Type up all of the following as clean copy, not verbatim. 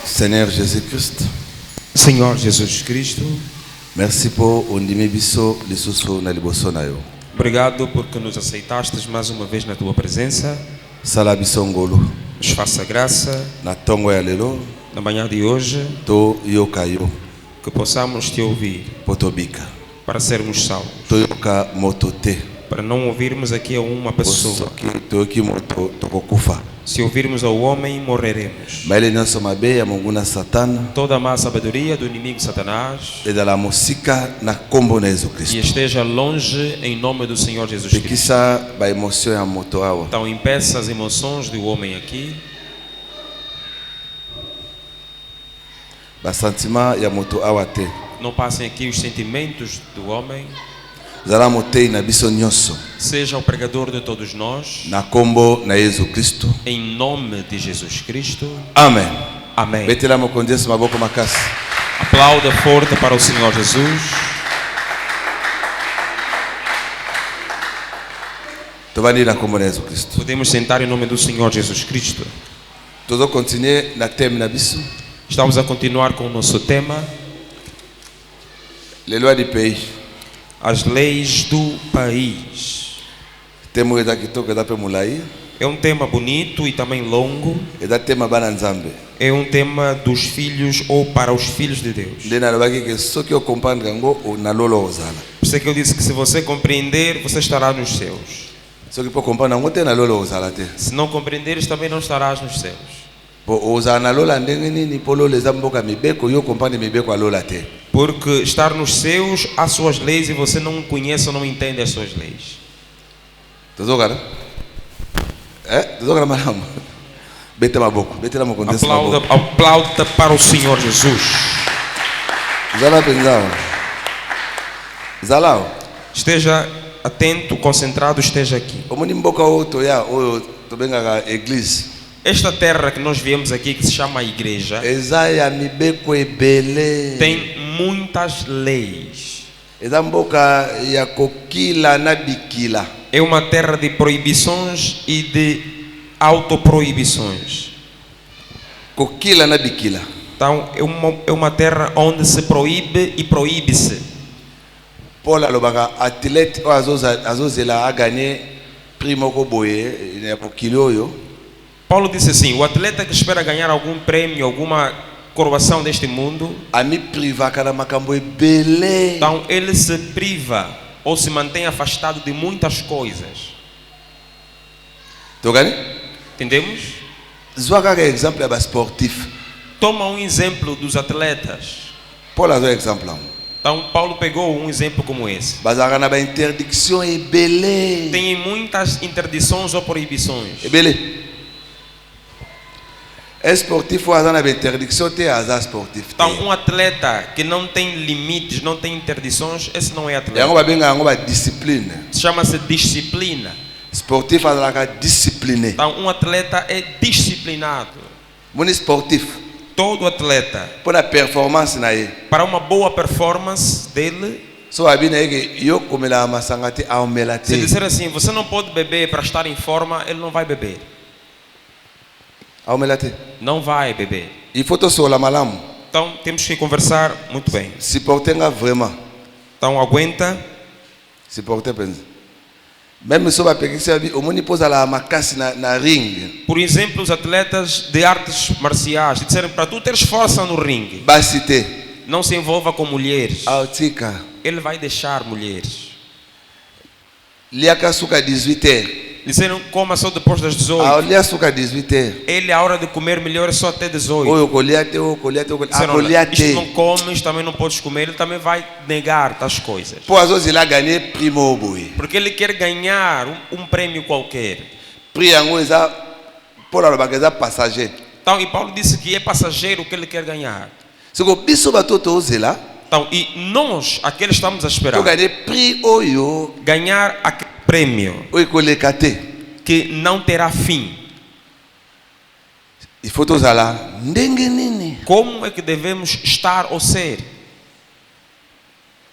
Seigneur Jésus-Christ, Senhor Jesus Cristo, merci pour undimi biso lisusu na liboso na yo. obrigado porque nos aceitastes mais uma vez na tua presença. Sala biso ngolu Nos faça graça na tongo ya lelo na manhã de hoje, to yoka yo que possamos te ouvir potobika. para sermos salvos, To yoka moto te. para não ouvirmos aqui a uma pessoa. Soki to yoki moto tokokufa. Se ouvirmos ao homem, morreremos. Maile nyonso mabe ya mungu na Satan Toda a má sabedoria do inimigo Satanás edala mosika na kombo na Yesu e Kristo. esteja longe em nome do Senhor Jesus Cristo. Pekisa ba emotion ya moto awa. Então impeça as emoções do homem aqui, Ba sentiment ya moto awa te. não passem aqui os sentimentos do homem. Zala motei na biso nyonso Seja o pregador de todos nós, na kombo na Yesu Kristo. em nome de Jesus Cristo. Amen. Amém. Betela mokonzi Yesu maboko makasi. Aplauda forte para o Senhor Jesus. Tovandi na kombo na Yesu Kristo. Podemos sentar em nome do Senhor Jesus Cristo. Tozo continuer na thème na biso. Estamos a continuar com o nosso tema, Les lois du pays. as leis do país. Temo eza kitoko eza pe mulai. É um tema bonito e também longo. Eza tema bana nzambe. É um tema dos filhos ou para os filhos de Deus. Nde nalobaki ke soki okomprendre yango na lolo ozala. Por isso é que eu disse que se você compreender, você estará nos céus. Soki po comprendre yango te na lolo ozala te. Se não compreenderes, também não estarás nos céus. Po ozala na lola ndenge nini po lolo eza mboka mibeko yo comprendre mibeko ya lola te. Porque estar nos céus há suas leis e você não conhece ou não entende as suas leis. Tozokana? Tozokana malamu. Bete maboko, bete la mokonzi Aplauda, maboko. aplauda para o Senhor Jesus. Zala penza. Zala. Esteja atento, concentrado, esteja aqui. Omoni mboka o toya oyo tobengaka église. Esta terra que nós viemos aqui, que se chama igreja, Eza ya mibeko ebele. tem muitas leis. Eza mboka ya kokila na bikila. É uma terra de proibições e de autoproibições. Kokila na bikila. Então, é uma terra onde se proíbe e proíbe-se. Paul alobaka athlète oyo azozela agane prix moko boye ya kokili oyo. Paulo disse assim: o atleta que espera ganhar algum prêmio, alguma coroação deste mundo, Ami privaka na makambo ebele. então ele se priva ou se mantém afastado de muitas coisas. Tokani? Entendemos? Zwa kaka exemple ya ba sportif. Toma um exemplo dos atletas. Paul azwa exemple yango. Então Paulo pegou um exemplo como esse. Bazalaka na ba interdiction ebele. Tem muitas interdições ou proibições. Ebele. Sportif oyo aza na ba interdiction te aza sportif te. Então um atleta que não tem limites, não tem interdições, esse não é atleta. Yango babengaka yango ba discipline. Chama-se disciplina. Sportif azalaka discipliné. Então um atleta é disciplinado. Moni sportif Todo atleta, mpo na performance na ye. para uma boa performance dele, So abi na ye ke yo komela masanga te aomela se te. disser assim, você não pode beber para estar em forma, ele não vai beber. Aomela te. Não vai beber. Il faut tosola malamu. Então temos que conversar muito bem. Supporter nga vraiment. Então aguenta. Supporter penza. Même so bapekisi abi omoni pozala makasi na ring. Por exemplo, os atletas de artes marciais disseram para tu teres força no ringue, Basi te. não se envolva com mulheres. Autika. Ele vai deixar mulheres. Liaka suka 18h. Disseram coma só depois das 18. Aolia suka 18h. Ele, a hora de comer melhor é só até 18. Oyo kolia te, oyo kolia te, oyo Disseram, kolia olha, isto não te. comes, também não podes comer. Ele também vai negar tais coisas. Po azozela gagner primo boye. Porque ele quer ganhar um prêmio qualquer. Prix yango eza Paul alobaka eza passager. Então, e Paulo disse que é passageiro o que ele quer ganhar. Siko biso bato tozela Então, e nós, aqueles estamos a esperar, to gagner prix oyo ganhar aquele prêmio oyo koleka te. que não terá fim. Il faut tozala ndenge nini. Como é que devemos estar ou ser?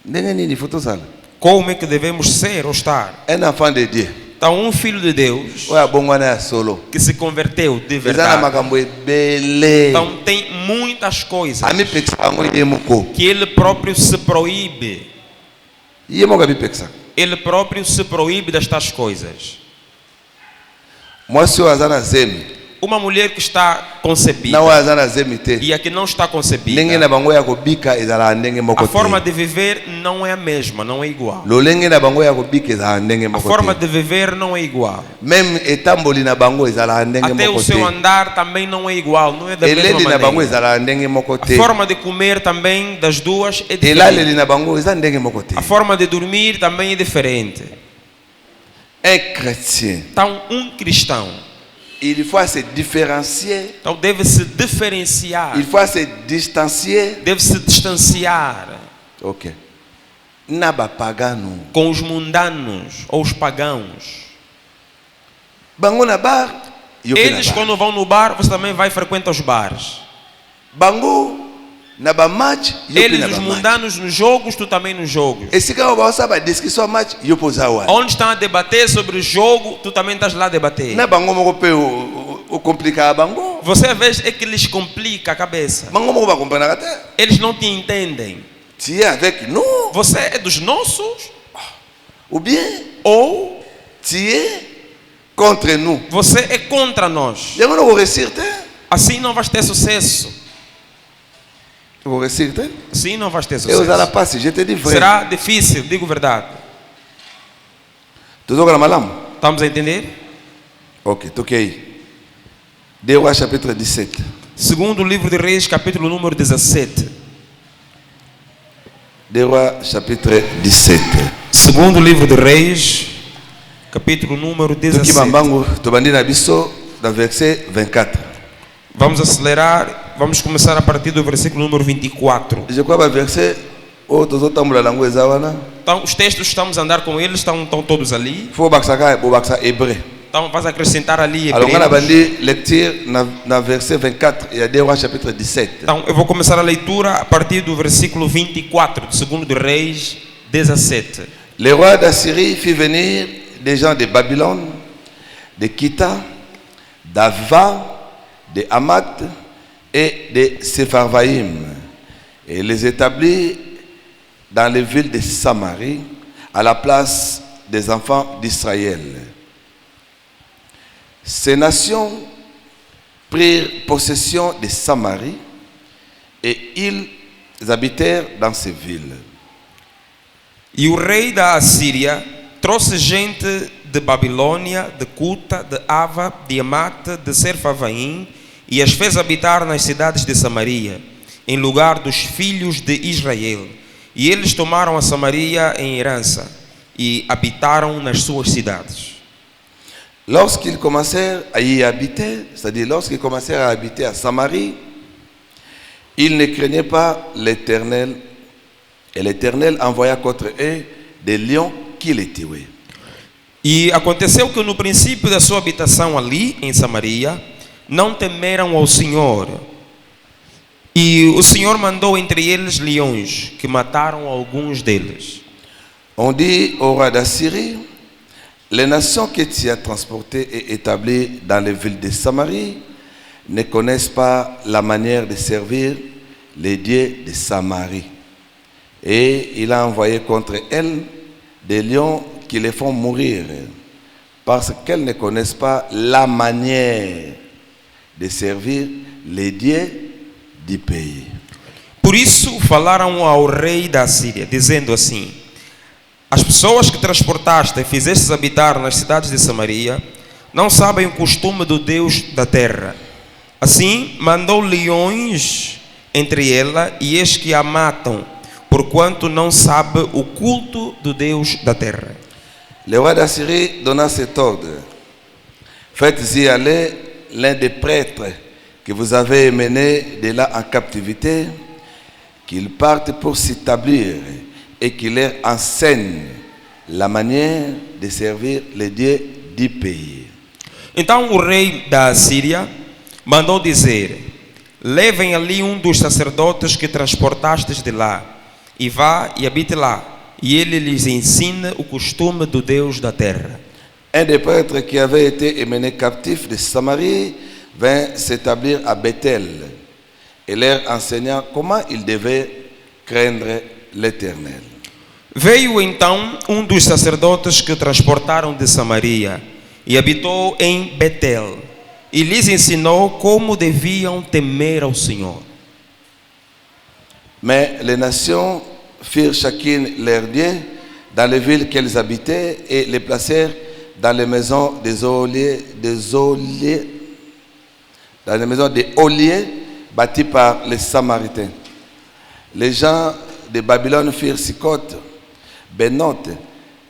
Ndenge nini il faut tozala. Como é que devemos ser ou estar? Un enfant de Dieu. Então, um filho de Deus oyo abongwana ya solo que se converteu de eza na verdade. makambo ebele Então, tem muitas coisas amipekisa yango ye moko que ele próprio se proíbe. ye moko abipekisa Ele próprio se proíbe destas coisas. mwasi oyo aza na zemi Uma mulher que está concebida na oyo aza na zemi te e a que não está concebida, ndenge na bango ya kobika ezalaka ndenge moko a forma te de viver não é a mesma, não é igual. lolenge na bango ya kobika ezalaka ndenge A moko forma te de viver não é igual. meme etamboli na bango ezalaka ndenge Até o moko seu te andar também não é igual, não é da mesma eleli na bango maneira. ezalaka ndenge moko A te forma de comer também das duas é elaleli diferente. na bango eza ndenge moko te A forma de dormir também é diferente. un chrétien Então, um cristão, il faut se différencier então deve se diferenciar, il faut se distancier deve se distanciar ok na bapagano com os mundanos ou os pagãos. bango na bar yo pe na Eles, bar. quando vão no bar, você também vai frequentar os bares. bango na bamatch yo pe Eles, na os bamatch mundanos, nos jogos, tu também nos jogos. esika oyo baosala badiscussion ya match yo mpo oza wana Onde estão a debater sobre o jogo, tu também estás lá a debater. na bango moko mpe okomplikaka bango Você às vezes é que lhes complica a cabeça. bango moko bakomprenaka te Eles não te entendem. tu es avec nous Você é dos nossos ou bien ou tu es contre nous você é contra nós. yango nokoresir te Assim não vais ter sucesso. okoresir te Assim não vais ter e ozala sucesso. pasi je te dis vrai Será difícil, digo verdade. tozokola malamu Estamos a entender? ok tokei 2 Rois chapitre 17 Segundo livro de Reis, capítulo número 17. 2 Rois chapitre 17 Segundo livro de Reis, capítulo número toki 17. bambangu tobandi na biso na verset 24 Vamos acelerar, vamos começar a partir do versículo número 24. je crois baverset oyo tozotambola nango eza wana Então, os textos estamos a andar com eles, estão todos ali. fo bobakisa hébreu Então, vais acrescentar ali alors nga na Hebreus. bandi lecture na verset 24 ya 2 Rois chapitre 17 Então, eu vou começar a leitura a partir do versículo 24, do segundo de Reis 17. le roi d'Assyrie fit venir des gens de Babylone, de Kita, d'Ava, de Hamath et de Sepharvaïm, et les établit dans les villes de Samarie, à la place des enfants d'Israël. Ces nations prirent possession de Samarie et ils habitèrent dans ces villes. E o rei da Assíria trouxe gente de Babilônia, de Cuta, de Ava, de Amate, de Serfavaim, e as fez habitar nas cidades de Samaria, em lugar dos filhos de Israel. E eles tomaram a Samaria em herança e habitaram nas suas cidades. Lorsqu'ils commencèrent à y habiter, c'est-à-dire lorsqu'ils commencèrent à habiter à Samarie, ils ne craignaient pas l'Éternel, et l'Éternel envoya contre eux des lions qui les tuaient. E aconteceu que no princípio da sua habitação ali, em Samaria, não temeram ao Senhor. E o Senhor mandou entre eles leões, que mataram alguns deles. On dit au roi d'Assyrie, les nations que tu as transportées et établies dans les villes de Samarie ne connaissent pas la manière de servir les dieux de Samarie. Et il a envoyé contre elles des lions qui les font mourir, parce qu'elles ne connaissent pas la manière de servir les dieux du pays. Por isso falaram ao rei da Síria, dizendo assim: as pessoas que transportaste e fizestes habitar nas cidades de Samaria não sabem o costume do Deus da terra. Assim mandou leões entre ela, e eis que a matam, porquanto não sabe o culto do Deus da terra. Le roi d'Assyrie donna cet ordre: faites-y aller l'un des prêtres que vous avez mené de là en captivité, qu'il parte pour s'établir et qu'il leur enseigne la manière de servir les dieux du pays. Então o rei da Síria mandou dizer: levem ali um dos sacerdotes que transportastes de lá, e vá e habite lá, e ele lhes ensina o costume do Deus da terra. un des prêtres qui avait été emmené captif de Samarie vint s'établir à Bethel et leur enseigna comment ils devaient craindre l'Éternel. Veio então dos sacerdotes que transportaram de Samaria e habitou em Betel e lhes ensinou como deviam temer ao Senhor. Mais les nations firent chacune leur Dieu dans les villes qu'elles habitaient et les placèrent dans les maisons des oliers bâties par les Samaritains. Les gens de Babylone firent Sicote, Benoth,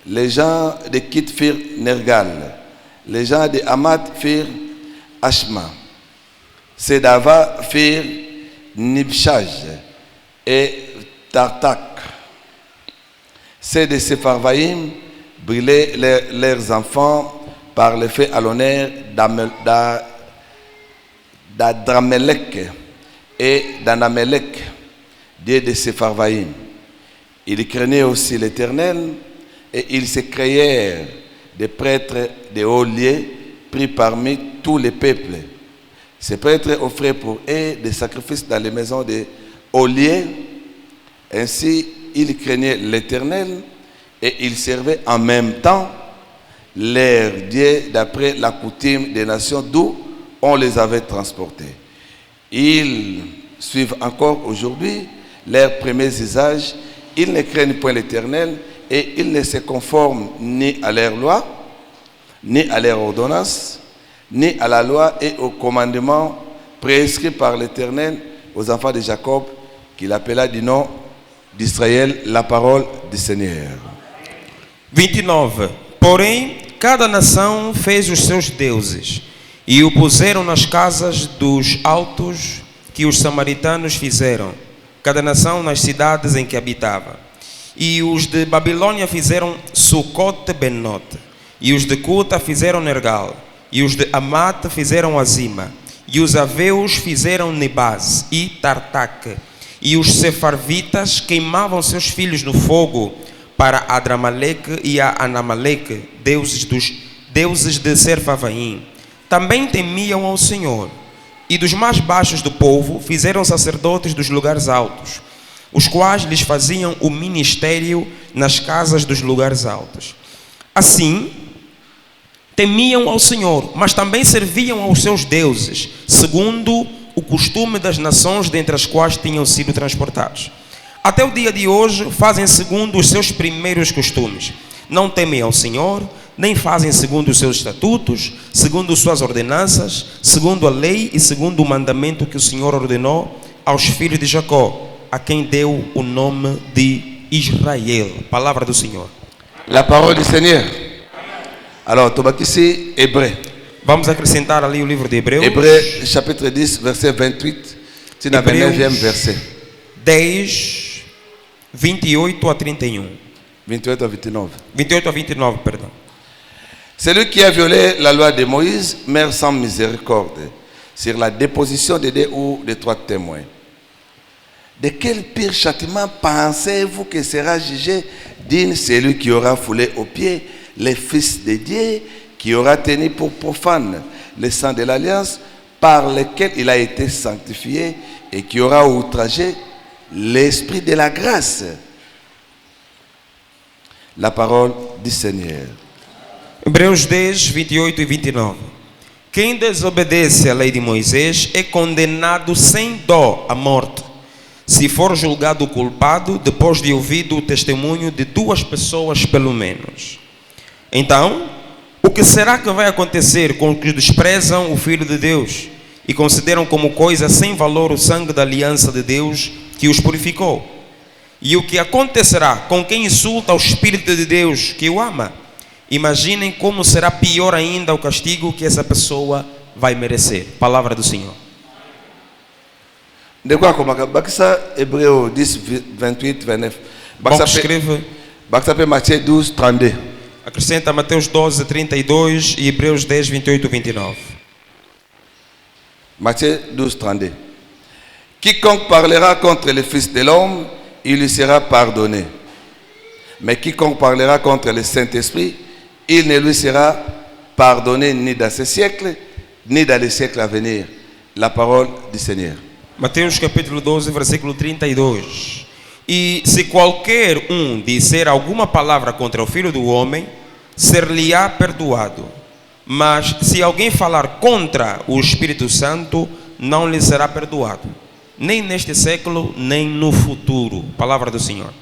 les gens de Kit firent Nergal, les gens de Hamath firent Ashma, Sedava firent Nibshaj et Tartak. Ceux de Sepharvaïm brûlaient leurs enfants par le feu à l'honneur d'Adramelech et d'Anamelech, dieu de Sepharvaïm. Ils craignaient aussi l'Éternel et ils se créèrent des prêtres de hauts lieux pris parmi tous les peuples. Ces prêtres offraient pour eux des sacrifices dans les maisons des hauts lieux. Ainsi, ils craignaient l'Éternel et ils servaient en même temps leur Dieu d'après la coutume des nations d'où on les avait transportés. Ils suivent encore aujourd'hui leurs premiers usages. Ils ne craignent point l'Éternel et ils ne se conforment ni à leurs lois, ni à leurs ordonnances, ni à la loi et aux commandements prescrits par l'Éternel aux enfants de Jacob, qu'il appela du nom d'Israël la parole du Seigneur. 29. Porém, cada nação fez os seus deuses e o puseram nas casas dos altos que os samaritanos fizeram, cada nação nas cidades em que habitava. E os de Babilônia fizeram Sucote-Benote, e os de Cuta fizeram Nergal, e os de Hamath fizeram Azima, e os aveus fizeram Nebaz e Tartak, e os sefarvitas queimavam seus filhos no fogo para Adramaleque e a Anamaleque, deuses de Serfavaim. Também temiam ao Senhor. E dos mais baixos do povo fizeram sacerdotes dos lugares altos, os quais lhes faziam o ministério nas casas dos lugares altos. Assim, temiam ao Senhor, mas também serviam aos seus deuses, segundo o costume das nações dentre as quais tinham sido transportados. Até o dia de hoje fazem segundo os seus primeiros costumes. Não temem ao Senhor, nem fazem segundo os seus estatutos, segundo suas ordenanças, segundo a lei e segundo o mandamento que o Senhor ordenou aos filhos de Jacó, a quem deu o nome de Israel. Palavra do Senhor. La parole du Seigneur. Alors, ici, Hébreu. Vamos acrescentar ali o livro de Hebreus. Hébreu, chapitre 10, verset 28. C'est le 29e verset. 10, 28 a 31. 28 à 29. 28 a 29, perdão. Celui qui a violé la loi de Moïse meurt sans miséricorde sur la déposition de 2 ou de 3 témoins. De quel pire châtiment pensez-vous que sera jugé digne celui qui aura foulé aux pieds les fils de Dieu, qui aura tenu pour profane le sang de l'alliance par lequel il a été sanctifié et qui aura outragé l'esprit de la grâce? La parole du Seigneur. Hebreus 10, 28 e 29. Quem desobedece à lei de Moisés é condenado sem dó à morte, se for julgado culpado depois de ouvido o testemunho de 2 pessoas pelo menos. Então, o que será que vai acontecer com os que desprezam o Filho de Deus e consideram como coisa sem valor o sangue da aliança de Deus que os purificou? E o que acontecerá com quem insulta o Espírito de Deus que o ama? Imaginem como será pior ainda o castigo que essa pessoa vai merecer. Palavra do Senhor. De quoi comme Baksa Hébreu 10, 28, 29. Bom, escreve. Baksa Matthieu 12, 32. Acrescenta Mateus 12, 32 e Hebreus 10, 28 e 29. Matthieu 12, 32. Quiconque parlera contre le Fils de l'homme, il lui sera pardonné. Mais quiconque parlera contre le Saint-Esprit, il ne lui sera pardonné ni dans ce siècle, ni dans les siècles à venir. La parole du Seigneur. Mateus capítulo 12, versículo 32. E se qualquer disser alguma palavra contra o Filho do Homem, ser-lhe-á perdoado. Mas se alguém falar contra o Espírito Santo, não lhe será perdoado. Nem neste século, nem no futuro. Palavra do Senhor.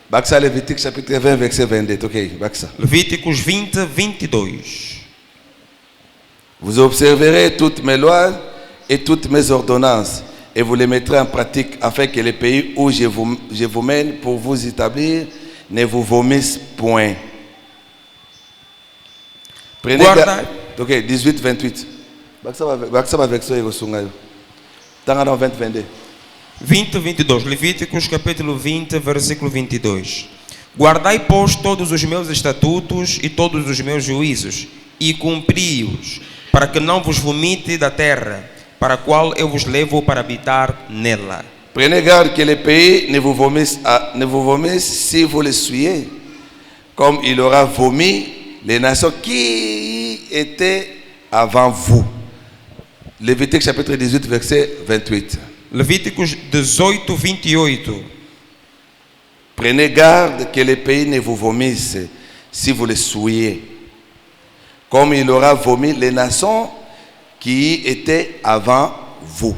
Baksa Lévitique chapitre 20, verset 22. Ok, Baksa. Levíticos 20, 22. Vous observerez toutes mes lois et toutes mes ordonnances, et vous les mettrez en pratique, afin que les pays où je vous mène pour vous établir ne vous vomissent point. Prenez garde. Ok, 18, 28. Baksa va verso ego sungayo. Tanga no 20, 22. 20, 22. Levíticos capítulo 20, versículo 22. Guardai, pois, todos os meus estatutos e todos os meus juízos, e cumpri-os, para que não vos vomite da terra, para a qual eu vos levo para habitar nela. Prenez garde que les pays ne vous vomissent si vous les suivez, comme il aura vomi les nations qui étaient avant vous. Lévitique chapitre 18, verset 28. Levíticos 18, 28. Prenez garde que les pays ne vous vomissent si vous les souillez, comme il aura vomi les nations qui étaient avant vous.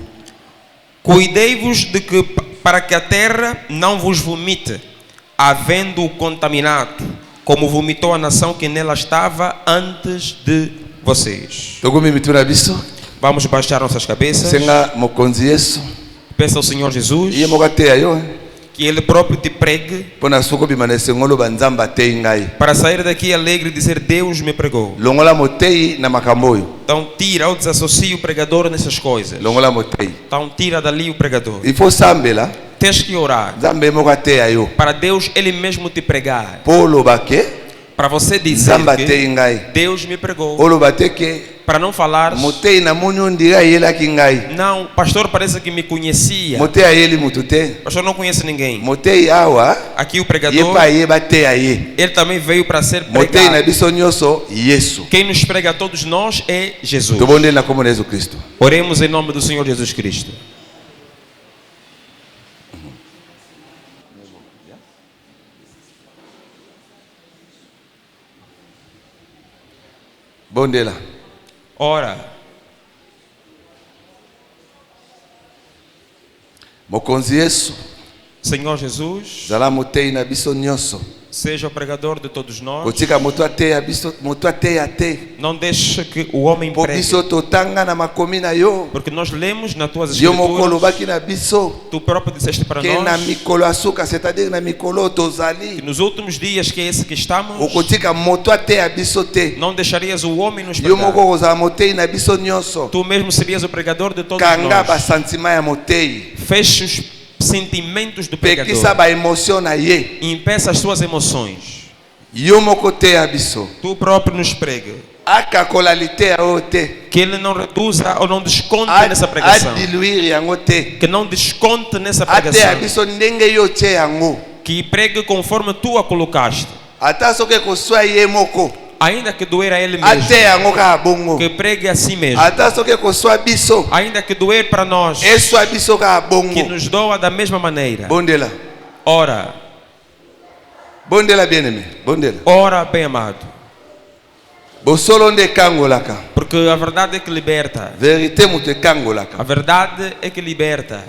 Cuidei-vos de que, para que a terra não vos vomite, havendo-o contaminado, como vomitou a nação que nela estava antes de vocês. Vamos baixar nossas cabeças. Peça ao Senhor Jesus que Ele próprio te pregue, para sair daqui alegre e dizer: Deus me pregou. Então tira ou desassocia o pregador nessas coisas. Então tira dali o pregador. Tens que orar para Deus Ele mesmo te pregar, para você dizer que Deus me pregou, para não falar: não, pastor parece que me conhecia. Pastor não conhece ninguém. Aqui o pregador, ele também veio para ser pregado. Quem nos prega a todos nós é Jesus. Oremos em nome do Senhor Jesus Cristo. Ora, Senhor Jesus, seja o pregador de todos nós. Não deixe que o homem pregue, porque nós lemos nas tuas escrituras, tu próprio disseste para nós que nos últimos dias, que é esse que estamos, não deixarias o homem nos pregar. Tu mesmo serias o pregador de todos nós. Feche os sentimentos do pregador e impeça as suas emoções. Tu próprio nos prega, que Ele não reduza ou não desconte nessa pregação, que não desconte nessa pregação, que pregue conforme tu a colocaste, ainda que doer a Ele mesmo, que pregue a si mesmo, ainda que doer para nós, que nos doa da mesma maneira. Ora, ora, bem amado, porque a verdade é que liberta. A verdade é que liberta.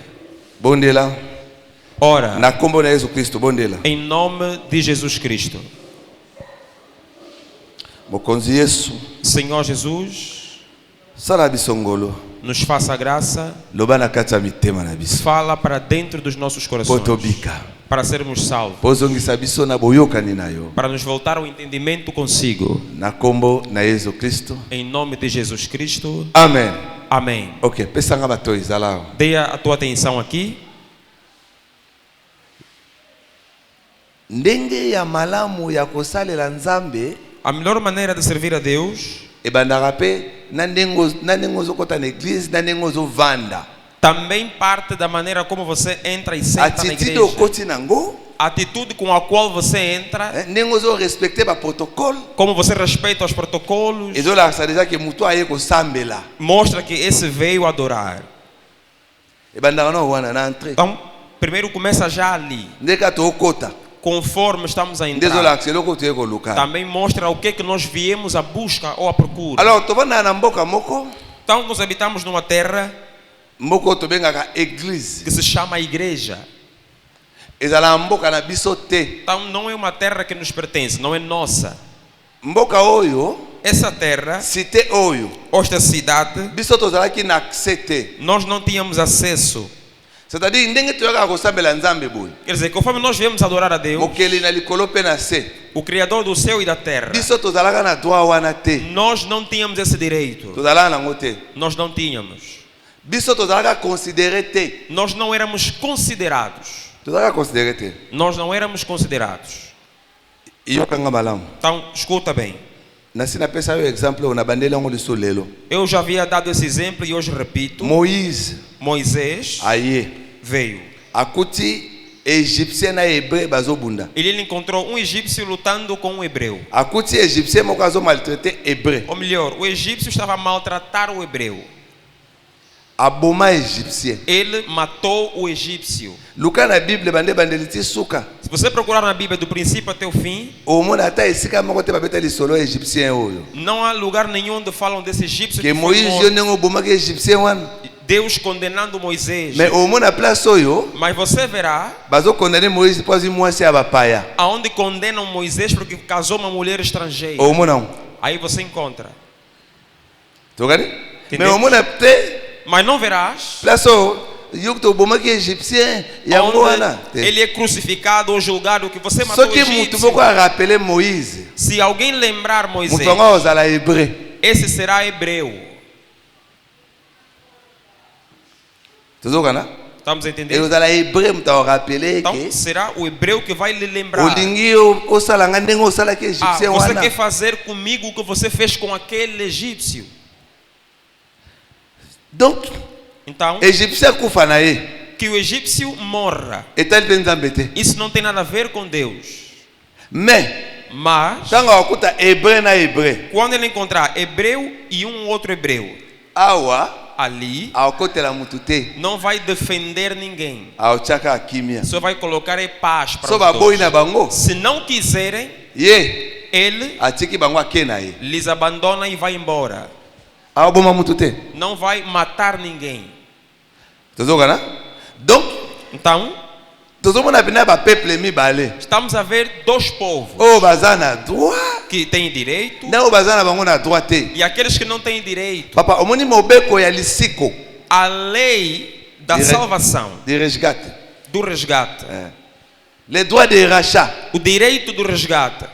Ora, em nome de Jesus Cristo. Senhor Jesus, nos faça a graça, fala para dentro dos nossos corações, para sermos salvos, para nos voltar ao entendimento consigo, em nome de Jesus Cristo. Amém. Amém. Ok, dê a tua atenção aqui. A melhor maneira de servir a Deus também parte da maneira como você entra e senta na igreja. A atitude com a qual você entra, ndenge ozorespekte baprotocole como você respeita os protocolos, ezolakisa deja ke motu aye kosambela mostra que esse veio adorar. ebandaka na wana na entre Então, primeiro começa já ali. ndeka tokota Conforme estamos a nde entrar, ezolakisa eloko toye koluka. também mostra o que é que nós viemos à busca ou à procura. Alors tovanda na mboka moko, Então, nós habitamos numa terra mboka oyo tobengaka église, que se chama igreja. ezala mboka na biso te. Então, não é uma terra que nos pertence, não é nossa. Mboka oyo, Essa terra, cité oyo, ou esta cidade, biso tozalaki na accès te. nós não tínhamos acesso. C'est-à-dire ndenge toyaka kosambela nzambe boye, Quer dizer, conforme nós viemos adorar a Deus, mokeli na likolo mpe na se, o Criador do céu e da terra, biso tozalaka na droit wana te, nós não tínhamos esse direito. tozalaka nango te. Nós não tínhamos. Biso tozalaka considéré te, Nós não éramos considerados. tozalaka considéré te. Nós não éramos considerados. Yokanga malamu. Então, escuta bem. Nasi napesa yo exemple oyo na bandeli yango liso lelo. Eu já havia dado esse exemplo e hoje repito. Moïse Moisés aye veio. akuti égyptien na hébreu bazobunda. Ele encontrou um egípcio lutando com um hebreu. Akuti égyptien moko azo maltraité hébreu. Ou melhor, o egípcio estava a maltratar o hebreu. Aboma égyptien. Ele matou o egípcio. Luka na Bible bandeli ti suka. Se você procurar na Bíblia do princípio até o fim, Omona ata esika moko te babeta lisolo égyptien oyo. não há lugar nenhum onde falam desse egípcio Que que foi Moïse yo morto. ndenge obomaki égyptien wana. Deus condenando Moisés. Mais omona place oyo Mas você verá bazo condamner Moïse po azi mwasi ya bapaya. aonde condenam Moisés porque casou uma mulher estrangeira. Omona. Aí você encontra. Tokani? Entendeu? Mais omona te Mas não verás place oyo yo to obomaki égyptien yango wana. onde ele é crucificado ou julgado que você matou o Soki mutu egípcio. moko a rappeler Moïse, Se alguém lembrar Moisés, mutu yango ozala hébreu. esse será hebreu. Tozokana? Estamos a Et entender? ozala hébreu mutu a rappeler Então que será o hebreu que vai lhe lembrar. olingi osala nga ndenge osalaki égyptien Você wana. quer fazer comigo o que você fez com aquele egípcio. Donc Então, égyptien kufa na ye que o egípcio morra. etali mpe nzambe te. Isso não tem nada a ver com Deus. Mais Mas, ntango akuta hébreu na hébreu quando ele encontrar hebreu e um outro hebreu, awa ali akotela mutu te, não vai defender ninguém. aotiaka akimia. Só vai colocar em paz para So os baboyi na dois. bango Se não quiserem, ye ele atiki bango ake na ye, lhes abandona e vai embora. aoboma mutu te. Não vai matar ninguém. Tozokana? Donc Então, tozomona mpena bapeuple mibale estamos a ver dois povos oyo baza na droit que têm direito na oyo baza na bango na droit te. e aqueles que não têm direito. Papa omoni mobeko ya lisiko A lei da salvação, de resgate, do resgate, le droit de rachat o direito do resgate,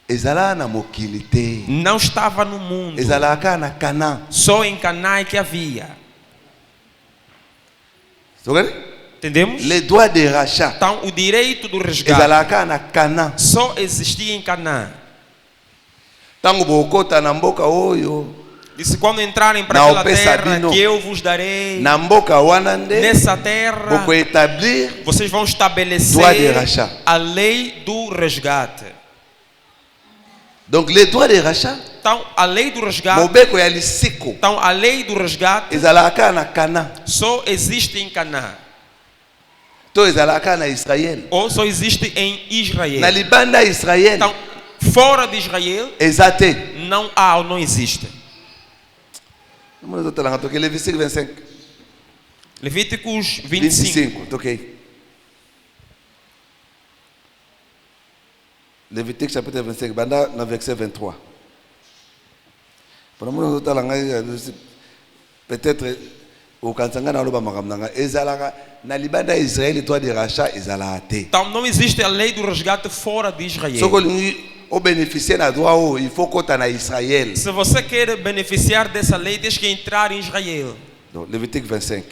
ezalaka na mokili te, não estava no mundo. ezalaka na Canaan. Só em Canaã que havia. Tozokana? Entendemos? Le droit de rachat Então, o direito do resgate ezalaka na Canaan. só existia em Canaã. Ntango bokota na mboka oyo, Disse, quando entrarem para Na aquela opesa terra bino. que eu vos darei, na mboka wana nde nessa terra, bokoétablir vocês vão Droit de estabelecer rachat. a lei do resgate. donc le droit de rachat Então, a lei do resgate, mobeko ya lisiko então, a lei do resgate ezalaka na Canaan só existe em Canaã, to ezalaka na Israël, ou só existe em na Israel. libanda ya Israël Então, fora de Israel, eza te. não há ou não existe. Vamos totalanga toke Levítico 25. Levíticos 25. 25, toquei. Levítico chapitre 25, banda na verset 23. Pour nous totalanga peut-être au kansanga na loba makamnanga ezalaka na libanda ya Israël toi de rachat ezalaka te. Então, não existe a lei do resgate fora de Israel. Soko lingi o bénéficier na droit o il faut kota na Israël. Se você quer beneficiar dessa lei, tens que entrar em Israel. Donc Levítico 25,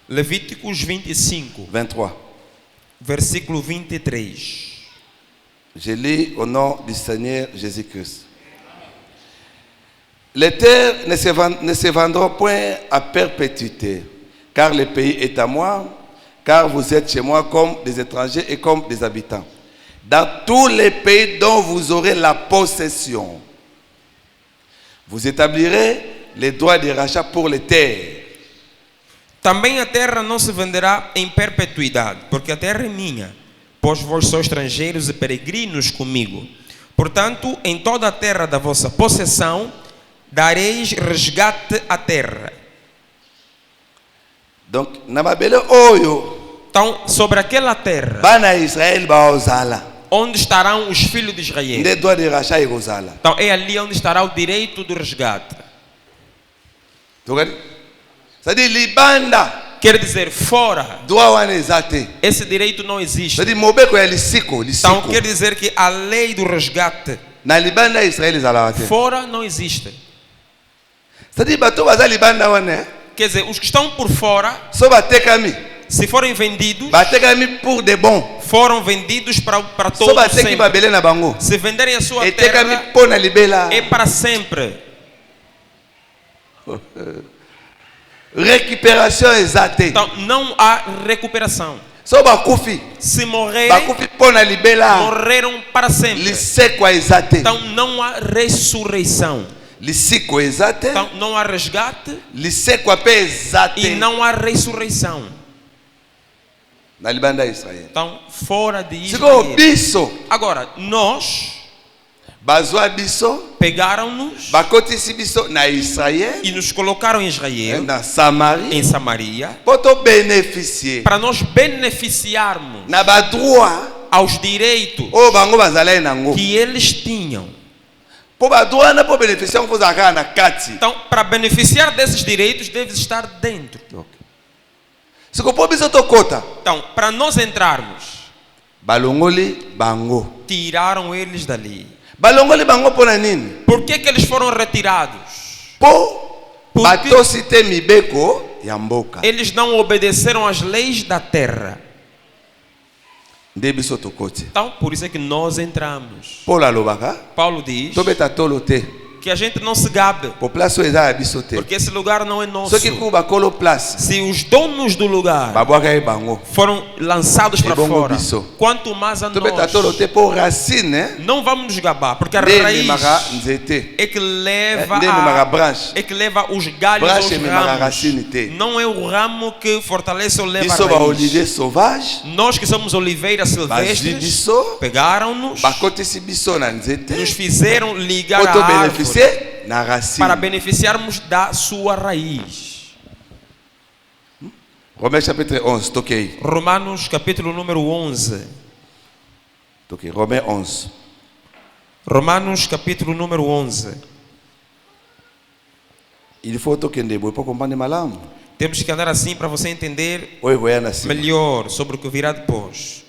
Levíticos 25, 23. versículo 23. Je lis au nom du Seigneur Jésus-Christ. Les terres ne se vendront point à perpétuité, car le pays est à moi, car vous êtes chez moi comme des étrangers et comme des habitants. Dans tous les pays dont vous aurez la possession, vous établirez les droits de rachat pour les terres. Também a terra não se venderá em perpetuidade, porque a terra é minha, pois vós sois estrangeiros e peregrinos comigo. Portanto, em toda a terra da vossa possessão, dareis resgate à terra. Donc, na mabele oyo, Então, sobre aquela terra, bana Israël baozala. onde estarão os filhos de Israel? Nde droit de rachat ekozala. Então, é ali onde estará o direito do resgate. C'est-à-dire libanda. Quer dizer, fora, Droit wana ezate. esse direito não existe. C'est-à-dire mobeko ya lisiko, Então, lisiko. quer dizer que a lei do resgate, Na libanda Israël ezala te. fora não existe. C'est-à-dire bato baza libanda wana, Quer dizer, os que estão por fora, so batekami, se forem vendidos, batekami pour de bon. foram vendidos para So todos bateki sempre. babele na bango. Se venderem a sua Etekami terra, pona libela. é para sempre. Récupération ezate. Então, não há recuperação. So bakufi, Se morrerem, bakufi pona libela. morreram para sempre. Liseko ezate. Então, não há ressurreição. Lisiko ezate. Então, não há resgate Liseko ape ezate. e não há ressurreição. Na libanda Israël. Então, fora de Siko Israel. biso Agora, nós bazwa biso, pegaram-nos bakotisi biso na Israël, e nos colocaram em Israel, na Samarie, em Samaria, poto bénéficier para nós beneficiarmos na ba droit aos direitos o bango bazalai nango. que eles tinham. Po ba droit na po bénéficier on fozaka na kati. Então, para beneficiar desses direitos, deves estar dentro. Siko po biso to kota. Então, para nós entrarmos, Balongoli bango. tiraram eles dali. Balongoli bango pona nini? Por que que eles foram retirados? Po Porque batosi te mibeko ya mboka. eles não obedeceram às leis da terra. Nde biso to koti. Então, por isso é que nós entramos. Pola lobaka. Paulo diz Tobeta tolo te. que a gente não se gabe, Po place eza ya biso te. porque esse lugar não é nosso. Soki ku bakolo place. Se os donos do lugar Babwaka e bango. foram lançados para Ebongo fora, biso. quanto mais a Tobeta tolo nós, te po racine. não vamos nos gabar, porque a Nde raiz mimaka nzete. é que leva Nde mimaka branche. é que leva os galhos Branche aos mimaka ramos. racine te. Não é o ramo que fortalece ou leva Biso a ba raiz. olivier sauvage. Nós que somos oliveiras Bazwi silvestres, biso. pegaram-nos, Bakotisi biso na nzete. nos fizeram ligar Poto a árvore bénéficier na racine. para beneficiarmos da sua raiz. Romains chapitre 11, toquei. Romanos capítulo número 11. Toquei. Romains 11. Romanos capítulo número 11. Il faut toquer ndebo pour comprendre malamu. Temos que andar assim para você entender Oi, goiana assim. melhor sobre o que virá depois.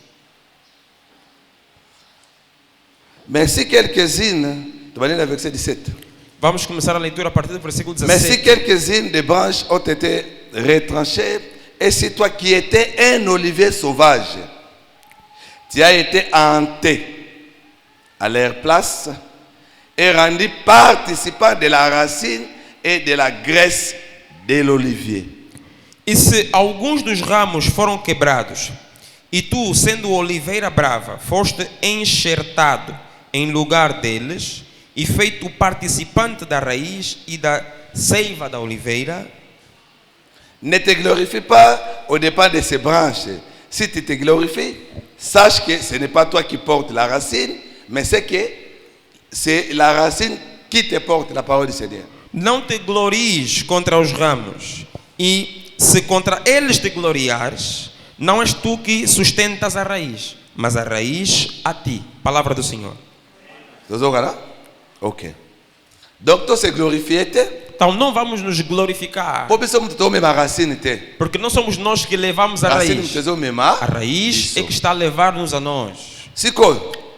Mais si quelques-unes, tu vas lire le verset 17. Vamos começar a leitura a partir do versículo Mais si 17. quelques-unes des branches ont été retranchées, et si toi qui étais un olivier sauvage, tu as été hanté à leur place et rendu participant de la racine et de la graisse de l'olivier. E se alguns dos ramos foram quebrados, e tu, sendo oliveira brava, foste enxertado em lugar deles, e feito participante da raiz e da seiva da oliveira, Ne te glorifie pas au dépens de ces branches. Si tu te glorifies, sache que ce n'est pas toi qui portes la racine, mais c'est la racine qui te porte la parole du Seigneur. não te glories contra os ramos, e se contra eles te gloriares, não és tu que sustentas a raiz, mas a raiz a ti. Palavra do Senhor. Ok. Donc, tu se glorifies, Então não vamos nos glorificar, pour que tu ma racine, porque não somos nós que levamos a racine, raiz. tu A raiz é que está a levar-nos a nós.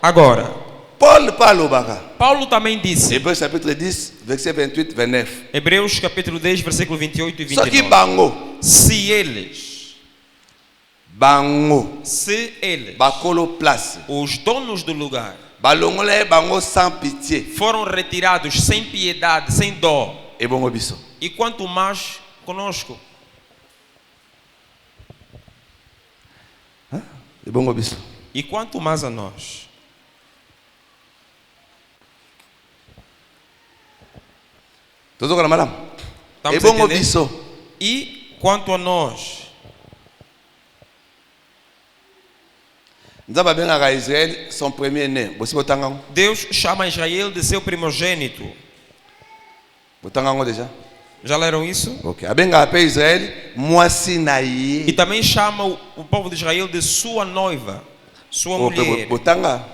Agora, Paul parle au baka. Paulo também disse, Hébreux chapitre 10, verset 28, 29. Hebreus capítulo 10, versículo 28 e Ce qui 29. bango, Se eles, bakolo place, os donos do lugar, balongole bango sans pitié, foram retirados sem piedade, sem dó, et bongo biso. e quanto mais conosco. E bongo biso. E quanto mais a nós. Tozo kana madam. E Estamos bongo entendendo? biso. E quanto a nós. Nzamba bengaka Israël son premier-né. Bosi botanga ngo. Deus chama Israel de seu primogênito. Botanga ngo déjà. Já leram isso? OK. Abenga pe Israël mwasi na E ye. também chama o povo de Israel de sua noiva, sua mulher. Botanga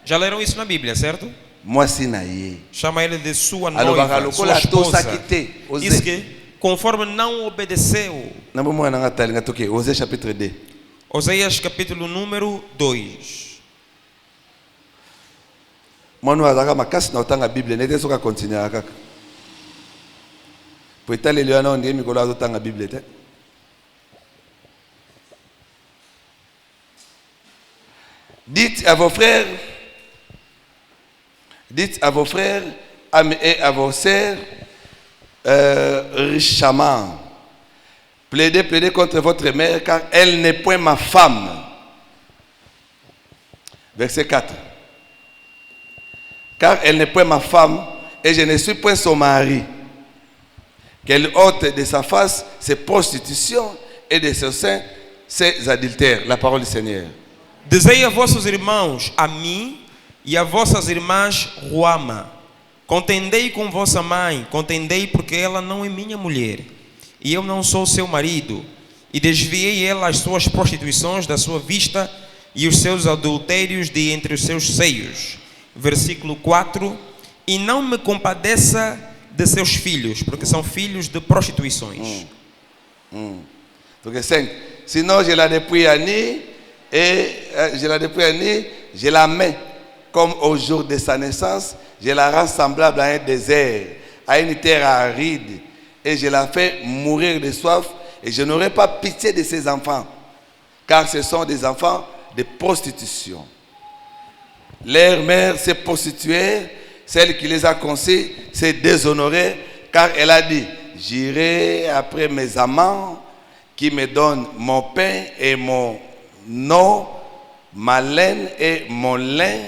Já leram isso na Bíblia, certo? mwasi na ye. Chama ele de sua Alobaka noiva, sua lokola esposa. tosaki te. Isso Ose. que, conforme não obedeceu. Na bomo na ngata linga toke. Ose chapitre 2. Oséias capítulo número 2. Mwana azaka makasi na otanga Bible nete soka continuer kaka. Po etale leo na ndie mikolo azotanga Bible te. Dites à vos frères et à vos sœurs richement. Plaidez contre votre mère car elle n'est point ma femme. Verset 4. Car elle n'est point ma femme et je ne suis point son mari. Qu'elle ôte de sa face ses prostitutions et de ses seins ses adultères. La parole du Seigneur. Dizei a vossos irmãos a mim e a vossas irmãs Ruama. Contendei com vossa mãe, contendei porque ela não é minha mulher. E eu não sou seu marido, e desviei ela as suas prostituições da sua vista e os seus adultérios de entre os seus seios. Versículo 4. E não me compadeça de seus filhos, porque são filhos de prostituições. Donc 5. Sinon je la dépouille à nu et je la mets comme au jour de sa naissance, je la rends semblable à un désert, à une terre aride. Et je la fais mourir de soif, et je n'aurai pas pitié de ses enfants, car ce sont des enfants de prostitution. Leur mère s'est prostituée, celle qui les a conçus s'est déshonorée, car elle a dit, j'irai après mes amants qui me donnent mon pain et mon eau, ma laine et mon lin,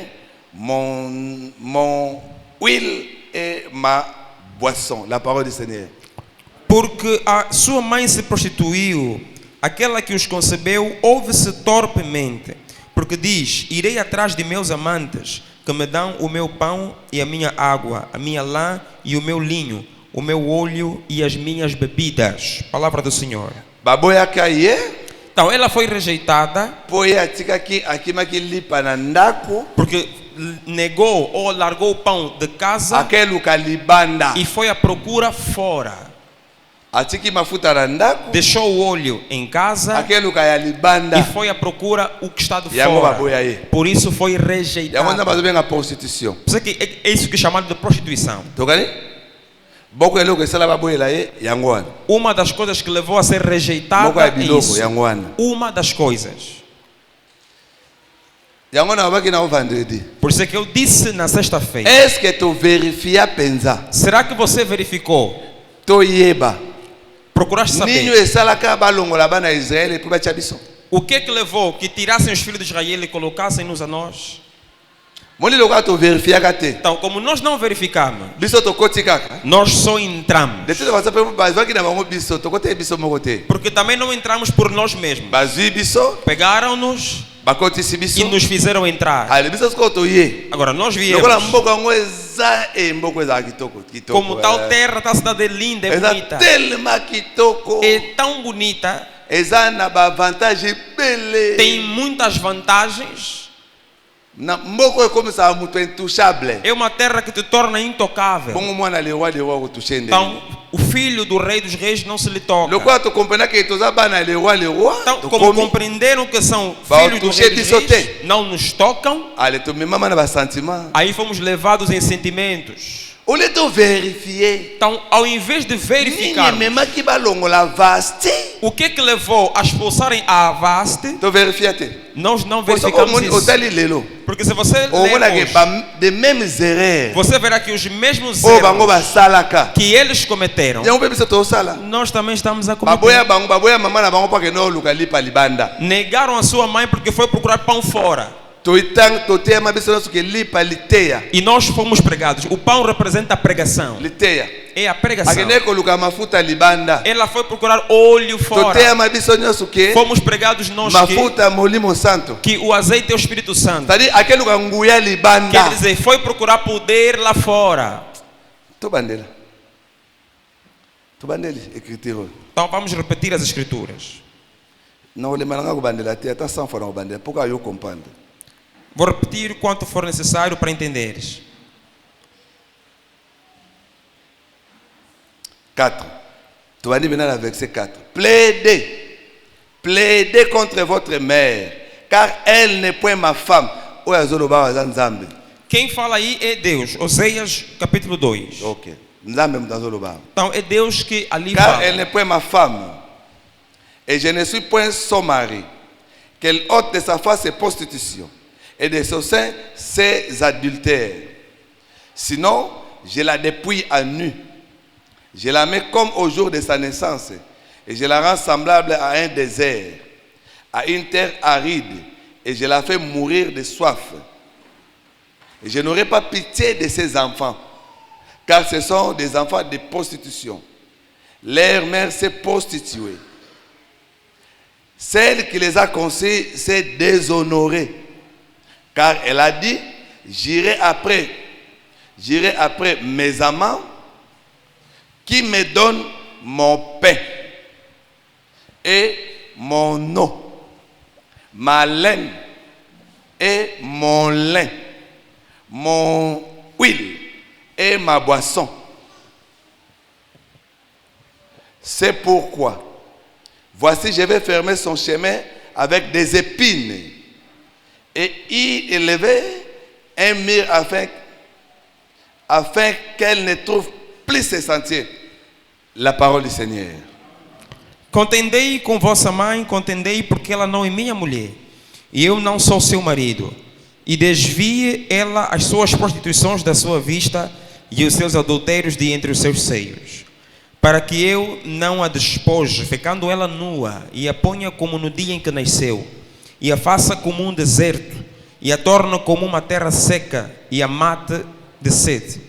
mon huile et ma boisson. La parole du Seigneur. Porque a sua mãe se prostituiu, aquela que os concebeu ouve-se torpemente, porque diz, irei atrás de meus amantes, que me dão o meu pão e a minha água, a minha lã e o meu linho, o meu óleo e as minhas bebidas. Palavra do Senhor. Baboya kaye, Então ela foi rejeitada, poya tika ki akimaki lipa na ndako, porque negou ou largou o pão de casa akeluka libanda, e foi à procura fora. atiki mafuta na ndako, Deixou o óleo em casa akeluka ya libanda. e foi à procura o que está de Yango fora. baboya ye. Por isso foi Yango nda rejeitada. bazobenga prostitution. Você que é isso que é chamado de prostituição. Tokani? Boko eloko esala baboyela ye yango wana. Uma das coisas que levou a ser Boko ya rejeitada é biloko isso. yango wana. Uma das coisas. Yango na babaki na o vendredi. Por isso é que eu disse na sexta-feira. Est-ce que tu vérifies penza? Será que você verificou? To yeba. Procuraste Ninyo saber esalaka balongola bana Israël pour batia biso. o que levou que tirassem os filhos de Israel e colocassem-nos a nós? Moni loka to vérifier te. Então, como nós não verificamos, Biso to koti kaka. nós só entramos. De tudo você pe bazaki na bango biso to kote biso moko te. Porque também não entramos por nós mesmos. Bazui biso, Pegaram-nos bakoti si e biso. nos fizeram entrar. Ale biso sko to ye. Agora nós Lokola viemos. mboka ngo eza mboko eza kitoko. Como tal terra, tal cidade é linda, é Eza bonita. tellement kitoko. É tão bonita, Eza na ba avantage bele. tem muitas vantagens. Na mboko ekomisa muto intouchable. É uma terra que te torna intocável. Bongo mwana le roi ko tushende. Então, o filho do rei dos reis não se lhe toca. Lokola to comprendre que toza bana le roi. Então, To como komi. compreenderam que são Vai filhos do toucher rei dos disso reis, não nos tocam, Ale to mema na ba sentiment. aí fomos levados em sentimentos. Au lieu de vérifier, Então, ao invés de verificar même qui va la vaste, o que levou a expulsarem a Avaste, tu vérifies. nós não Parce verificamos que au isso. tali lelo, Porque se você au ler mona hoje, que des mêmes erreurs, você verá que os mesmos oh bango ba erros salaka. que eles cometeram, Yango pe biso to sala. nós também estamos a Baboya cometer. bango, baboya mama na bango pa que no luka lipa libanda. Negaram a sua mãe porque foi procurar pão fora. To itang to tema biso que lipa liteya. E nós fomos pregados. O pão representa a pregação. Liteya. É a pregação. Akene ko luka mafuta libanda. Ela foi procurar óleo To fora. tema biso nyoso que Fomos pregados nós mafuta molimo santo. que o azeite é o Espírito Santo. Tadi aquele luka nguya libanda. Quer dizer, foi procurar poder lá fora. To bandela. To bandeli écriture. Então vamos repetir as escrituras. Não le malanga ko bandela te ata sans fora ko bandela. Pourquoi eu comprendre? Vou repetir quanto for necessário para entenderes. 4. Tu vas dire maintenant le verset 4. Plaidez. Plaidez contre votre mère, car elle n'est point ma femme. Quem fala aí é Deus. Oséias capítulo 2. Ok. Então é Deus que ali Car fala. elle n'est point ma femme, et je ne suis point son mari. Qu'elle ôte de sa face ses prostitutions, et de son sein ses adultères. Sinon, je la dépouille à nu. Je la mets comme au jour de sa naissance, et je la rends semblable à un désert, à une terre aride, et je la fais mourir de soif. Et je n'aurai pas pitié de ses enfants, car ce sont des enfants de prostitution. Leur mère s'est prostituée. Celle qui les a conçus s'est déshonorée, car elle a dit, j'irai après mes amants qui me donnent mon pain et mon eau, ma laine et mon lin, mon huile et ma boisson. C'est pourquoi, voici, je vais fermer son chemin avec des épines et y élever un mur afin qu'elle ne trouve plus ses sentiers. La parole du Seigneur. Contendei com vossa mãe, contendei porque ela não é minha mulher, e eu não sou seu marido. E desvie ela as suas prostituições da sua vista e os seus adultérios de entre os seus seios, para que eu não a despoje, ficando ela nua, e a ponha como no dia em que nasceu, e a faça como um deserto, e a torne como uma terra seca, e a mate de sede.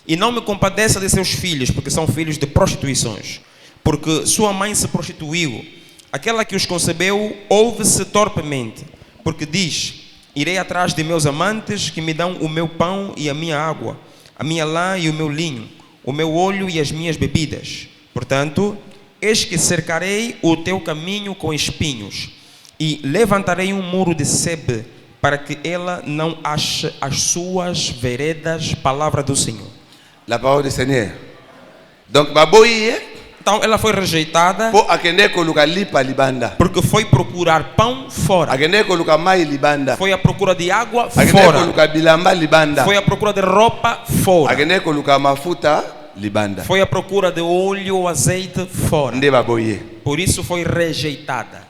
E não me compadeça de seus filhos, porque são filhos de prostituições, porque sua mãe se prostituiu. Aquela que os concebeu ouve-se torpemente, porque diz, irei atrás de meus amantes que me dão o meu pão e a minha água, a minha lã e o meu linho, o meu óleo e as minhas bebidas. Portanto, eis que cercarei o teu caminho com espinhos e levantarei um muro de sebe para que ela não ache as suas veredas. Palavra do Senhor. La parole du Seigneur. Donc, baboye, Então ela foi rejeitada po akende ko luka lipa libanda. porque foi procurar pão fora. Akende ko luka mai libanda. Foi à procura de água Akende ko fora. luka bilamba libanda. Foi à procura de roupa fora. Akende ko luka mafuta libanda. Foi à procura de óleo ou azeite fora. Nde baboye. Por isso foi rejeitada.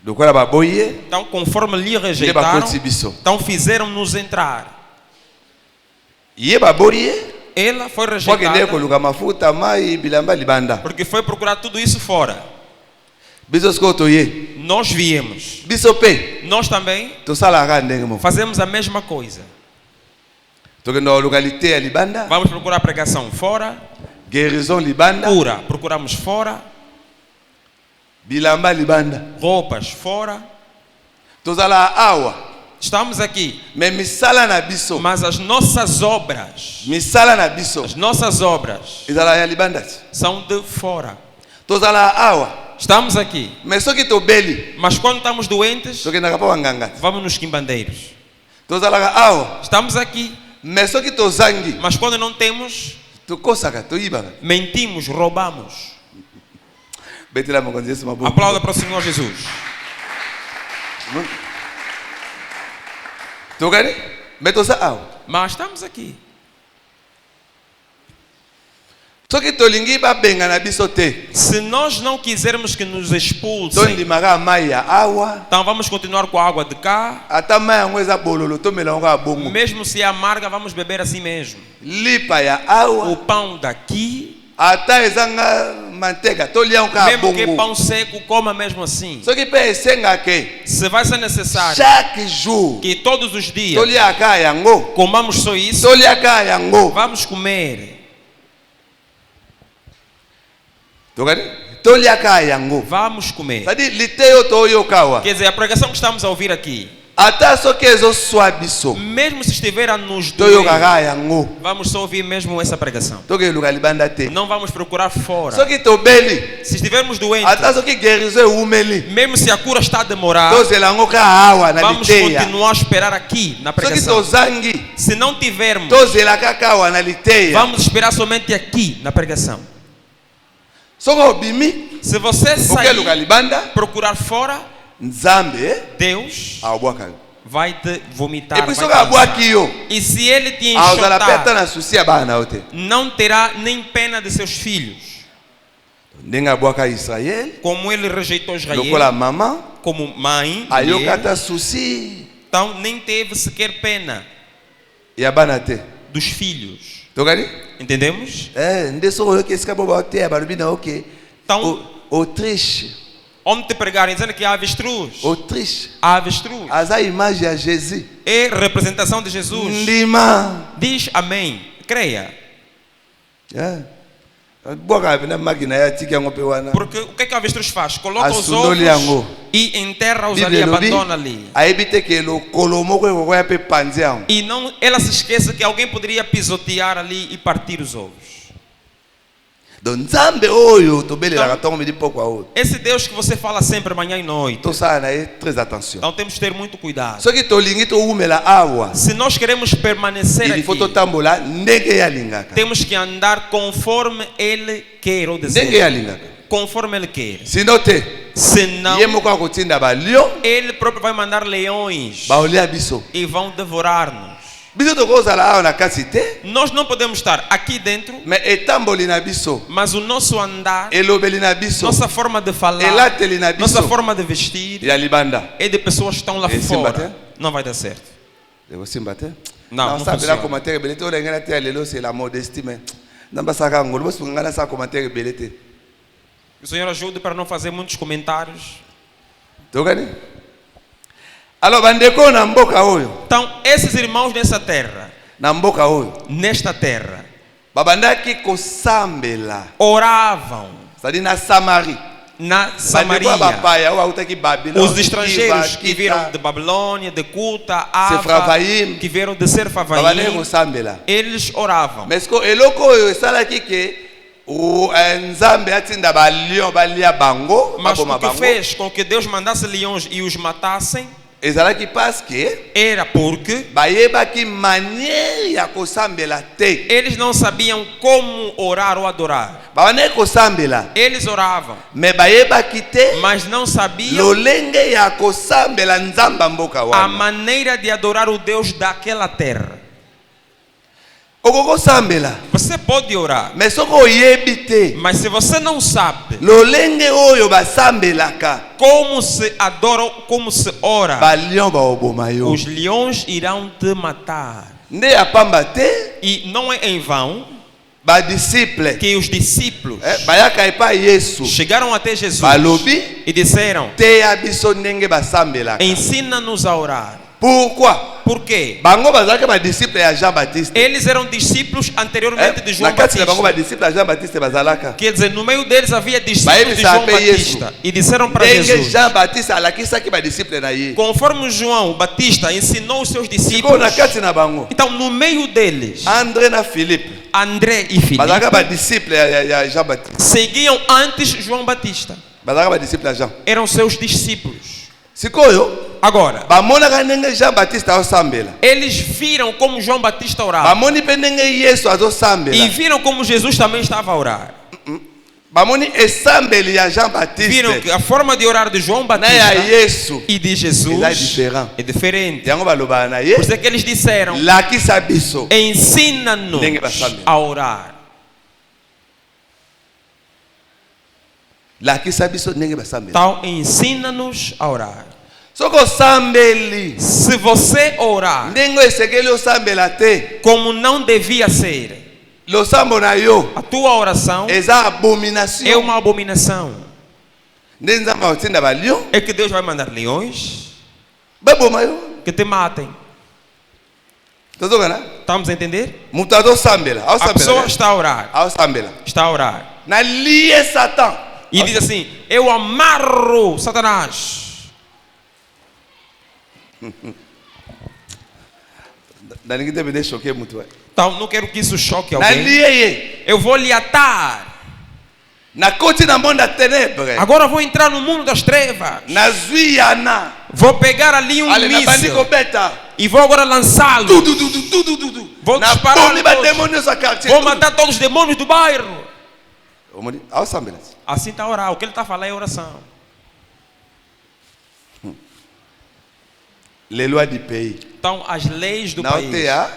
Lokola baboye, Então, conforme lhe nde rejeitaram, bakoti biso. então fizeram-nos entrar. Ye baboye, Ela foi po akende ko rejeitada luka mafuta mai bilamba libanda. porque foi procurar tudo isso fora. Biso sko toye. Nós viemos. Biso pe, Nós também to sala ka ndenge mo. fazemos a mesma coisa. Tokende ko localité ya libanda, Vamos procurar pregação fora, guérison libanda, cura, procuramos fora, bilamba libanda. roupas fora. Tozala awa. Estamos aqui, Mais misala na biso. mas as nossas obras, Misala na biso. as nossas obras Ezala ya libanda. são de fora. Tozala awa. Estamos aqui, Mais soki to beli, mas quando estamos doentes, tokendaka pa wanganga. vamos nos quimbandeiros. Tozalaka awa. Estamos aqui, Mais soki tozangi, mas quando não temos, tokosaka, toyibaka. mentimos, roubamos. Betela mokonzi Yesu maboko. Aplauda para o Senhor Jesus. Tokani? Mais toza awa. Mas estamos aqui. soki tolingi babenga na biso te, Se nós não quisermos que nos expulsem, tondimaka mai ya awa, então vamos continuar com a água de cá. ata mai yango eza bololo tomela yango ya bongo. Mesmo se é amarga, vamos beber assim mesmo. Lipa ya O awa, pão daqui, ata ezanga manteiga tolia yango ya mesmo que bongo. pão seco, coma mesmo assim. Soki pe esengake Se vai ser necessário chaque jour que todos os dias toliaka yango, comamos só isso, toliaka yango. vamos comer. Tokani toliaka yango. Vamos comer. C'est-à-dire liteyo toyokawa. Quer dizer, a pregação que estamos a ouvir aqui, Ata soki ezoswa biso mesmo se estiver a nos doer, toyokaka yango. vamos só ouvir mesmo essa pregação. Tokeluka libanda te. Não vamos procurar fora. Soki tobeli, Se estivermos doentes, ata soki guérison eumeli, mesmo se a cura está a demorar, tozela yango ka awa na vamos liteya. continuar a esperar aqui na Soki pregação. tozangi, Se não tivermos, tozela kaka awa na liteya. vamos esperar somente aqui na pregação. Soki obimi, Se você okeluka sair, libanda, procurar fora, Nzambe Deus awabwaka. vai te vomitar. Et puis vai soki te abwaki yo, E se ele te azala pe ata enxotar, na susi ya bana na yo te. não terá nem pena de seus filhos. Ndenge abwaka Israel, Como ele rejeitou lokola Israel mama, como mãe, ayoka mulher, ata susi então nem teve sequer pena ya bana te. dos filhos. Tokani? Entendemos? Nde soko oyoki esika bo baoteya balobi na oke. Então, Autriche, onde te pregarem dizendo que há avestruz. Autriche. A avestruz Aza image ya Jésus. é representação de Jesus. Ndima. Diz amém. Creia. Bwaka na máquina ya tiki yango pe wana. Porque o que é que a avestruz faz? Coloca os Asundoli ovos yango. e enterra-os ali, Bíblia elobi, abandona ali. ayebi te ke lokolo moko ekokoya pe panzi yango. E não, ela se esquece que alguém poderia pisotear ali e partir os ovos. Donc Nzambe oyo tobelelaka ntongo midi pokwa oyo. Esse Deus que você fala sempre manhã e noite. Tosala na ye très attention. Então temos que ter muito cuidado. Soki tolingi toumela awa, Se nós queremos permanecer il faut aqui, totambola ndenge yalingaka. temos que andar conforme Ele quer ou Ndenge deseja. yalingaka. Conforme Ele quer. Sino te, Senão, ye moko akotinda balion, Ele próprio vai mandar leões baolia biso. e vão devorar-nos. Biso tokozala awa na kasi te, Nós não podemos estar aqui dentro, mais etamboli na biso, mas o nosso andar, elobeli na biso, nossa forma de falar, elateli na nossa biso forma de vestir ya libanda. é de pessoas que estão lá Esse fora. bater? Não vai dar certo. Ekosimba te. Não sabela funciona. commentaire ebele te olengela te ya lelo c'est la modestie mais nambasaka ngolo bosunga ngana sa commentaire ebele te. Que o Senhor ajude para não fazer muitos comentários. Tokani? Alors bandeko na mboka oyo, Então, esses irmãos nessa terra, na mboka oyo, nesta terra, babandaki kosambela, oravam c'est-à-dire na Samarie. na Bandeko Samaria. bapaya oyo autaki Babylone, Os estrangeiros que vieram de Babilônia, de Cuta, Ava, Sepharvaim, que vieram de babandaki Serfavaim, kosambela. eles oravam. Mais ko eloko oyo esalaki ke Nzambe atinda balion balia bango, Mas baboma o que bango. fez com que Deus mandasse leões e os matassem Ezalaki parce que era porque bayebaki manière ya kosambela te. eles não sabiam como orar ou adorar. Babandaki kosambela, Eles oravam, mais bayebaki te mas não sabiam lolenge ya kosambela Nzamba mboka a wana. maneira de adorar o Deus daquela terra. Okokosambela, Você pode orar, mais soko oyebi te mas se você não sabe lolenge oyo basambelaka, como se adora, como se ora, balion baoboma yo. os leões irão te matar. Nde ya pamba te E não é em vão badisciple que os discípulos bayaka epai Yesu chegaram até Jesus balobi e disseram: teya biso ndenge basambelaka. ensina-nos a orar. Pourquoi? Por quê? Bango bazalaki badisciple ya Jean Baptiste. Eles eram discípulos anteriormente de Na João kati na bango Batista. badisciple ya Jean Baptiste bazalaka. Quer dizer, no meio deles havia discípulos Baile de João sabe Batista. E disseram para Ndenge Jesus: Jean Baptiste alakisaki badisciple na ye. conforme João Batista ensinou os seus Sikoyo discípulos, na kati na bango, então no meio deles, André na Philippe André e Filipe bazalaka badisciple ya Jean Baptiste. seguiam antes João Batista. Bazalaka badisciple ya Jean. Eram seus discípulos. Sikoyo Agora, bamonaka ndenge Jean Baptiste azosambela. eles viram como João Batista orava. Bamoni mpe ndenge Yesu E azosambela. viram como Jesus também estava a orar. Bamoni esambeli ya Jean Baptiste Viram que a forma de orar de João na ya Batista Yesu e de Jesus eza différent. é diferente. Yango balobaka na ye, Por isso é que eles disseram: lakisa biso. ensina-nos Ndenge basambela. a orar. lakisa biso ndenge basambela. Então ensina-nos a orar. Soko sambeli Se você orar ndenge esekeli osambela te, como não devia ser, losambo na yo a tua oração eza é abomination. uma abominação. Nde nzambe akotinda balion É que Deus vai mandar leões baboma yo. que te matem. Tozokana Estamos a entender? mutu azosambela A pessoa aosambela está a orar. aosambela Está a orar. na lie Satan E diz assim: eu amarro Satanás. dalingi te bende choquer mutu Então não quero que isso choque na alguém. lie ye Eu vou lhe atar. na koti na monde ya ténèbre Agora vou entrar no mundo das trevas. nazwi yana Vou pegar ali ale nabandi míssil kobeta e vou agora lançá-lo. Vou disparar naponi bademo nyonso ya quartier. Vou matar todos os demônios do bairro. omoni aosambela Assim está a orar. O que ele está a falar é oração. les lois du pays Então as leis do na país. oteya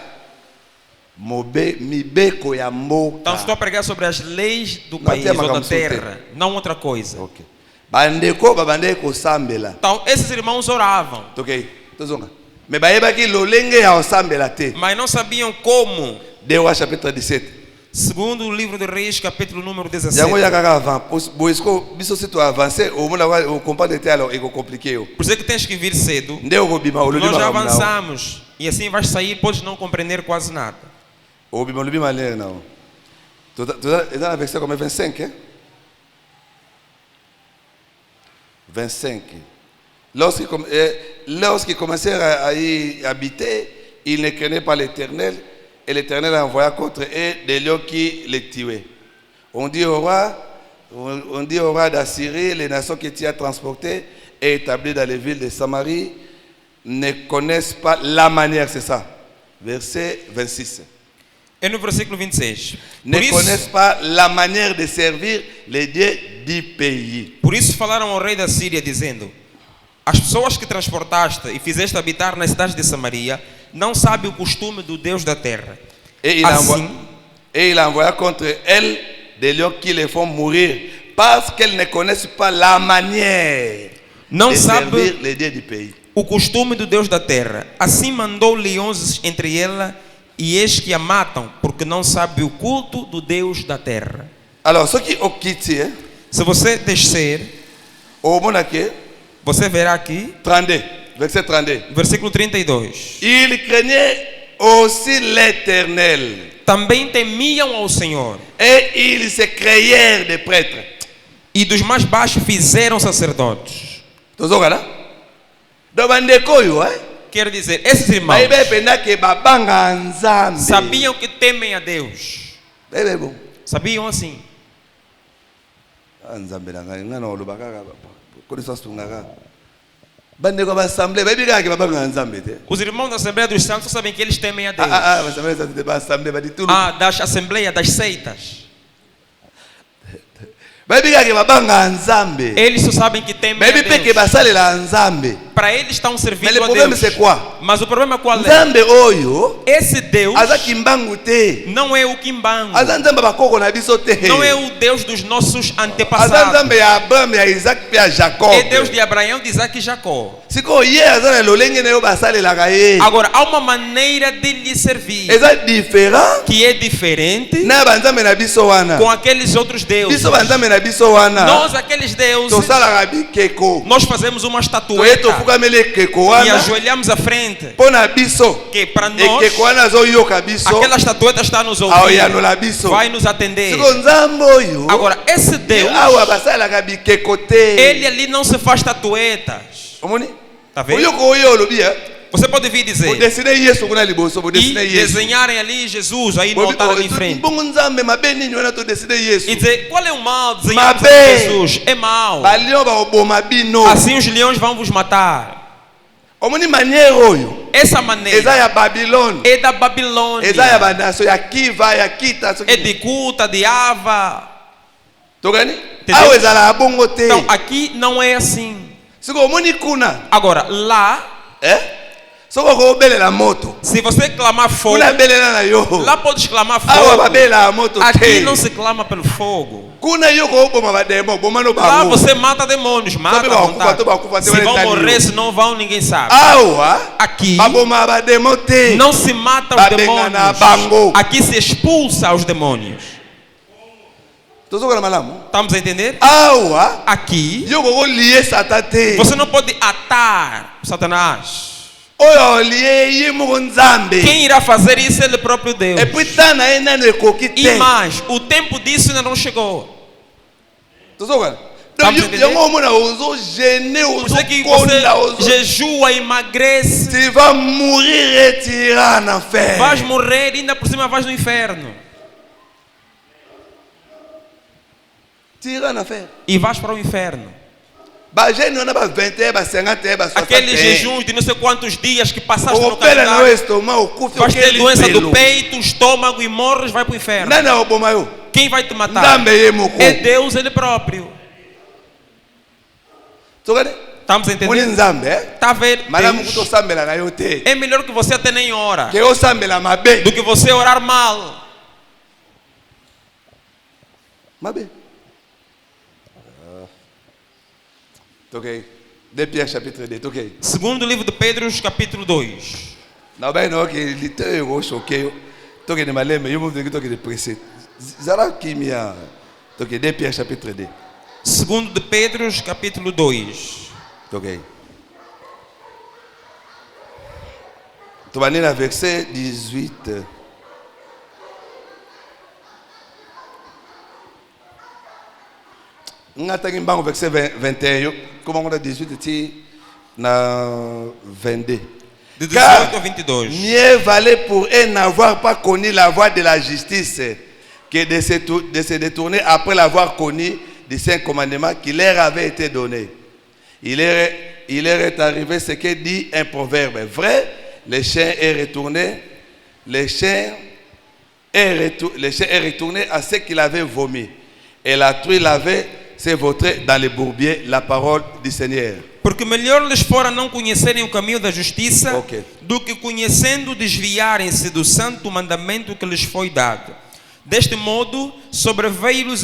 mibeko ya Então estou mboka a pregar sobre as leis do Não país tem ou da magambo terra. Não outra coisa. ok bandeko babandeki kosambela Então esses irmãos oravam. tokei tozonga me bayebaki lolenge ya kosambela te. Mas não sabiam como. 2 Rois chapitre 17 Segundo o livro de Reis, capítulo número 17. yango ya kaka avant boyesko biso si to avance omona ocomprendre te alors ekocomplike yo Por isso é que tens que vir cedo. nde okobima olobi Nós já makambo na yo. avançamos. E assim vais sair, podes não compreender quase nada. obima olobi malere na yo eza na verset comme 25 hein? 25 lorsqu'ils commencèrent à y habiter, ils ne craignaient pas l'Éternel, et l'Éternel envoya contre eux des lions qui les tuaient. On dit au roi d'Assyrie, les nations que tu as transportées et établies dans les villes de Samarie ne connaissent pas la manière, c'est ça. Verset 26. É no versículo 26. Ne connaissent pas la manière de servir les dieux du pays. Por isso falaram ao rei da Síria, dizendo: as pessoas que transportaste e fizeste habitar nas cidades de Samaria não sabem o costume do Deus da terra. Et il envoya contre elles des lions qui les font mourir parce qu'elles ne connaissent pas la manière Não de sabe servir les dieux du pays. o costume do Deus da terra. Assim mandou leões entre ela e eis que a matam, porque não sabe o culto do Deus da terra. Alors, ce qui au quitte, Se você descer, au monake, você verá aqui, 32, verset 32. versículo 32. Ils craignaient aussi l'Éternel Também temiam ao Senhor, et ils se créèrent des prêtres. e dos mais baixos fizeram sacerdotes. Tozokana? Do bandeko yo, Quero dizer, esses irmãos Baibe pena que babanga nzambe. sabiam que temem a Deus. Bebe bon. Sabiam assim. Nzambe na ngai ngana olobaka kaka. Kodisa sungaka. Bandeko ba assemblée baibe kaka ke babanga nzambe te. Os irmãos da Assembleia dos Santos sabem que eles temem a Deus. Ba assemblée ça te ba assemblée ba ditulu. Das Assembleias, das seitas. Baibe kaka ke babanga nzambe. Eles só sabem que temem Baibe a pe que Deus. basalela nzambe. Para eles estão Mais servindo le a problème Deus. c'est quoi? Mas o problema qual é? Nzambe oyo Esse Deus aza kimbangu te. não é o Kimbango. Aza nzambe bakoko na biso te. Não é o Deus dos nossos Aza antepassados. nzambe ya Abraham ya Isaac pe ya Jacob. É Deus de Abraão, de Isaac e Jacó. Siko ye aza na lolenge na yo basalelaka ye. Agora, há uma maneira de lhe servir Eza différent que é diferente na banzambe na biso wana. com aqueles outros deuses. Biso banzambe na biso wana. Nós, aqueles deuses, Tosalaka bikeko. nós fazemos uma Toye estatueta tofukameli ekeko e wana. ajoelhamos à frente. Mpo na biso. Que para nós, Ekeko wana azoyoka biso. aquela estatueta está nos Aoyanola ouvindo, biso. vai nos atender. Siko nzambe oyo. Agora, esse Deus, Awa basalaka bikeko te. ele ali não se faz estatuetas. Omoni? Tá vendo? Oyoko oyo olobi ya. Você pode vir dizer Bodesine Yesu kuna liboso, e bodesine Yesu. desenharem ali Jesus aí no altar ali em frente. Bongo nzambe mabe nini wana to desine Yesu. E dizer, qual é o mal de desenhar Mabe. Jesus? É mal. Balion ba oboma bino. Assim os leões vão vos matar. Omoni manière oyo. Essa Eza maneira ya Babylone. é da Babilônia, Eza ya banaso ya Kiva ya Kita. é de Cuta, de Ava. Togani? Entendeu? Awe zala bongo te. Então aqui não é assim. Siko omoni kuna. Agora lá, Soko ko belela moto. Se você clamar fogo, Kuna belela na yo. lá podes clamar Awa fogo. babela moto Aqui te. não se clama pelo fogo. Kuna yo ko boma bademo, boma no Lá bango. você mata demônios, mata à vontade. Se vão morrer, se não vão, ninguém sabe. Awa Aqui baboma bademo te. não se mata os demônios. Aqui se expulsa os demônios. Tozo na malamu. Estamos a entender? Awa Aqui yo ko lié satate. você não pode atar Satanás. Oyo lié yimo nzambe. Quem irá fazer isso é ele próprio Deus. E puis tana ena no ekoki E te. mais, o tempo disso ainda não chegou. Tozo kana. Estamos Donc entendendo? yo mona ozo gêner ozo Você que konda ozo. você jejua, emagrece, Tu vas mourir et tu iras en enfer. vais morrer e ainda por cima vais no inferno. Tu iras en enfer. E vais para o inferno. Ba jeune on a ba 20 ba 50 ba 60. Aqueles jejuns de não sei quantos dias que passaste O no pela no calendário, estômago, o cufe vais ter doença do peito, estômago e morres, vai para o inferno. Nana oboma yo. Quem vai te matar? Nzambe ye moko. É Deus ele próprio. Tokane? Estamos a Moni entender? nzambe, Está a ver? Malamu Deus. kuto sambela na yo te. É melhor que você até nem ora Ke o sambela mabe. do que você orar mal. Mabe. Toquei. 2 Pierre chapitre 2, toquei. Segundo livro de Pedro, capítulo 2. Na bem no que littéraire go choquei. Toquei de maleme, yo mo de toquei de pressé. Zara kimia. Toquei 2 Pierre chapitre 2. Segundo de Pedro, capítulo 2. Ok. Tu vas lire verset 18. Nous avons verset 21. Comment on a 18 na 22. De 18 Car a 22. mieux valait pour eux n'avoir pas connu la voie de la justice que de se détourner après l'avoir connu des 5 commandements qui leur avaient été donnés. Il leur est arrivé ce que dit un proverbe. Vrai, le chien est retourné, le chien est retourné à ce qu'il avait vomi. Et la truie l'avait se vautré dans les bourbiers, la parole du Seigneur. Porque melhor lhes fora não conhecerem o caminho da justiça Ok. do que conhecendo desviarem-se do santo mandamento que lhes foi dado. Deste modo, sobreveio-lhes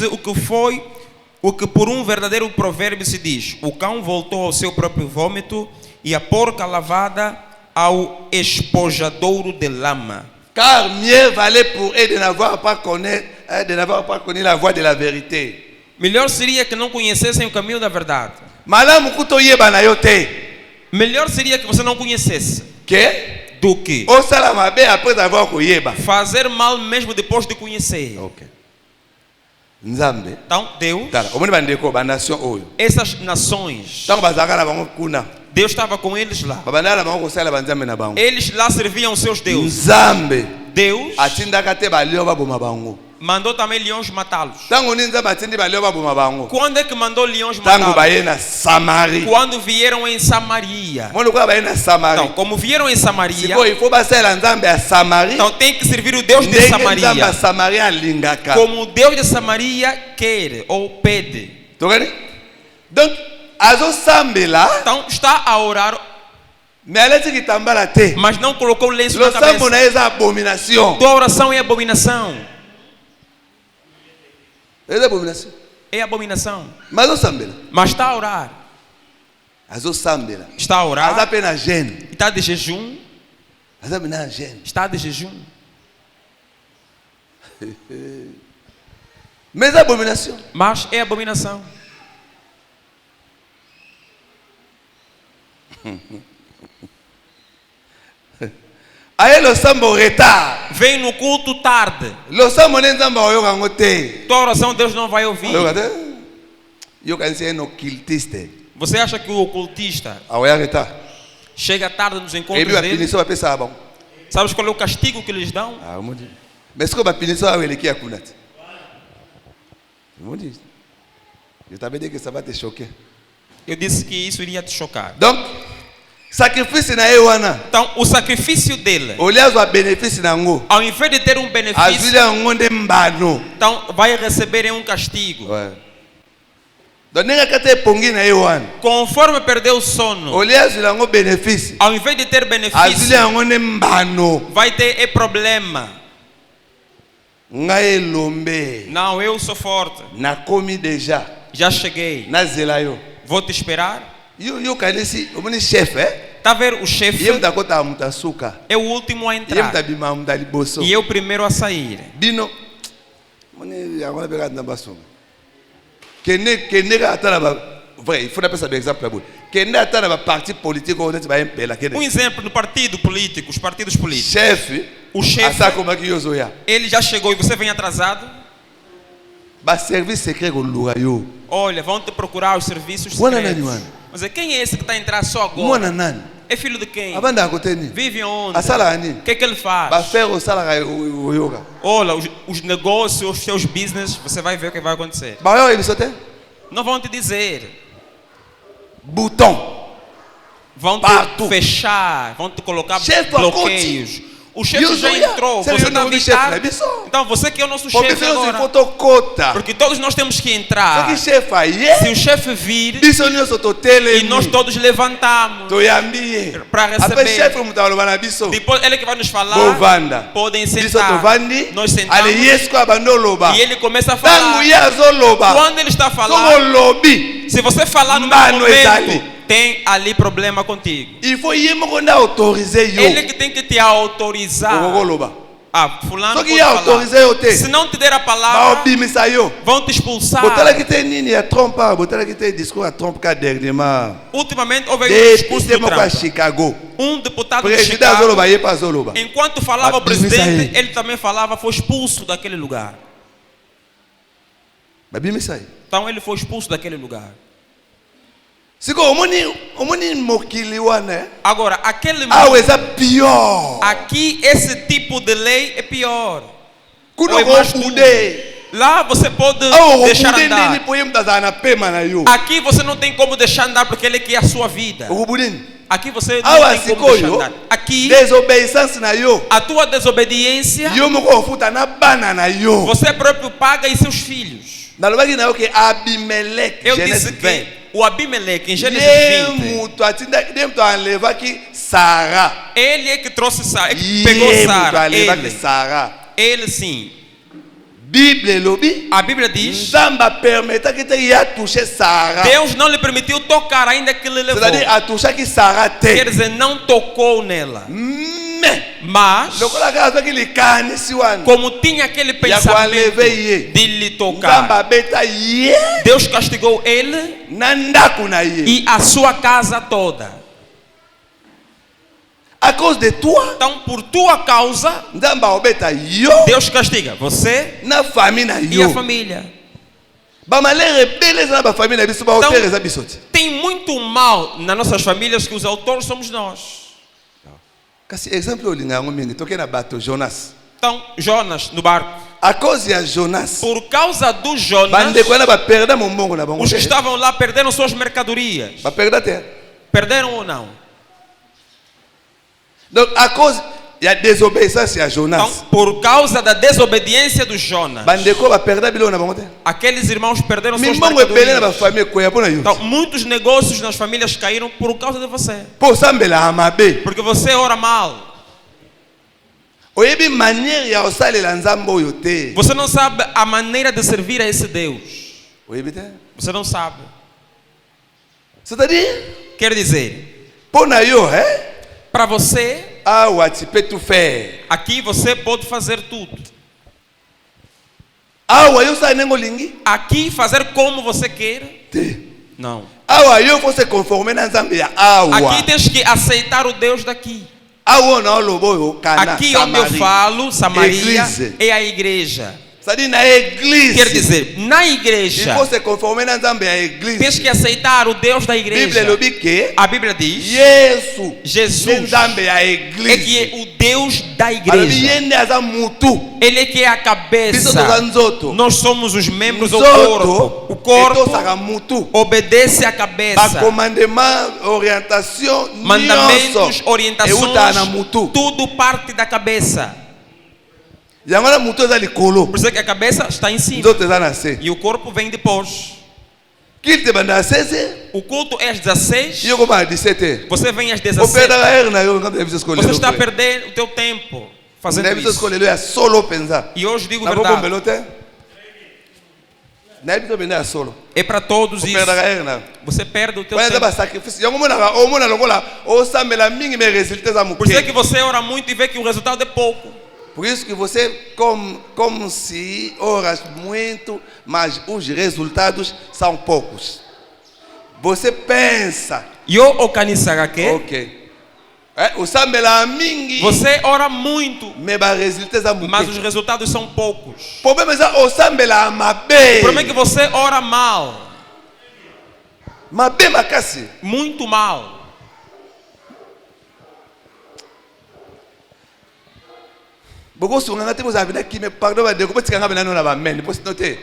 o que por um verdadeiro provérbio se diz: o cão voltou ao seu próprio vômito e a porca lavada ao espojadouro de lama. Car mieux valait pour eux de n'avoir pas connu la voie de la vérité. Melhor seria que não conhecessem o caminho da verdade. Malamu kuto yeba na yo te. Melhor seria que você não conhecesse Que? do que O salama be après avoir koyeba. fazer mal mesmo depois de conhecer. Ok. Nzambe. Então, Deus, Tala, omoni bandeko ba nation oyo. essas nações, Tango bazaka na bango kuna. Deus estava com eles lá. Babandala bango kosala banzambe na bango. Eles lá serviam os seus deuses. Nzambe Deus atindaka te balio baboma bango. mandou também leões matá-los. Tango ni nzambe atindi balio baboma bango. Quando é que mandou leões Tango matá-los? baye na Samarie. Quando vieram em Samaria. Mono kwa baye na Samarie. Então, como vieram em Samaria, Siko il faut basala nzambe a Samarie. então tem que servir o Deus de Ndenge nzambe a Samaria. Samarie alingaka. Como o Deus de Samaria quer ou pede. Tokani? Donc azo sambela Então está a orar, mais aleti kitambala te. mas não colocou lenço na Lo sambo cabeça. na eza abomination. Tua oração é abominação. Eza abomination. É abominação. Mas azo sambela. Mas está a orar. Azo sambela. Está a Aza orar. pe na jeûne. Está de jejum. Aza pe na jeûne. Está de jejum. Mais eza abomination. Mas é abominação. Aye lo sambo retard. Vem no culto tarde. Lo sambo ne nzambe oyoka ngo te. Tua oração Deus não vai ouvir. Oyoka te. Yoka nsi no occultiste. Você acha que o ocultista Aoya retard. chega tarde nos Ebi encontros ba dele? punition ba pesa ba. Sabes qual é o castigo que lhes dão? Ah, mundi. Mais ko ba punition aweleki akuna te. Mundi. Je t'avais dit que ça va te choquer. Eu disse que isso iria te chocar. Donc, sacrifice na ye wana. Então, o sacrifício dele, Oliazo a benefício na ngo. ao invés de ter um benefício, Azulia ngo nde mbano. então vai receber um castigo. Ouais. Donc ninga kate pongi na yewan. Conforme perdeu o sono, Olha azula ngo benefício. ao invés de ter Azula benefício, ngo ne mbano. vai ter problema. Ngai lombe. Não, eu sou forte. Na komi déjà. Já cheguei. Na zelayo. Vou te esperar. Yo kanisi, omoni chef Tá a ver o chefe? Yem ta kota mutasuka. É o último a Yem entrar. ta bima mutaliboso. E eu primeiro a sair. Bino. Moni agora pegar na baso. Kene ka atala ba. Vrai, il faut appeler ça exemple là. Kene atala ba parti politique on est ba impela kene. Exemplo no partido político, os partidos políticos. Chef. O chefe, Asa como que yo zoya. ele já chegou e você vem atrasado. Ba service secret ko luga yo. Olha, vão te procurar os serviços Mwana secretos. nani wana? Mas quem é esse que está a entrar só agora? Mwana nani? É filho de quem? Abanda akoteni. Vive onde? Asala ani. O que é que ele faz? Ba faire o sala o yoga. Olha, os negócios, os seus business, você vai ver o que vai acontecer. Ba yo ebisote. Não vão te dizer. Bouton. Vão te Partout. fechar, vão te colocar Chefe, bloqueios. O chefe Eu já sou eu. entrou, Você você não está a é o chefe, evitar. né, bicho? Então você que é o nosso Porque chefe se não se agora. fotocota. Porque todos nós temos que Só entrar. que chef aí. Se o chefe vir Biso nyonso to tele. e nós todos levantamos To yambi. para receber. Après chef mutalo bana biso. Depois ele que vai nos falar, Bovanda. podem Biso to sentar. vandi. Nós sentamos Ale yesko abandoloba. e ele começa a Tango falar. yazo loba. Quando ele está a Como falar, lobby. se você falar no Mano, mesmo exali. momento, tem ali problema contigo. Il faut yemo konda autoriser yo. Ele que tem que te autorizar. Okoko loba. Ah, fulano Só que pode ia falar. autorizar eu ter. Se não te der a Ba palavra, obimisa yo. vão te expulsar. Botala que tem nini ya trompa. Botala que tem discours a trompa ka dernièrement. Ultimamente houve um Depuis discurso c'est do moi Trump. Chicago. Deputado de Président Chicago, Zoloba yepa Zoloba. enquanto falava o Babimisa presidente, aí. ele também falava, foi expulso daquele lugar. Babimisa aí. Então ele foi expulso daquele lugar. Siko omoni mokili wana. Agora, aquele Ah, mundo, eza pior. aqui esse tipo de lei é pior. Kuno Ou é mais ko duro. pude. Lá você pode Ah, deixar pude nini andar. poye mtazana pema na yo. Aqui você não tem como deixar andar porque ele quer a sua vida. Okubudini. Aqui você Ah, não tem como deixar sikoyo. andar. Aqui, Désobéissance na yo. a tua desobediência, Yo moko ofuta na bana na yo. você próprio paga e seus filhos. Nalobaki na yo ke Abimelech. Eu Genèse disse 20. que o Abimeleque, em Gênesis Ye 20, mutu atinda de mutu enlevaki Sarah. ele é que trouxe Sara, é que Ye pegou mutu Sara. enlevaki Sarah. Ele sim. Bible elobi. A Bíblia diz, Nzamba permeta que te ia toucher Sarah. Deus não lhe permitiu tocar, ainda que ele levou. C'est-à-dire a toucher que Sarah Quer te. dizer, não tocou nela. Mais Mas, lokola kaka azwaki likanisi wana. como tinha aquele pensamento ye. de lhe Nzamba tocar, abeta ye Deus castigou ele na ndako na ye. e a sua casa toda. À cause de toi, Então, por tua causa, Nzamba obeta yo Deus castiga você na famille na e a yo. família. Ba malere beleza na ba famille na biso ba Então, hotel eza biso te. Tem muito mal nas nossas famílias que os autores somos nós. Kasi exemple olinga yango mingi toke na bato Jonas. Então, Jonas no barco. À cause ya Jonas, Por causa do Jonas, bandeko wana ba perda momongo na bango os que te. estavam lá perderam suas mercadorias. Ba perda te. Perderam ou não? Donc à cause ya désobéissance ya Jonas. Então, por causa da desobediência do Jonas, Bandeko ba perda bilo na bango te. aqueles irmãos perderam suas Mimongo epele na ba mercadorias. famille koya pona yo. Então, muitos negócios nas famílias caíram por causa de você. Po sambela amabe. Porque você ora mal. Oyebi manière ya osalela nzambo oyo te. Você não sabe a maneira de servir a esse Deus. Oyebi te. Você não sabe. C'est-à-dire Quer dizer, pona yo, para você, awa tu peux tout faire. aqui você pode fazer tudo. Awa yo sa nengo lingi Aqui fazer como você quer, te. não. Awa yo faut se conformer na nzambe ya awa. Aqui tens que aceitar o Deus daqui. Awa na lobo yo kana. Aqui onde eu falo, Samaria, Église. é a igreja. C'est-à-dire na église. Quer dizer, na Il igreja, faut se conformer na nzambe ya église. tens que aceitar o Deus da Bible igreja. lobi ke A Bíblia diz, Yesu Jesus nzambe ya é église. que é o Deus da Alors igreja. yende aza mutu. Ele é que é a Biso cabeça. toza nzoto. Nós somos os membros do Nzoto corpo. O corpo etosaka mutu. obedece à cabeça. Ba commandement, orientation, Mandamentos, euta na orientações, mutu. tudo parte da cabeça. Yango na mutu eza likolo. Por isso é que a cabeça está em cima Nzoto eza na se. e o corpo vem depois. Culte banda 16h. O culto é às 16. E eu como às 17h. Você vem às O 17. Você Você está a perder o teu tempo fazendo Não é isso. escolher, é solo pensar. E hoje digo Na verdade. boca belote. Não é pensar solo. É para todos O isso. Você perde o teu Quando é tempo. sacrifício, eu vou na o mona logola, o samela mingi me resulta mu. Por isso é que você ora muito e vê que o resultado é pouco. Por isso que você como se oras muito, mas os resultados são poucos. Você pensa, Yo okanisaka ke. ok. O samela mingi. Você ora muito, Me ba resulta mu. mas os resultados são poucos. O problema é o samela mabe. O problema é que você ora mal. Mabe makasi. Muito mal. Boko sunga ngate boza bina kime pardon ba de ko tika ngabena no na ba men post note.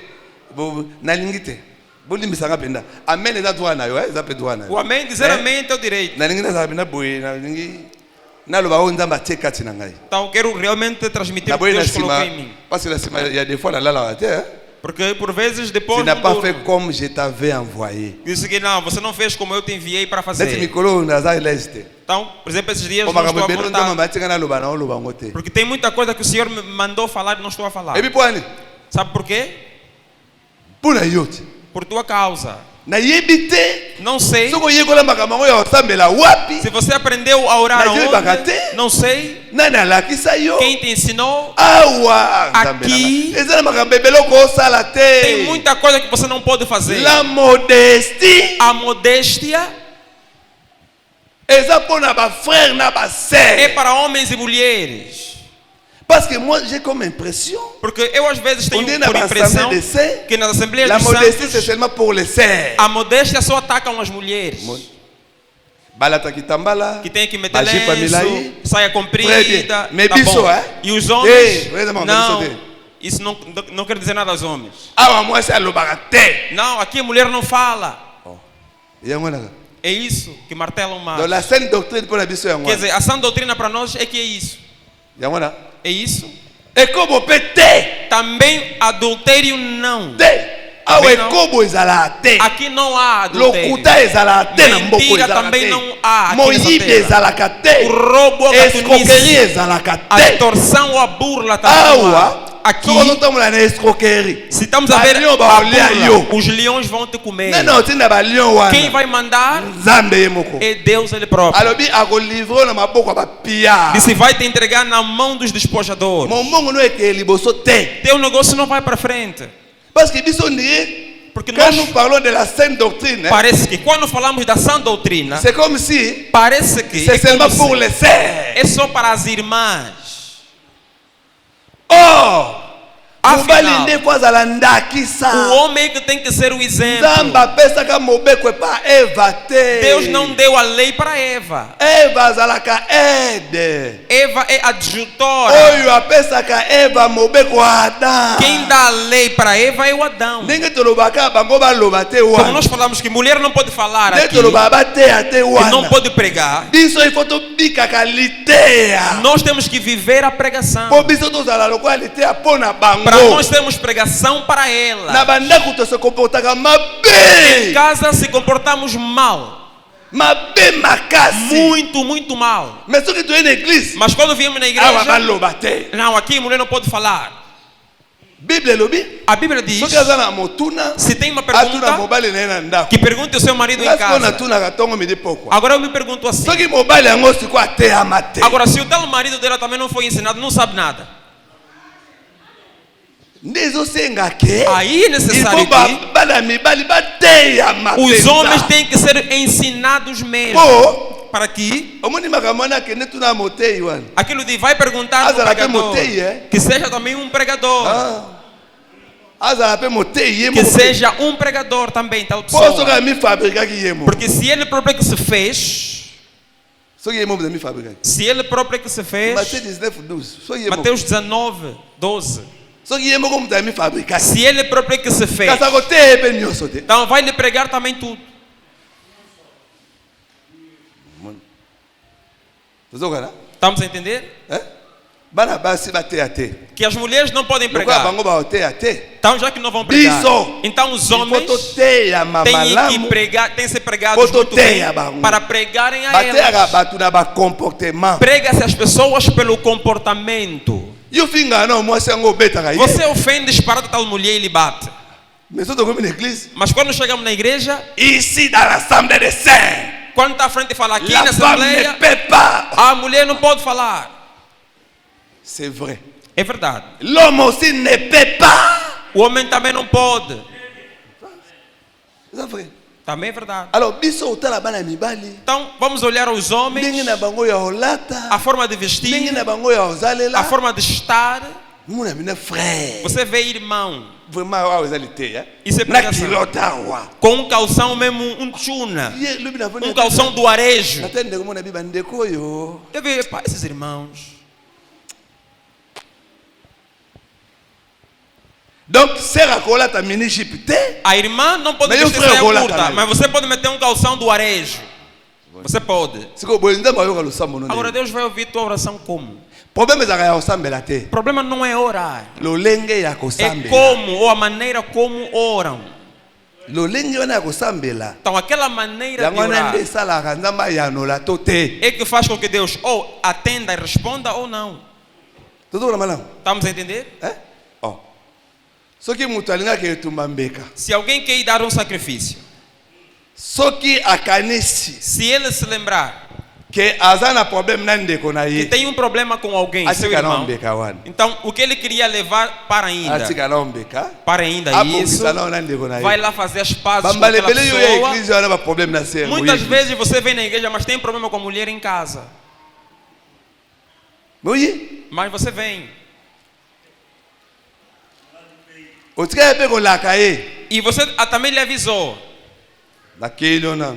Bo na lingite. Bo limbisa ngapenda. Amen eza droit na yo, eza pe droit na yo. O amém, dizer amém é teu direito. Na lingita za bina boye na lingi. Na lo ba o nzamba teka tina ngai. Então eu quero realmente transmitir Na o que boye na Deus colocou sima. em mim. Parce que la sima il y a des fois la la até. Porque por vezes Tu depois n'as não pas durmo. fait comme je t'avais envoyé. Disse que não, você não fez como eu te enviei para Neti fazer. mikolo na za leste. Então, por exemplo, esses dias O eu não estou makambo a beno nzamba contar. matinga na lo ba na o lo ba ngote. Porque tem muita coisa que o Senhor me mandou falar e não estou a falar. Ebi poani. Sabe por quê? Puna yote. Por tua causa. Na yebite. Não sei. Soko yekola makambo yo sambela wapi? Se você aprendeu a orar Naquele bagate? aonde, não sei. Nani alakisa yo? Quem te ensinou? Awa. Aqui. Eza na makambo beloko osala te. Tem muita coisa que você não pode fazer. La modestie. A modéstia Eza pona ba frère na ba é sœur. para homens e mulheres. Parce que moi j'ai comme impression. Porque eu às vezes tenho On dit na por ba impressão assemblée de sœurs. que nas Assembleias La dos modestie c'est Santos seulement pour les sœurs. a modéstia só atacam as mulheres. Balata kitambala. Que tem que meter Bajipa milai. lenço, saia Très comprida. bien. Tá Mais bom. biso, hein? E os Ei, homens, vraiment, não, biso isso não quer dizer nada aos homens. Awa moi c'est alobaka te. Não, aqui a mulher não fala. Yango na. É isso que martelam mais. Dans la saine doctrine pour la biso yango. Quer dizer, a sã doutrina para nós é que é isso. Yango na. É isso. Et comme pété. Também adultério não. Te. Awa Também não. ekobo ezala te. Aqui não há adultério. Lokuta ezala te na mboko Mentira ezala também te. não há aqui nessa Moyibi terra. ezalaka te. O roubo, a Escroquerie catunice, ezalaka a te. extorsão ou a burla também não há. Awa. Aqui, Soko ozotambola na escroquerie. se estamos a ver Balion a baolia burla, yo. os leões vão te comer. Nana otinda balion wana. Quem vai mandar Nzambe ye moko. é Deus ele próprio. Alobi akolivre na maboko ya bapia. E se vai te entregar na mão dos despojadores. Mombongo no eke liboso te. Teu negócio não vai para frente. Parce que biso ndie Porque quand nós nous parlons de la saine doctrine, parece que quando falamos da sã doutrina, c'est comme si parece que c'est seulement pour como les sœurs. é só para as irmãs. Or, Afinal, mobali nde po azala ndakisa. O homem que tem que ser o exemplo. Nzambe apesaka mobeko epa Eva te. Deus não deu a lei para Eva. Eva azalaka aide. Eva é adjutora. Oyo apesaka Eva mobeko ya Adam. Quem dá a lei para Eva é o Adão. Ndenge tolobaka bango baloba te Como wana. nós falamos que mulher não pode falar Ndenge aqui, toloba bateya te que não wana. pode pregar, Biso ifo tobikaka liteya. nós temos que viver a pregação. Po biso tozala lokola liteya mpo na Para bango. nós temos pregação para Na ela. bandako to se comportaka Em mabe. casa se comportamos mal. Mabe makasi. Muito, muito mal. Mais soki toye na église. Mas quando viemos na Awa igreja, baloba te. não, aqui mulher não pode falar. Bible elobi. A Bíblia diz, Soki aza na motuna. se tem uma Atuna pergunta, mobali na ye na ndako. que pergunte ao seu marido em Kasi mpo casa. natunaka ntongo midi pokwa. Agora eu me pergunto assim. Soki mobali yango siko ateyama te. Agora, se o tal marido dela também não foi ensinado, não sabe nada. Nde ezosenga ke. Aí é necessário Il faut que bana mibali bateyama os homens penza. têm que ser ensinados mesmo. Po Para que omoni makambo wana akende tuna motei wana. aquilo de vai perguntar ao Azala pe pregador, motei, que seja também um pregador. Ah. Azala pe motei ye Que moko. seja um pregador também, tal Po soki pessoa. ami fabrikaki ye moko. Porque se ele próprio que se fez, Soki ye moko ami fabrikaki. se ele próprio que se fez, Mateus 19:12. Soki ye moko. Mateus 19, 12. Soki ye moko mutu ami fabrikaki. Se ele próprio que se fez, Kasi akoteye pe nyonso te. então vai lhe pregar também tudo. Tozokana? Estamos a entender? Bana basi bateya te. Que as mulheres não podem Lokola pregar. bango baoteya te. Então, já que não vão pregar, Biso. então os Il homens faut toteya têm que mamalamu. pregar, têm que ser pregados Faut muito bem toteya bango. para pregarem a Bateyaka elas. bato na ba comportement. Prega-se as pessoas pelo comportamento. Yo finga não, moi c'est ngo betaka. Você ofende, disparado tal mulher e lhe bate. Mais surtout comme une église. Mas quando chegamos na igreja, Ici dans l'assemblée des saints, quando está à frente e fala aqui la na femme ne assembleia, peut pas. a mulher não pode falar. C'est vrai. É verdade. L'homme aussi ne peut pas. O homem também não pode. C'est vrai. Também é verdade. Alors biso otala bana mibali. Então, vamos olhar os homens, Ndenge na bango ya olata. a forma de Ndenge vestir, na bango ya ozalela. a forma de estar. Muna mina frère. Você vê irmão, Vraiment wa ozalité, hein? Isso é Na pregação. kilota wa. com um calção mesmo, um tchuna, Ye lubi na vona. calção do arejo. Natende ko mona biba ndeko yo. Eu vi, pá, esses irmãos. Donc sera kolata mini jupe te. A irmã não pode Mas eu vestir fui saia rolar curta, também. mas você pode meter um calção do arejo. Você pode. Siko boye ndamba yo kalusambo no. Agora Deus vai ouvir tua oração como? Problème ezaka ya osambela te. O problema não é orar. Lolenge ya É kosambela. como, ou a maneira como oram. Lolenge wana ya kosambela. Então aquela maneira de Yango na orar nde esalaka nzamba yanola to te. é que faz com que Deus ou atenda e responda ou não. Tozokona malamu. Estamos a entender? Eh? Oh. Soki mutu alingaki etumba mbeka. Se alguém quer ir dar um sacrifício, Soki akanisi se ele se lembrar ke aza na problème na ndeko na que ye. tem um problema com alguém, seu Atika na irmão, mbeka wana. então o que ele queria levar para ainda, Atika na mbeka. para ainda isso, Abongisa na ndeko na vai ye. lá fazer as pazes com aquela Bambalebele yo ya pessoa. église wana ba problème na serre. Muitas vezes você vem na igreja, mas tem problema com a mulher em casa. Oui. Mas você vem. Otika pe kolaka ye. E você também lhe avisou. Nakeli ona.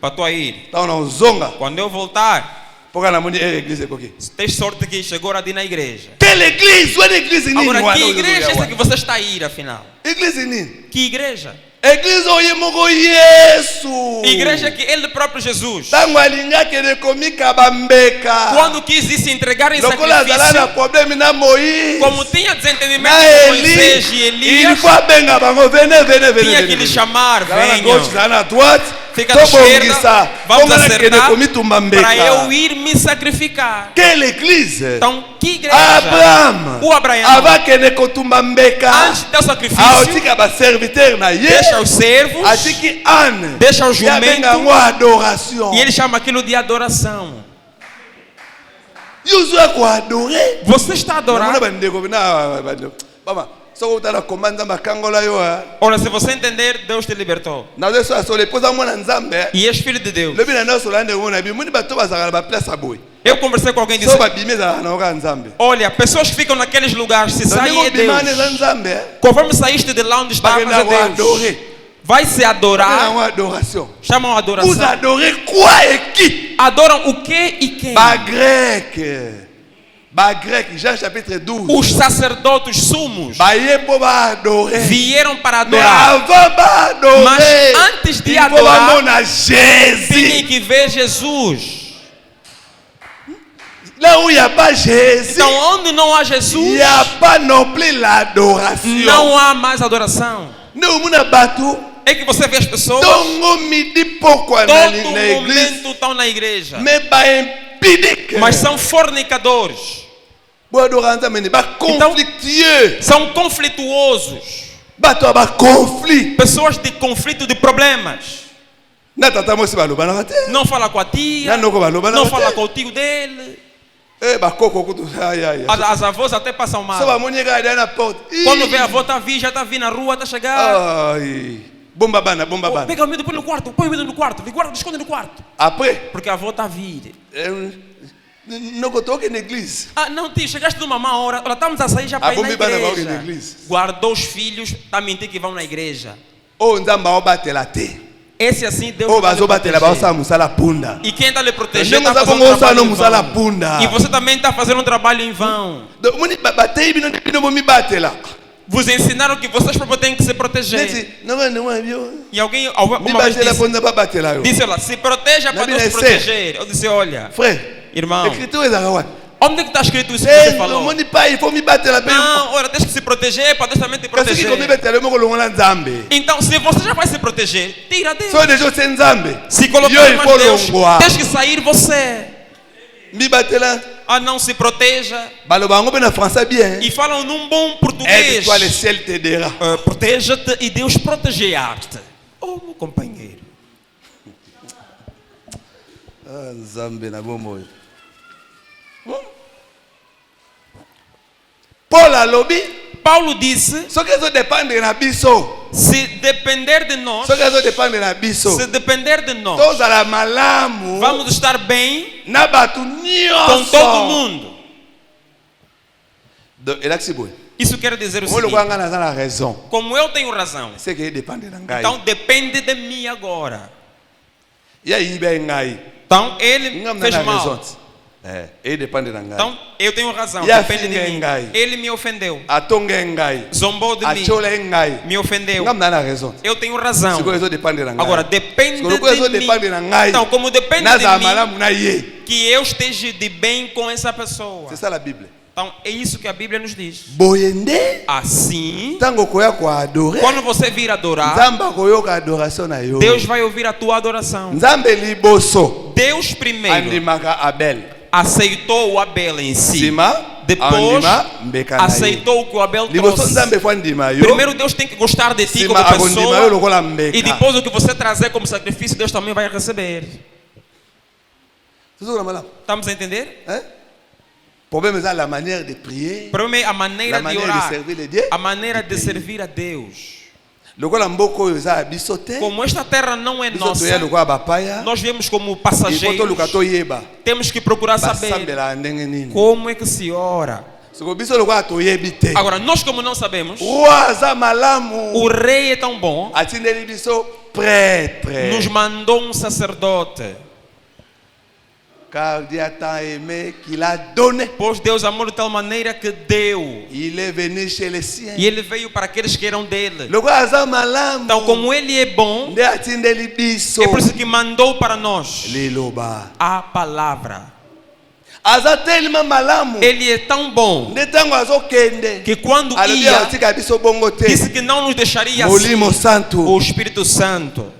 Para tu ir. Ta ona ozonga. Quando eu voltar, Poka na moni église koki. tem sorte que chegou a ir na igreja. Quelle église? Uma église nini Agora, wana? que igreja é essa que você está a ir, afinal? Église nini? Que igreja? Église oye moko Yesu. Igreja que ele próprio Jesus, Tango alingaki nekomika bambeka. quando quis ir se entregar em Lokola azala na sacrifício, problème na Moïse. como tinha desentendimento Na com Eli. Moisés e Il Elias, faut abenga bango venez venez tinha venez. que lhe chamar, Zala na gauche, venham. zala na droite. Fica à esquerda, Tobongisa. vamos Ponga na kende acertar komitumba mbeka. para eu ir me sacrificar. Quelle église? Então, que igreja? Abraham. O Abraão, Avakende kotumba mbeka. antes do sacrifício, Aotika ba serviteur na ye. deixa os servos Atiki Anne. Deixa o E abenga jumento ngo adoration. e ele chama aquilo de adoração. Yuzu ko adorer. Você está a adorar? Namona bandeko bina bandeko. Mama, soko utala komanda makangola yo. Ora, se você entender, Deus te libertou. Na zeso asole poza mwana nzambe. E és filho de Deus. Lebi na naso lande ngona bi muni bato bazakala ba place aboy. Eu conversei com alguém e So disse: ba bimeza na oka nzambe. olha, pessoas que ficam naqueles lugares, se saem Sabe é bimane za Deus. nzambe. Conforme saíste de lá onde estavas, Bagenda é ko Deus. adorer. Vai se Bagenda adorar. ko adoration. Chamam Vous adoração. adorez quoi et qui? Adoram o que e quem? Ba grec. Ba grec, Jean chapitre 12. Os sacerdotes sumos Ba yepo ba adorer. vieram para Mais adorar. avant ba adorer. Mas antes de il faut adorar, mona Jésus. Tinha que ver Jesus. Là où il n'y a pas Jésus, Então, onde não há il Jesus, n'y a pas non plus l'adoration. não há mais adoração. Não, muna batu. É que você vê as pessoas Tongo midi pouco na todo église. momento estão na igreja, Mais ba impidique. mas são fornicadores, Bo adoranza meni ba conflictueux. são conflituosos, Bato ba conflit. pessoas de conflito, de problemas. Na tata mosi baloba na te. Não fala com a tia, Não fala não com fala te. com o tio dele. Eh ba koko kutu ai ai. As avós até passam Só ba mal. moniga ali na porta. Quando vê a avó, tá vindo, já está vindo na rua, está a chegar. Ai. Bomba bana, bomba bana. Pega o medo, põe no quarto, põe o medo no quarto, guarda, esconde no quarto. Après, Porque a avó está a vir. não cotoque na église. Ah, não, tio, chegaste numa má hora. Olha, estamos a sair já para ir na bomba bana vai na igreja. igreja. Guardou os filhos, está a mentir que vão na igreja. Oh, nzamba obatela te. Esse assim Deus Oh, vai lhe bazobatela ba proteger. osa musala punda. E quem está lhe protegendo Ndengo está za fazendo bongo um trabalho osa no em musala vão. punda. E você também está fazendo um trabalho em vão. Donc muni batei bino bino bomi batela. Vos ensinaram que vocês próprios têm que se proteger. Neti, não é viu? E alguém Mi uma vez batela disse, ponda ba batela yo. disse olha, se proteja para Na Deus se Bíblia é proteger. Eu disse, olha, Frère, irmão, écriture ezaka wana. Onde é que está escrito isso que você Não falou? moni pai, il faut me bater la peine. Não, ora, tens que se proteger para Deus também te Kasi que proteger. me bater, eu vou colocar nzambe. Então, se você já vai se proteger, tira Deus. Só deixou sem nzambe. Se colocar Yo, mais Deus, longoa. tens que sair você. Me bater lá. Ah, não se proteja. Baloba ngo na français bien. E falam num bom Aide português. toi le ciel t'aidera. Proteja-te e Deus protegerá-te. Oh, meu companheiro. Ah, nzambe na bomoyo. Paul alobi. Paulo disse, Só que ezo depende na biso. se depender de nós, Só que ezo depende na biso. se depender de nós, Tozala malamu. vamos estar bem Na batu com nyonso. todo mundo. Elaxi boy. Isso quer dizer o Moi le seguinte: kwanga na la raison. como eu tenho razão, C'est que depende na ngai. então depende de mim agora. Ya yibe ngai. Então ele Ngam fez na mal. raison. Ele depende na ngai. Então eu tenho razão, E a depende de filha mim. ngai? Ele me ofendeu, Atonge ngai. zombou de mim, Achole ngai. me ofendeu. Ngam na raison. Eu tenho razão. Siko ezo depende na ngai. Agora depende Siko ezo de depende mim. na ngai. Então, como depende Na de za mim, malamu na ye. que eu esteja de bem com essa pessoa. C'est ça la Bible. Então é isso que a Bíblia nos diz. Boyende. Assim, Tango koya ko adorer. quando você vir adorar, Nzamba koyoka adoration na yo. Deus vai ouvir a tua adoração. Nzambe liboso. Deus primeiro Andimaka Abel. aceitou o Abel em si. Sima. Depois Andima mbeka na ye. aceitou o que o Abel Liboso trouxe. nzambe fo andima yo. Primeiro Deus tem que gostar de ti Sima como agondima yo pessoa. lokola mbeka. E depois o que você trazer como sacrifício, Deus também vai receber. Toujours la malamu. Estamos a entender? Hein? Problème c'est la manière de prier. O problema é a maneira La de manière de orar, servir les dieux. a maneira de servir a Deus. Lokola mboko oyo eza biso te. Como esta terra não é Biso nossa, toya lokola bapaya. nós viemos como Il faut passageiros. toluka toyeba. Temos que procurar saber Basambela ndenge nini. como é que se ora. Soko biso lokola toyebi te. Agora, nós como não sabemos, Roi aza malamu. o rei é tão bom, Atindeli biso prêtre. nos mandou um sacerdote. Car Dieu a tant aimé qu'il a donné. Pois Deus amou de tal maneira que deu. Il est venu chez les siens. E ele veio para aqueles que eram dele. Lokola aza malamu. Então, como ele é bom, Nde atindeli biso. é por isso que mandou para nós Liloba. a palavra. Aza tellement malamu. Ele é tão bom Nde tango azokende. que quando Alobi ia, atika biso bongo te. disse que não nos deixaria assim. Molimo santo. O Espírito Santo.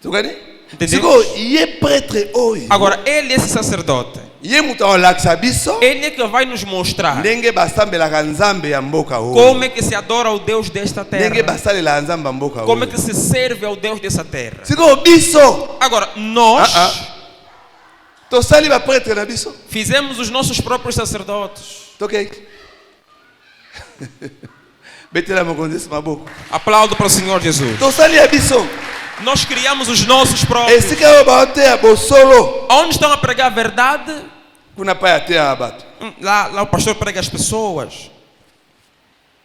Tokani? Entendeu? Siko ye prêtre oyo. Agora, ele, esse sacerdote, Ye mutu olakisa biso. ele é que vai nos mostrar Ndenge basambelaka nzambe ya mboka oyo. como é que se adora ao Deus desta Ndenge terra. basalela nzambe ya mboka Como é oyo. que se serve ao Deus dessa terra. Siko biso. Agora, nós Tosali ba prêtre na biso. fizemos os nossos próprios sacerdotes. Tokei. Betela mokonzi maboko. Aplaudo para o Senhor Jesus. Tosali ya biso. Nós criamos os nossos próprios. Esika oyo baoteya bosolo. Onde estão a pregar a verdade? Kuna pa ya teya bato. Lá o pastor prega as pessoas.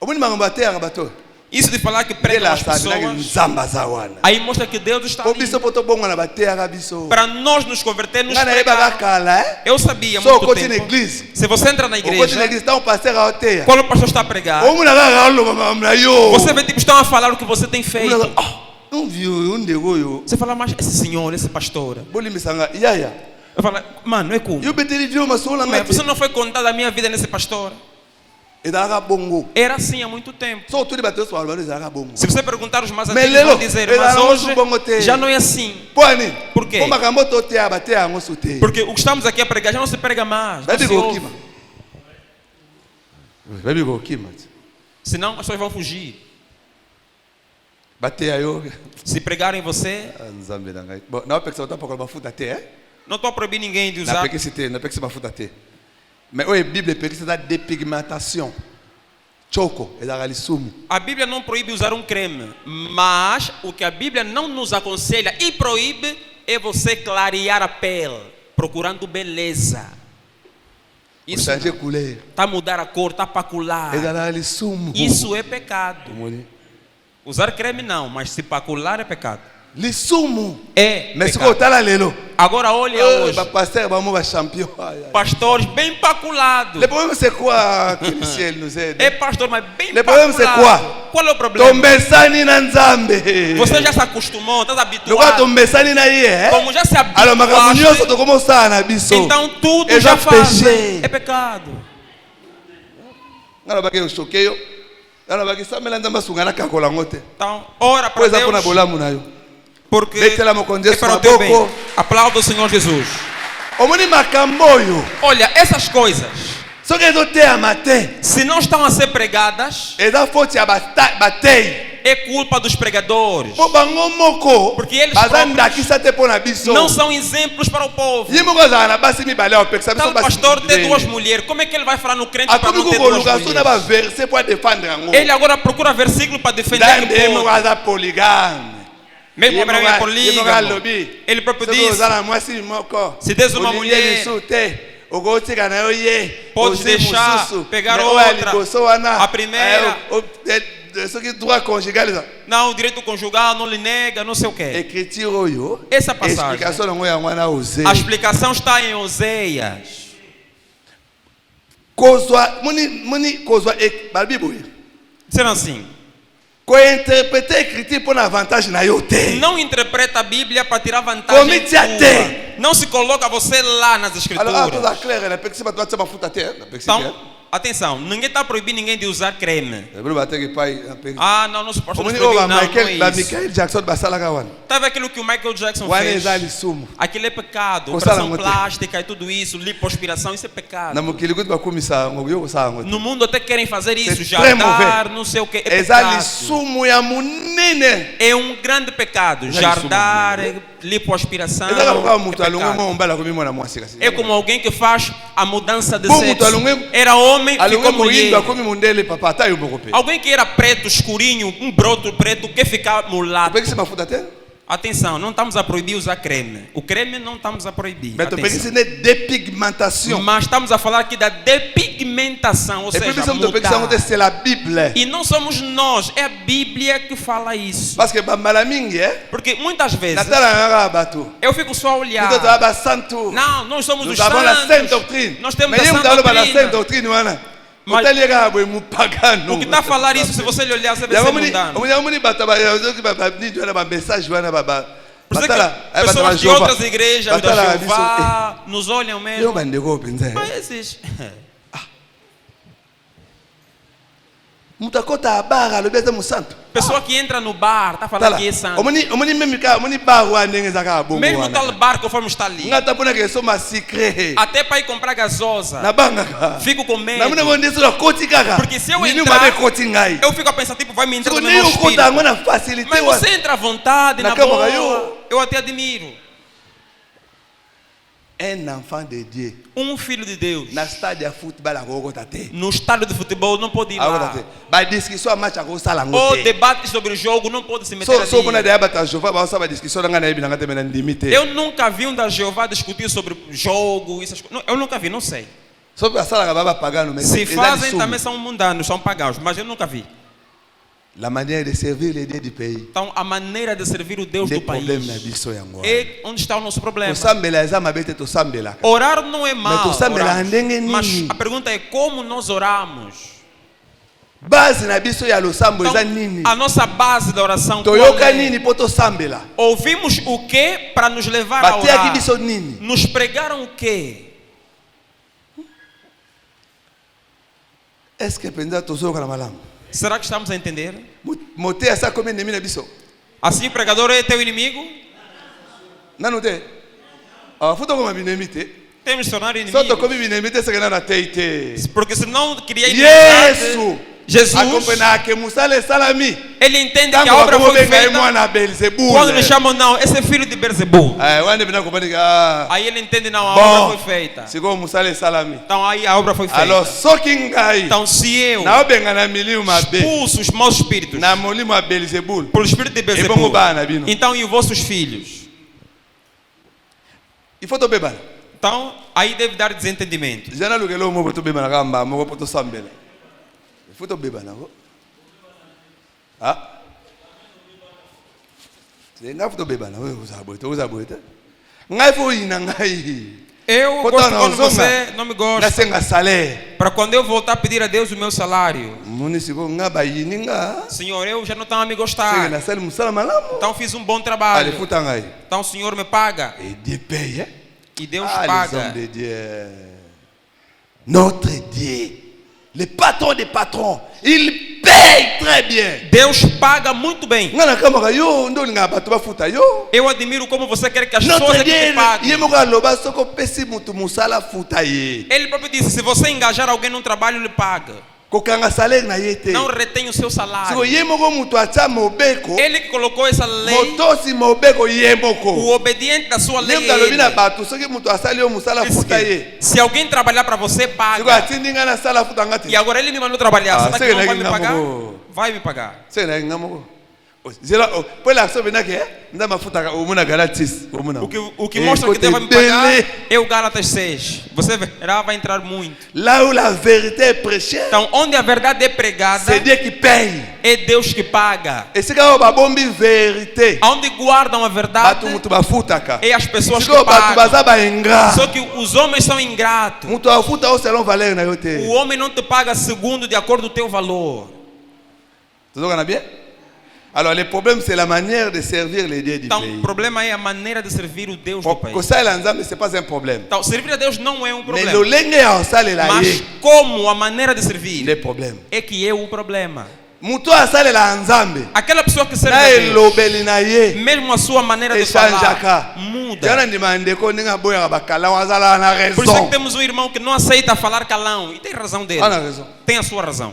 Omoni makambo ateyaka bato. Isso de falar que prega Ndela as asambelaki pessoas, nzambe aza wana. aí mostra que Deus está Po ali. biso po tobongwana bateyaka biso. Para nós nos converter, nos Nga nayebaka pregar. kala eh. Eu sabia So muito okoti na tempo. église. Se você entra na Okoti na igreja, église então pasteur aoteya. quando o pastor está a pregar, Omuna kaka oloba makambo na yo. você vê tipo estão a falar o que você tem feito. Omuna kaka, não viu ndeko oyo. Você fala, mas esse senhor, esse pastor. Bolimisanga yaya. Eu falo, mano, é como? Yo beteli dio masola Mas você ngati. não foi contada a minha vida nesse pastor? Ezalaka bongo. Era assim há muito tempo. So tuli bato so balo ezalaka bongo. Se você perguntar os mais Mas antigos, lelo, vão dizer, ele mas não hoje bongo te. já não é assim. Pwani. Por quê? Po makambo toteya bateya yango so te. Porque o que estamos aqui a pregar já não se prega mais. Não Babi se ouve. kokima. Babi kokima. Senão as pessoas vão fugir. Bateya yo. Se pregarem você, Nzambe na ngai. Bon, na pekisa utapokola mafuta te eh. não estou a proibir ninguém de Na usar. pekisi te, na pekisi mafuta te. Mais oye Bible pekisi da dépigmentation. Choko ezalaka lisumu. A Bíblia não proíbe usar um creme, mas o que a Bíblia não nos aconselha e proíbe é você clarear a pele, procurando beleza. Isso Changer couleur. está a mudar a cor, está a pacular. Ezalaka lisumu. Isso é pecado. Omoni. Usar creme não, mas se pacular é pecado. lisumu. É Mais pecado. ce que lelo. Agora olha hoje, Pasteur, vamos champion. pastores bem paculados. Le problème c'est quoi que ciel nous aide? É pastor, mas bem Le problème c'est paculado. quoi? Qual é o problema? Tombesani na nzambe. Você já se acostumou, está Loko habituado. tombesani na ye. Como já se Alors makambo nyonso habituou, tokomosala na biso. então tudo É já já faz. péché. É pecado. Ngana baki choqueyo. Ngana baki samela nzamba sungana kakola ngote. Então, ora para Pois é pona Deus, bolamu nayo. porque Betela mo é para o teu bem. Aplauda o Senhor Jesus. Omoni makambo oyo. Olha, essas coisas, Soki ezoteama te. se não estão a ser pregadas, Eza faute ya batei. é culpa dos pregadores. Po bango moko. Porque eles baza próprios ndakisa te pona biso. Não são exemplos para o povo. Ye moko azala na basi mibale opekisa biso Então, o basi. pastor tem duas mulheres. Como é que ele vai falar no crente para Akomi não ter duas kokoluka so na ba mulheres? verset pour défendre yango. Ele agora procura versículo para defender Dande o moko povo. aza polygame. Mesmo Abraão é Ele polígamo. Ele próprio diz, se tens uma mulher, okotika na yo ye pode deixar pegar outra. A primeira, soki droit conjugal não, o direito conjugal não lhe nega, não sei o quê. écriture oyo Essa passagem, explication nango yango wana ose a explicação está em Oséias. kozwa moni kozwa balobi boye Sendo assim, kointerprete écriture mpo na avantage na yo te. não interpreta a Bíblia para tirar vantagem Comitia tua. te. Não se coloca você lá nas Alors toda escrituras. claire na pekisi bato batia mafuta te na pekisi Então, atenção, ninguém está proibindo ninguém de usar creme. ebilo bateki pai na pekisi Ah, não, não se pode omoni proibir, oyo não, não é isso. Michael Jackson basalaka wana Sabe aquilo que o Michael Jackson wana fez? eza lisumu. Aquilo é pecado, Kosala operação ngote. plástica e tudo isso, lipoaspiração, isso é pecado. Na mokili kuti bakumisa yango yo kosala yango te. No mundo até querem fazer isso, C'est jantar, très não sei o que, é eza pecado. lisumu ya monene. É um grande pecado, Eza jardar, lisumu. lipoaspiração, Eza kaka é mutu alongo mwa pecado. ombala komi mwana mwasi kasi. É como alguém que faz a mudança de Bom, sexo. mutu alongo- Era homem, ficou Alongo moyindo mulher. akomi mundele papa ata yo moko pe. Alguém que era preto, escurinho, um broto preto, quer ficar mulato. Topekisi mafuta te? Atenção, não estamos a proibir usar creme. O creme não estamos a proibir. Mais Atenção. topekisi ne dépigmentation. Mas estamos a falar aqui da depigmentação, ou Et puis seja, biso topekisi yango te mudar. c'est la Bible. E não somos nós, é a Bíblia que fala isso. Parce que bambala mingi Porque muitas vezes natala ngaka bato. eu fico só a olhar. Nous avons basantu. Não, nós somos os Nous avons la sainte santos. doctrine. Nós temos Mais a ye santa mutu aloba la sainte doutrina. doctrine wana. Mas- Motali kaka boye mupagano. O que está a falar isso, se você lhe olhar, você vai ser mundano. omoni bato banini wana bamessage wana Por isso é batala que pessoas de outras igrejas da batala Jeová nos olham yo mesmo. bandeko mpenza Mas esses. mutu akota abara alobi aza mosantu. Pessoa que entra no bar, está falando Tala que é santo. omoni meme kaka omoni bar wana ndenge eza kaka bongo Mesmo tal wana bar conforme está ali. nga ata mpona kesoma secret Até para ir comprar gasosa. nabangaka Fico com medo. namoni ngo nde soki akoti kaka Porque se eu nini entrar, mabe ekoti ngai eu fico a pensar, tipo, vai me entrar siko no nde meu okota espírito. yango na facilité Mas wana você entra à vontade, na Na cama, boa. eu- Eu até admiro. un enfant de Dieu Um filho de Deus. na stade ya football akokota te No estádio de futebol não pode ir akokota lá. te badiscussion ya match akosala yango Ou te debate sobre o jogo não pode se meter so mona ali. deya bato ya jova baosala badiscussion na ngai nayebi na ngai te me na ndimi te Eu nunca vi um da Jeová discutir sobre jogo, essas coisas. Eu nunca vi, não sei. so basalaka ba bapagano mais Se eza fazem lisumu. também são mundanos, são pagãos, mas eu nunca vi. la manière de servir les dieux du pays Então a maneira de servir o Deus nde do país problème na biso yango wana. é onde está o nosso problema. kosambela eza mabe te tosambelaka Orar não é mal, tosambela oramos. ndenge nini? Mas a pergunta é como nós oramos. base na biso ya losambo eza Então, nini a nossa base da oração qual toyoka é? nini mpo tosambela Ouvimos o que para nos levar a batiaki orar? biso nini Nos pregaram o que? est ce que mpenza tozoyoka na malamu Será que estamos a entender? moteya asa komi endemi na biso Assim o pregador é teu inimigo? nanu te fu tokoma binemi te Temos de tornar so inimigos. tokomi binemi te seke nanu atei te Porque senão queria yesu Jesus, akompenaka ke mosala esalami ele entende que a ntango obra foi bakomobenga ye feita. mwana Quando lhe belzebule chamam, não, esse é filho de Beelzebul. wana bina kobanika Aí ele entende, não, a Bom. obra foi feita. sikoyo mosala esalami Então aí a obra foi feita. alors soki ngai Então se eu naobenga na milimo mabe expulso os maus espíritos na molimo ya belzebule pelo espírito de ebongo Beelzebul, bana bino então e os vossos filhos? il faut tobebana Então aí deve dar desentendimento. eza na lukelo moko tobebana kaka mbala moko mpo tosambela il faut tobebana ko Nga futo beba na wewe uzaboita. Ngai fo ina ngai. Eu gosto quando você não me gosta. Nga senga salaire. Para quando eu voltar a pedir a Deus o meu salário. Municipal nga bayini nga. Senhor, eu já não estava a me gostar. Senga na sala musala malamu. Então fiz um bom trabalho. Ale futa ngai. Então o Senhor me paga. Et Dieu paye. E Deus Les paga. hommes de Dieu. Notre Dieu, le patron des patrons, il paye très bien. Deus paga muito bem. Ngana kamaka yo ndo nga bato bafuta yo. Eu admiro como você quer que as pessoas Notre é que te Dieu, paguem. yemoka loba soko pesi mutu musala futa ye. Ele próprio disse, se você engajar alguém num trabalho, ele paga. Kokanga salaire na yete. Não retém o seu Siko salário. yemoko mutu acha mobeko. Ele que colocou essa lei, Motosi mobeko o yemoko. obediente da sua lei. Lembra lobina bato soki mutu asali yo musala Diz futa que, ye. se alguém trabalhar para você, Siko paga. atindi nga na sala futa ngati. E agora ele me mandou trabalhar. Será que sei não que vai me não pagar? vou. Vai me pagar. Sei na ngamoko. Zela po la so benake nda mafuta umuna Galatis umuna. O que mostra que Deus vai me pagar é o Gálatas 6. Você verá, vai entrar muito. Là où la vérité est prêchée, Então, onde a verdade é pregada, c'est Dieu qui paye. é Deus que paga. Et c'est quand on bombi vérité. Onde guardam a verdade, Batu mutu bafutaka. é as pessoas C'est que quand batu pagam. baza ba ingrat. Só que os homens são ingratos. Mutu afuta o selon valeur na yote. O homem não te paga segundo de acordo com o teu valor. Tu entends bien? Alors le problème c'est la manière de servir les dieux du Então, pays. o problema é a maneira de servir o Deus do Pour país. que ça l'ensemble c'est pas un problème. Então, servir a Deus não é um Mais problema. le lenge ya osale la Mas ye, como a maneira de le servir problème. é que é o problema. Mutu asale la nzambe. Aquela pessoa que serve Na a Deus, elobeli na ye. mesmo a sua maneira de Echangeaka. falar muda. Jana ndimande ko ninga boya bakala wazala na Por isso é que raison. temos um irmão que não aceita falar calão. E tem razão dele. Ah, na raison. Tem a sua razão.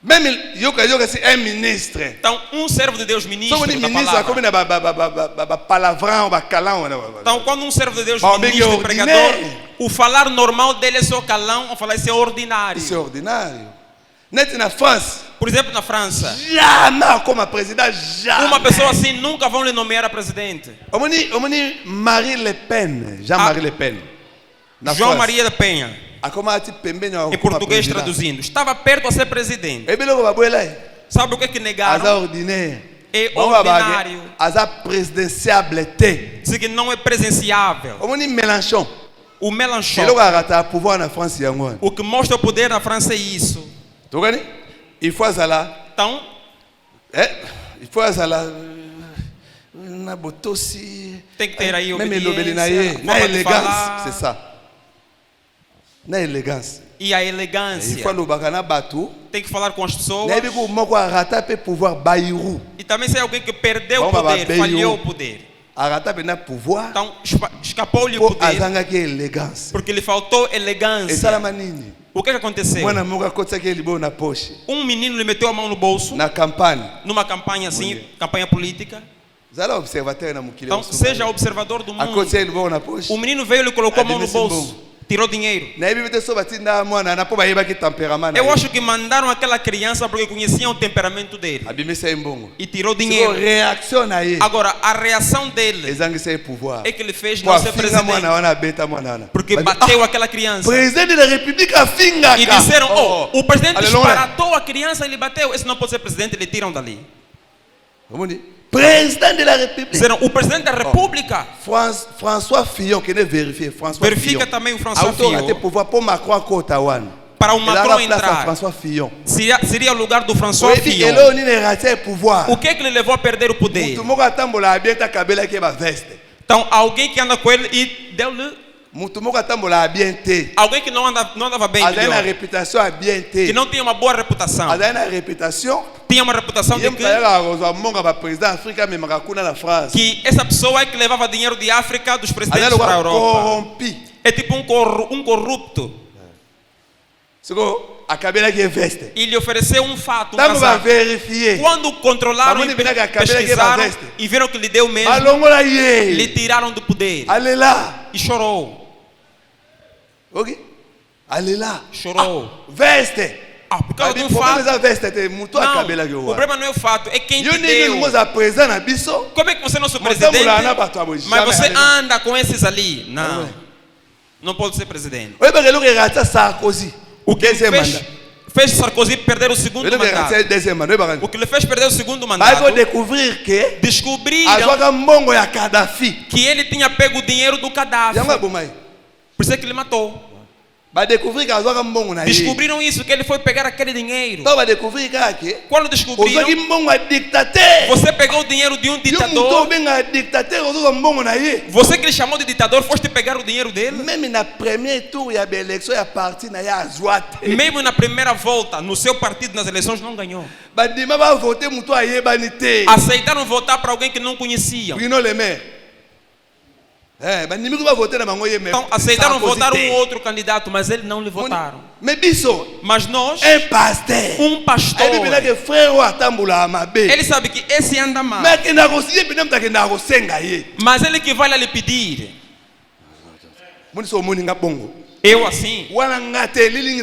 Même yoka c'est un ministre. Então, um servo de Deus, ministro Soki da ministre palavra. comme na ba palavran ba kalan. Então, quando um servo de Deus, Bom, ministro, bem pregador, ordinário. o falar normal dele é só calão, ou falar isso é ordinário. C'est ordinaire. Net na France. Por exemplo, na França, Jamais comme président jamais. uma pessoa assim nunca vão lhe nomear a presidente. Omoni Marie Le Pen, Jean-Marie Le Pen. Na João France. Maria da Penha, A como ati pembeni em português traduzindo, estava perto a ser presidente. E biloko babuela. Sabe o que Aza negaram? ordinaire. É Bon, ba ordinário. Aza présidentiable te. Diz que não é presenciável. Omoni Mélenchon. O Mélenchon, Eloko arata pouvoir na France yango. o que mostra o poder na França é isso. Tokani? Il faut azala. Então, Il faut azala. Na botosi. tem que ter aí Même elobeli na obediência, ye, na forma de élégance, falar c'est ça. Na élégance. e a Il elegância. faut lobaka na batu. Tem que falar com as pessoas. Na ebiku moko arata pe pouvoir bayiru. E também se é alguém que perdeu o Vamos poder, bater falhou o- o poder. Arata pe na pouvoir. Então, escapou-lhe o Po poder, azanga ki élégance. porque lhe faltou Et ça la elegância. manini. O que aconteceu? Mwana moko akotisa ki libo na poche. Um menino lhe meteu a mão no bolso, Na campagne. numa campanha assim, campanha política. Zala observateur na mukile. Então, seja observador do mundo. Akotisa libo na poche. O menino veio e lhe colocou a mão no Admite esse bolso, tirou dinheiro. Na ebi bete so batinda mwana na po bayeba ki temperament. Eu acho que mandaram aquela criança porque conheciam o temperamento dele. Abimisa imbongo. E tirou Siko dinheiro. réaction na ye. Agora, a reação dele Ezangisa ye pouvoir. é que ele fez Po não ser afinga presidente. mwana wana beta mwana wana. Porque Babi- bateu aquela criança. Presidente da República afinga. E disseram, oh, o presidente Aleluia. disparatou a criança e ele bateu. Esse não pode ser presidente, ele tiram dali. Vamos dizer. Président de la République. Disseram, o presidente da república. François Fillon que ne vérifie. François Verifica Fillon. também o François Autor até Fillon. pouvoir pour Macron kota wana. Para o Ele Macron dá place à entrar. François Fillon. Seria o lugar do François Oui, Fillon. ele oni ne raté pouvoir. O que é que lhe levou a perder o poder? Mutu moko atambola abienta kabela ke ba veste. Então, alguém que anda com ele e deu-lhe. Mutu moko atambola abiente. Alguém que não andava bem, Azana melhor, réputation abiente. que não tinha uma boa reputação. Azana réputation. Tinha uma reputação de Yem que, tayaka kozwa monga ba président Afrika me makakuna na France. que essa pessoa é que levava dinheiro de África dos presidentes Azana para a kwa Europa. corrompi. É tipo um corrupto. Siko akabela ke veste. E lhe ofereceu um fato, um Tango ba casaco. vérifier. Quando controlaram Bamuni e binaka kabela que pesquisaram baveste. e viram que lhe deu mesmo, Balongola lhe ye. tiraram do poder. Allez là. E chorou. OK? Allez là. Chorou. Veste. Por causa de um Problema fato. eza veste te mutu akabela ke Não, o wa. problema não é o fato, é quem Yo te nini deu. ngoza président na biso. Como é que você não é Motambola presidente, na bato abo. mas você anda com esses ali? Não. Ué. Não pode ser presidente. Oye ba keloko erata Sarkozy. O que Deuxième fez, mandat. fez Sarkozy perder o segundo mandato. O que lhe fez perder o segundo mandato, découvrir que descobriram que ele tinha pego o dinheiro do Gaddafi. Por isso é que ele matou. Descobriram isso, que ele foi pegar aquele dinheiro. Quando descobriram, você pegou o dinheiro de um ditador. Você que ele chamou de ditador, foste pegar o dinheiro dele. Mesmo na primeira volta, no seu partido, nas eleições, não ganhou. Aceitaram votar para alguém que não conheciam. Então aceitaram votar um outro candidato, mas ele não lhe votaram. Mas nós, um pastor, ele sabe que esse anda mal, mas ele que vai lá lhe pedir. Eu assim?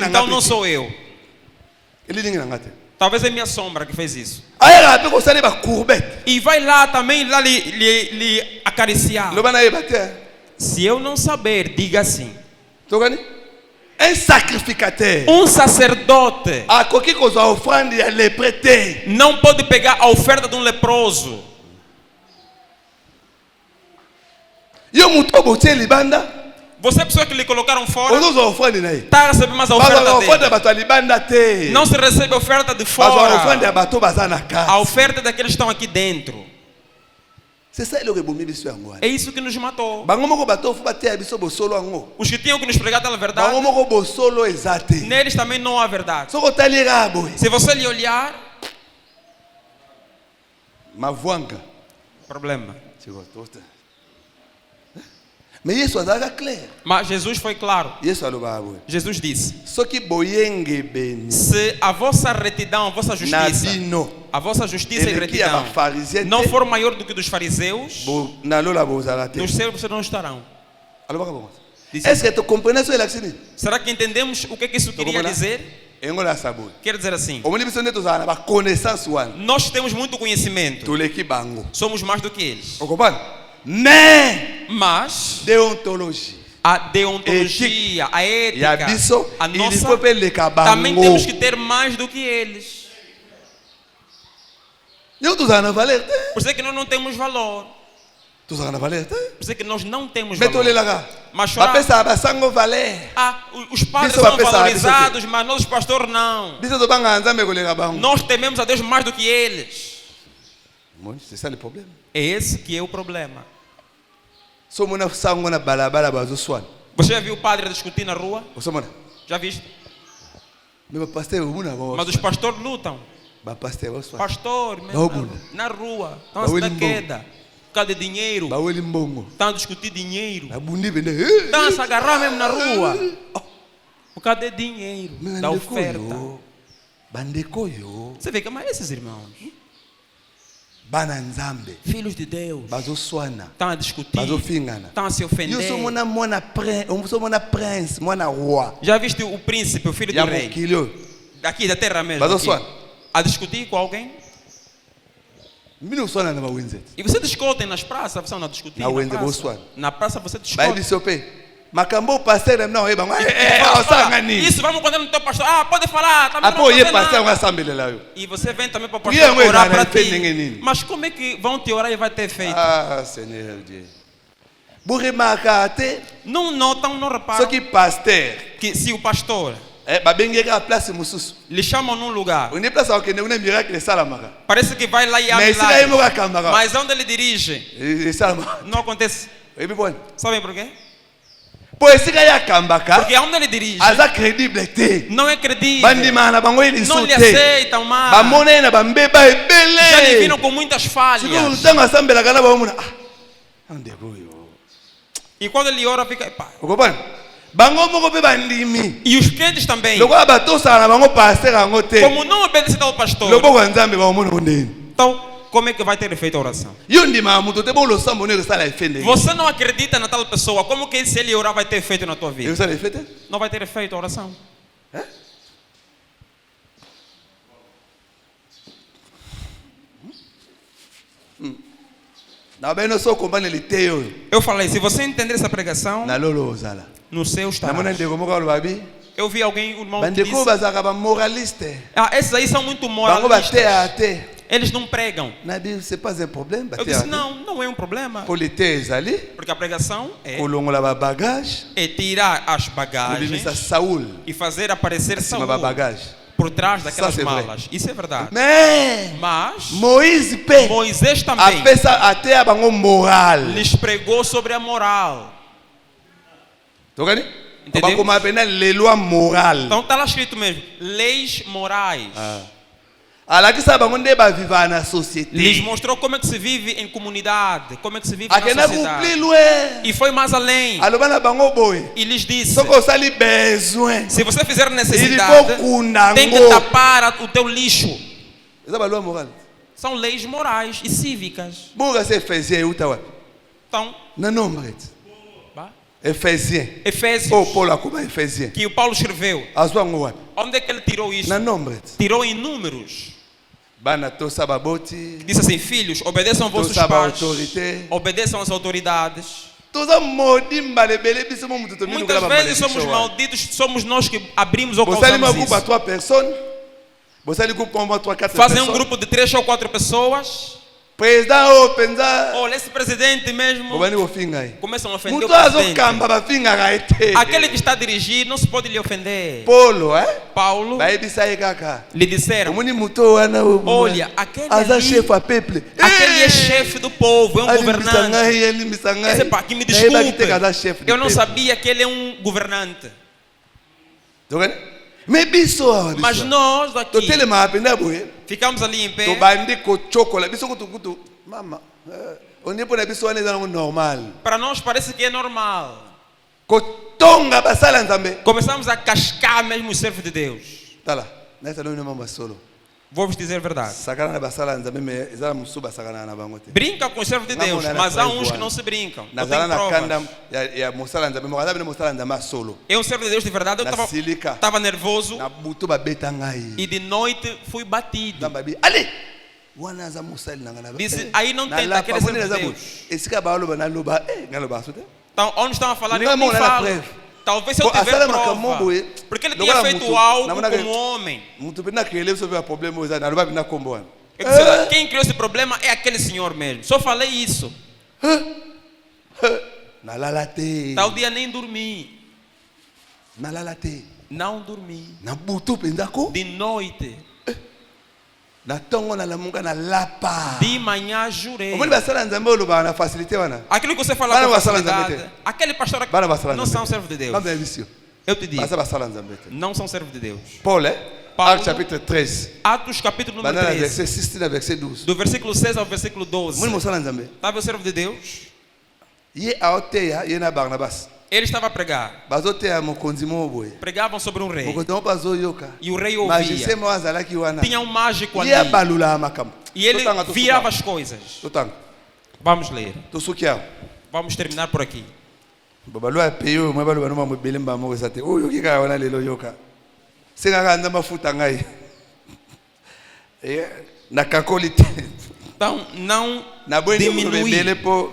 Então não sou eu. Talvez é minha sombra que fez isso. E vai lá também lá lhe acariciar. Se eu não saber, diga assim. Um sacerdote não pode pegar a oferta de um leproso. Você é a pessoa que lhe colocaram fora, está recebendo mais a oferta dele. Não se recebe a oferta de fora, a oferta daqueles que estão aqui dentro. É isso que nos matou. Os que tinham que nos pregar a verdade, neles também não há verdade. Se você lhe olhar, problema. Mas Jesus foi claro. Jesus disse: se a vossa retidão, a vossa justiça e retidão não for maior do que dos fariseus, nos céus vocês não estarão. Será que entendemos o que isso queria dizer? Quer dizer assim, nós temos muito conhecimento, somos mais do que eles. Mas a deontologia, a ética, a nossa, também temos que ter mais do que eles. Por isso é que nós não temos valor. Por isso é que nós não temos valor. Mas chorar, os padres são valorizados, mas nós os pastores não. Nós tememos a Deus mais do que eles. É esse que é o problema. Você já viu o padre discutir na rua? Já viste? Mas os pastores lutam. Pastor, na rua, estão a se dar queda por causa de dinheiro. Estão a discutir dinheiro. Estão a se agarrar mesmo na rua por causa de dinheiro, da oferta. Você vê que é esses irmãos, filhos de Deus, estão a discutir, estão a se ofender. Já viste o príncipe, o filho do rei, daqui da terra mesmo, a discutir com alguém? E você discute nas praças, você não discute na praça, você discute. Isso, vamos contar no teu pastor. Pode falar. E você vem também para o pastor orar para ti. Mas como é que vão te orar e vai ter feito? Senhor Deus. Não notam, não reparam que se o pastor lhe chamam num lugar, parece que vai lá e há milagre, mas onde ele dirige não acontece. Sabem por quê? Porque onde ele dirige não é credível, não lhe aceitam mais, já lhe viram com muitas falhas. E quando ele ora fica e os crentes também, como não obedecem ao pastor, então como é que vai ter efeito a oração? Você não acredita na tal pessoa, como que se ele orar vai ter efeito na tua vida? Não vai ter efeito a oração. Eu falei, se você entender essa pregação, no céu estará. Eu vi alguém, um irmão que bandeko disse, bazalaka bamoraliste esses aí são muito bango moralistas. bateya te Eles não pregam. na Bible c'est pas un problème Eu bateya disse, te não, não é um problema. polite ezali Porque a pregação é kolongola babagage tirar as bagagens kobimisa Saul e fazer aparecer nsima Saul babagage por trás daquelas c'est vrai. malas. Isso é verdade. mais Mas Moïse pe Moisés também apesa ateya bango moral lhes pregou sobre a moral. tokani Entendemos? bakoma pena les lois morales Então está lá escrito mesmo, leis morais. alakisa bango nde baviva na Lhes société mostrou como é que se vive em comunidade, como é que se vive na akenda sociedade. kupli lwe E foi mais além. aloba na bango boye E lhes disse, soki osali besoin se você fizer il faut necessidade, kunda tem que ngo tapar o teu lixo. eza baloi morale São leis morais e cívicas. buka se Ephésien euta wapi Então, na nombre ete vá. Ephésien Efésios, o Paulo akoma Ephésien que o Paulo escreveu. azwa ngo wapi Onde é que ele tirou isso? na nombre ete Tirou em números. bana tosa baboti Disse assim, filhos, obedeçam a vossos tosa pais. baautorité Obedeçam às autoridades. toza modi mbala ebele biso mo mutu tomini Muitas vezes somos malditos, somos nós que abrimos ou bosali causamos magroupe a isso. 3 personnes bosali groupe combo a 3 4 Fazem um personnes grupo de 3 ou 4 pessoas. président oyo mpenza Olha, esse presidente mesmo. bobani kofinga ye Começam a ofender o mutu presidente. azokamba bafingaka ete Aquele que está a dirigir não se pode lhe ofender. polo Paulo bayebisa ye kaka lhe disseram, omoni mutu oyo wana olha, aquele aza ali, chef a peuple aquele é chefe do povo, é um alimbisa governante. ngai alimbisa Esse ngai pá, que me nayebaki desculpe, te kaza chef eu não sabia que ele é um governante. tokani me biso awa Mas biso nós daqui totelemaka mpenza boye ficamos ali em pé. tobandi kocokola biso kutukutu mama oni mpo na biso wana eza nango normal Para nós parece que é normal. kotonga basala nzambe Começamos a cascar mesmo os servos de Deus. tala nayesa noni mama solo Vou vos dizer a verdade. sakana na basala nzambe me eza na mosusu basakanaka na bango te Brinca com os servos de Não, Deus, não era mas há pra uns isso, que não Ana. se brincam. Eu nazala tenho na kanda provas. ya mosala nzambe moko aza bene mosala nzambe asolo É um servo de Deus de verdade. Eu nasilika estava nervoso na butu babeta ngai e de noite fui batido. nzambe abi ale wana aza mosali nanga na Disse, aí não tem nalapa daquele moni servo naza de boye Deus. esika baoloba naloba ngaloba so te Então, onde estão a falar, Não eu é nem bom, não é falo. preuve. Talvez se eu Bom, a tiver sala prova. makamombo, Porque ele não tinha era feito muito. algo Não, não, como homem. mutu mpe nakrele biso mpe baproblème oyo eza naloba mpe nakombo wana Eu disse, quem criou esse problema é aquele senhor mesmo. Só falei isso. nalala te Tal dia nem dormi. nalala te Não dormi. na butu mpenza ko De noite. na ntongo nalamuka nalapa De manhã jurei. omoni basala nzambe oyo olobaka na facilité wana Aquilo que você fala Bana com basala facilidade. nzambe te. Aquele pastor aqui Bana basala não nzambe são te. servos de Deus. ngambe ya bisio Eu te digo. baza basala nzambe te Não são servos de Deus. paul Paulo, acte chapitre 13 Atos capítulo número banda na 13. verset 16 na verset 12 Do versículo 6 ao versículo 12. omoni mosala nzambe Estava o servo de Deus. ye aoteya ye na barnabas Ele estava a pregar. bazoteya mokonzi moko boye Pregavam sobre um rei. mokonzi moko bazoyoka E o rei magicien ouvia. moko azalaki wana Tinha um mágico ali. ye abalulaka makambo E ele Totanga, virava tosukaka. as coisas. totanga Vamos ler. tosuki awa Vamos terminar por aqui. babalo ya pei oyo mwe baloba no mambo ebele mbala moko eza te oyo oyoki kaka wana lelo yoka sengaka nzambe afuta ngai nakakoli te Então, não naboyi ndimoloba ebele diminuir. mpo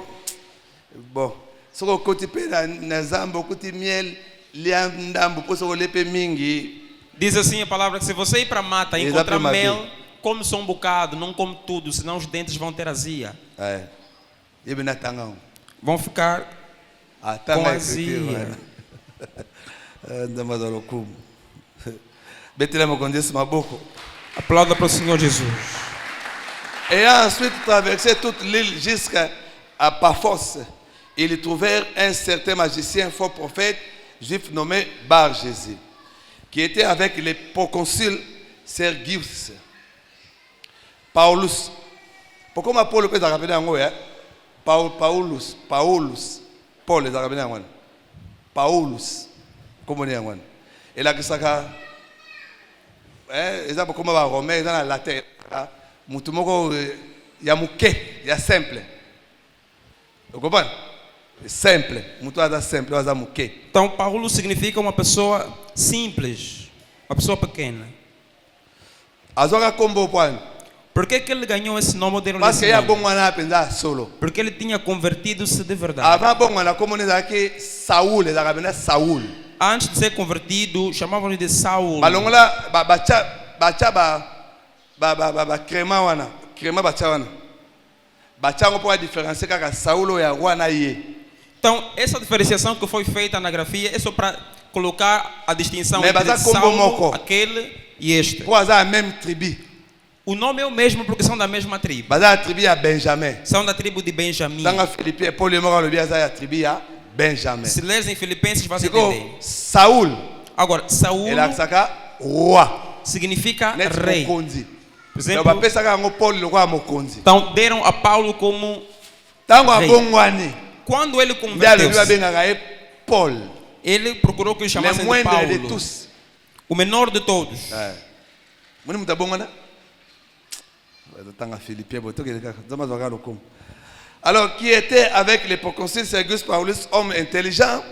bon soki okoti mpe na zamba okuti miel lia ndambo mpo soki olie mpe mingi Diz assim a palavra que se você ir para a mata e Exato, encontrar Matheus. mel, come só um bocado, não come tudo, senão os dentes vão ter azia. yebi natanga ngo Vão ficar com atanga azia. nzambe aza lokumu betela mokonzi yesu maboko Aplauda para o Senhor Jesus. Ayant ensuite traversé toute l'île jusqu'à Paphos, ils trouvèrent un certain magicien, faux prophète, juif nommé Bar-Jésus, qui était avec les proconsuls Sergius, Paulus. Pourquoi Paul peut rappeler en haut, Paulus, Paul les a rappelé en haut. Paulus, comment on dit en haut. Et là, ça ils ont comme un romain, ils ont la latin. Mutu moko ya muke, ya simple. Vous comprenez? Simple. Mutu aza simple, aza muke. Então, Paulo significa uma pessoa simples, uma pessoa pequena. Azoka kombo pwani. Por que ele ganhou esse nome dele? Parce que ya bongwana penza solo. Porque ele tinha convertido-se de verdade. Avant bongwana komone zaki Saul, ezaka bena Saul. Antes de ser convertido, chamavam-lhe de Saulo. balongola bacha ba crema wana crema bacha wana bacha ngo pour différencier kaka Saulo ya wana ye. Então, essa diferenciação que foi feita na grafia é só para colocar a distinção Mais entre baza kombo Saulo, moko. aquele e este. Pour avoir la même tribu. O nome é o mesmo porque são da mesma tribo. Baza la tribu ya Benjamin. São da tribo de Benjamim. Tanga Philippe Paul le moko le biaza ya tribu ya Benjamin. Se leres em Filipenses, vai Siko entender. Saul Agora, Saúl ela saka roi. significa Net rei. mokonzi. Por Donc exemplo, ba pesa ka ngo Paul le roi mokonzi. então deram a Paulo como Tango Rei. abongwani. quando ele Ndia le biaza converteu-se, benga e Paul. ele procurou que o Le chamassem de moindre de Paulo, tous. o menor de todos. Moni mutabongana. Tanga Philippe boto ke ka zama zaka lokom. Alors, qui était avec les proconsuls Sergius Paulus, homme intelligent,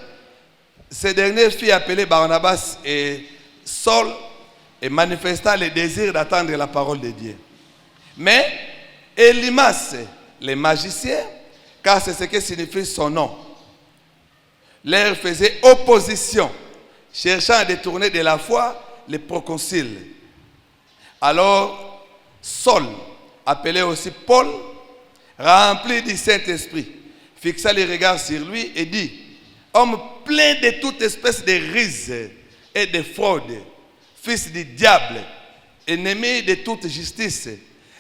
ce dernier fit appeler Barnabas et Saul et manifesta le désir d'attendre la parole de Dieu. Mais Elimas, les magiciens, car c'est ce que signifie son nom, leur faisait opposition, cherchant à détourner de la foi les proconsuls. Alors, Saul, appelé aussi Paul, rempli du Saint-Esprit, fixa les regards sur lui et dit: homme plein de toute espèce de ruses et de fraude, fils du diable, ennemi de toute justice,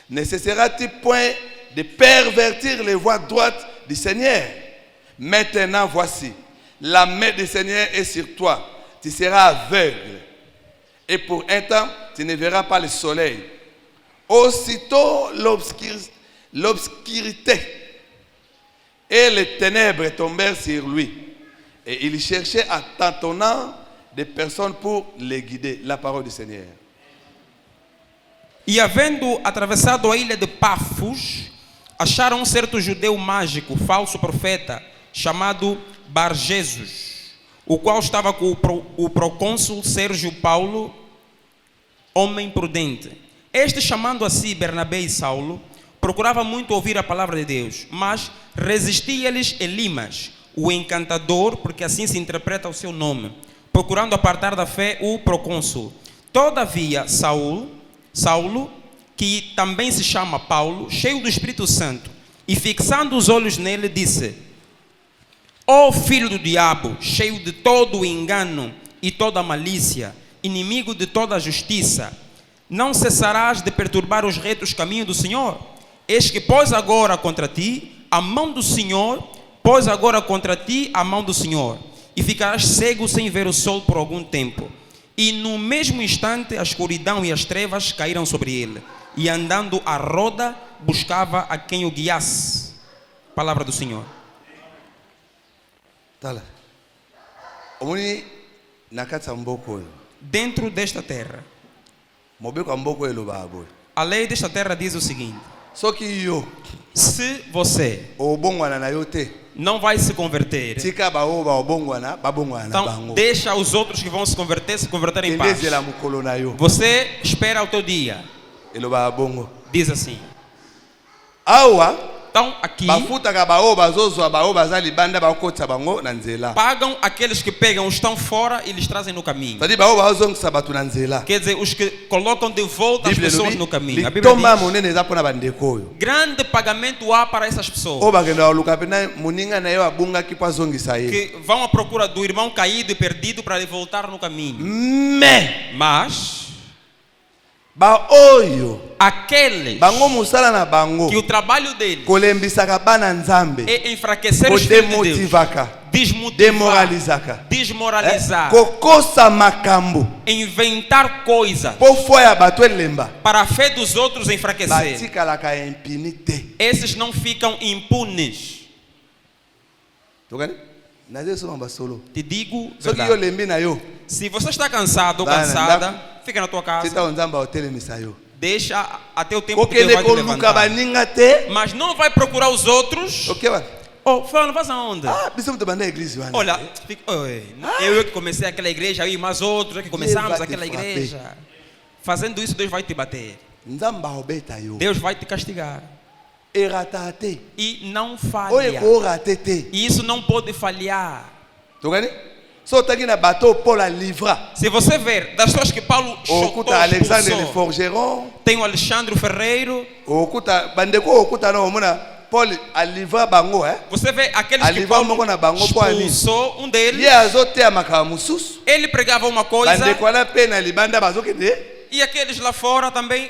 ne cessera-t-il point de pervertir les voies droites du Seigneur? Maintenant voici, la main du Seigneur est sur toi, tu seras aveugle, et pour un temps, tu ne verras pas le soleil. Aussitôt l'obscurité et les ténèbres tombèrent sur lui. Et il cherchait à tâtonnant des personnes pour les guider. La parole du Seigneur. E havendo atravessado a ilha de Pafos, acharam um certo judeu mágico, falso profeta, chamado Bar-Jesus, o qual estava com o procônsul Sérgio Paulo, homem prudente. Este, chamando a si Bernabé e Saulo, procurava muito ouvir a palavra de Deus, mas resistia-lhes Elimas, o encantador, porque assim se interpreta o seu nome, procurando apartar da fé o procônsul. Todavia, Saulo, que também se chama Paulo, cheio do Espírito Santo, e fixando os olhos nele, disse: ó filho do diabo, cheio de todo o engano e toda a malícia, inimigo de toda a justiça, não cessarás de perturbar os retos caminhos do Senhor? Eis que pôs agora contra ti a mão do Senhor, e ficarás cego sem ver o sol por algum tempo. E no mesmo instante a escuridão e as trevas caíram sobre ele, e andando à roda buscava a quem o guiasse. Palavra do Senhor. Tala. Omuni nakata mboko. Dentro desta terra, Mobeko mboko elobabo. a lei desta terra diz o seguinte: Soki yo se você obongwana na yote. não vai se converter, Tika baoba obongwana babongwana então bango. deixa os outros que vão se converter em paz. Endezela mukolo na yo. Você espera o teu dia. Eloba bongo. Diz assim. Awa Então aqui bafutaka baoba zozwa baoba za libanda bakotsa bango na nzela. pagam aqueles que pegam, estão fora e lhes trazem no caminho. Tadi baoba zongisa batu na nzela. Quer dizer, os que colocam de volta as pessoas no caminho. A Bíblia Litoma diz: monene za pona bandeko oyo. grande pagamento há para essas pessoas O bagenda oluka pena muninga na yo abunga kipa zongisa ye. que vão à procura do irmão caído e perdido para lhe voltar no caminho. Mas Ba oyo aqueles bango musala na bango que o trabalho deles kolembisaka bana nzambe é enfraquecer os filhos de Deus, kodemotivaka desmotivar, demoralizaka desmoralizar, kokosa makambo inventar coisas po foi ya bato elemba para a fé dos outros enfraquecer. batikalaka impunité. Esses não ficam impunes. Tokani naze soma basolo Te digo soki yo verdade. lembi na yo Se você está cansado ou Vai, cansada, fica na tua casa. tita nzambe otelemisa yo Deixa até o tempo que Deus okende vai te koluka levantar. baninga te Mas não vai procurar os outros. ok wana Oh, fulano, faz aonde? biso mutu banda eglise wana Olha, eu que comecei aquela igreja, eu e mais outros que começamos Deus vai aquela te frapper. igreja. Fazendo isso, Deus vai te bater. nzambe obeta yo Deus vai te castigar. erata te E não oyo falha. korate te E isso não pode falhar. tokani So tangi na bateau Paul a livra. Se você ver, das pessoas que Paulo Okuta Alexandre le expulsou, forgeron. tem o Alexandre o Ferreiro. Okuta bandeko okuta no mona Paul a livra bango Você vê aqueles A que livra Paulo moko na bango po ali. expulsou, um deles, Ye azote amaka mususu. ele pregava uma coisa, Bandeko na pena libanda bazokende. e aqueles lá fora também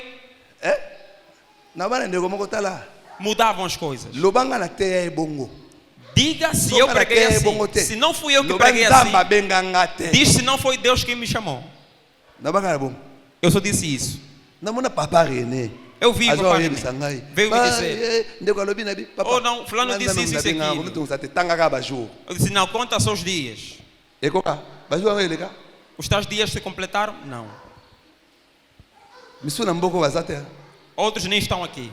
Na bana ndeko moko tala. mudavam as coisas. Lobanga na teya ebongo. Diga se eu preguei assim. Se não fui eu que preguei assim, Lobanga benga te. diz se não foi Deus quem me chamou. Na banga na bom. Eu só disse isso. Na mona papa René. Eu vi o papai René. veio me dizer. Ndeko alobi na bi papa. Oh não, fulano disse isso e aquilo. Mutu sa te tanga ka ba jour. Eu disse, não, conta só os dias. Ekoka. Ba jour eleka. Os tais dias se completaram? Não. Misu na mboko bazate. Outros nem estão aqui.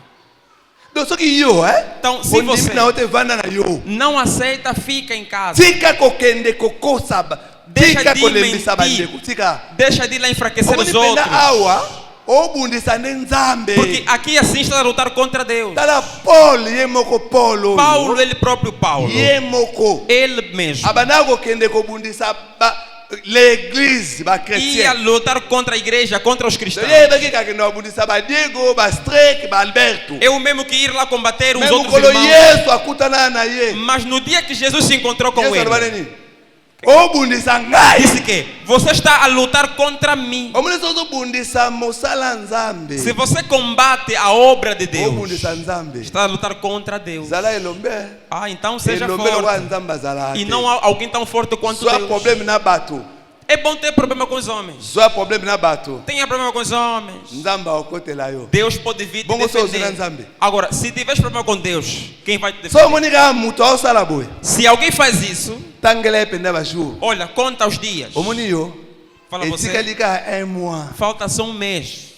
Donc ce qui yo Então, se você na ote vanda na yo. não aceita, fica em casa. Tika kokende kokosa. Deixa Tika de kolembisa mentir. bandeko. Tika. Deixa de ir lá enfraquecer os Penda outros. awa. Obundisa nzambe. Porque aqui assim está a lutar contra Deus. Tala Paul yemoko Paulo. Paulo, ele próprio Paulo. Yemoko. Ele mesmo. Abanako kende kobundisa l'église ba Ia chrétienne. lutar contra a igreja, contra os cristãos. Yebaki kakenda obundisa ba Diego, ba Strek, ba Alberto. Eu mesmo que ir lá combater os Mesmo outros kolo irmãos. Yesu akutana na ye. Mas no dia que Jesus se encontrou com Yesu ele, albaneni. Obundisa ngai. disse que você está a lutar contra mim. Omuliso obundisa mosala nzambe. Se você combate a obra de Deus, Obundisa nzambe. está a lutar contra Deus. Zala elombe. Ah, então seja Elombe lo forte. nzamba zala. E não há alguém tão forte quanto Soit Deus. problème na bato. É bom ter problema com os homens. Soit problème na bato. Tenha problema com os homens. Nzamba okotela yo. Deus pode vir te Bongo so zina defender. nzambe. Agora, se tiver problema com Deus, quem vai te So defender? monika muto osala boy. Se alguém faz isso, Tangela penda ba jour. olha, conta os dias. Omoni yo. Fala você, Etikalika un mois. falta só um mês.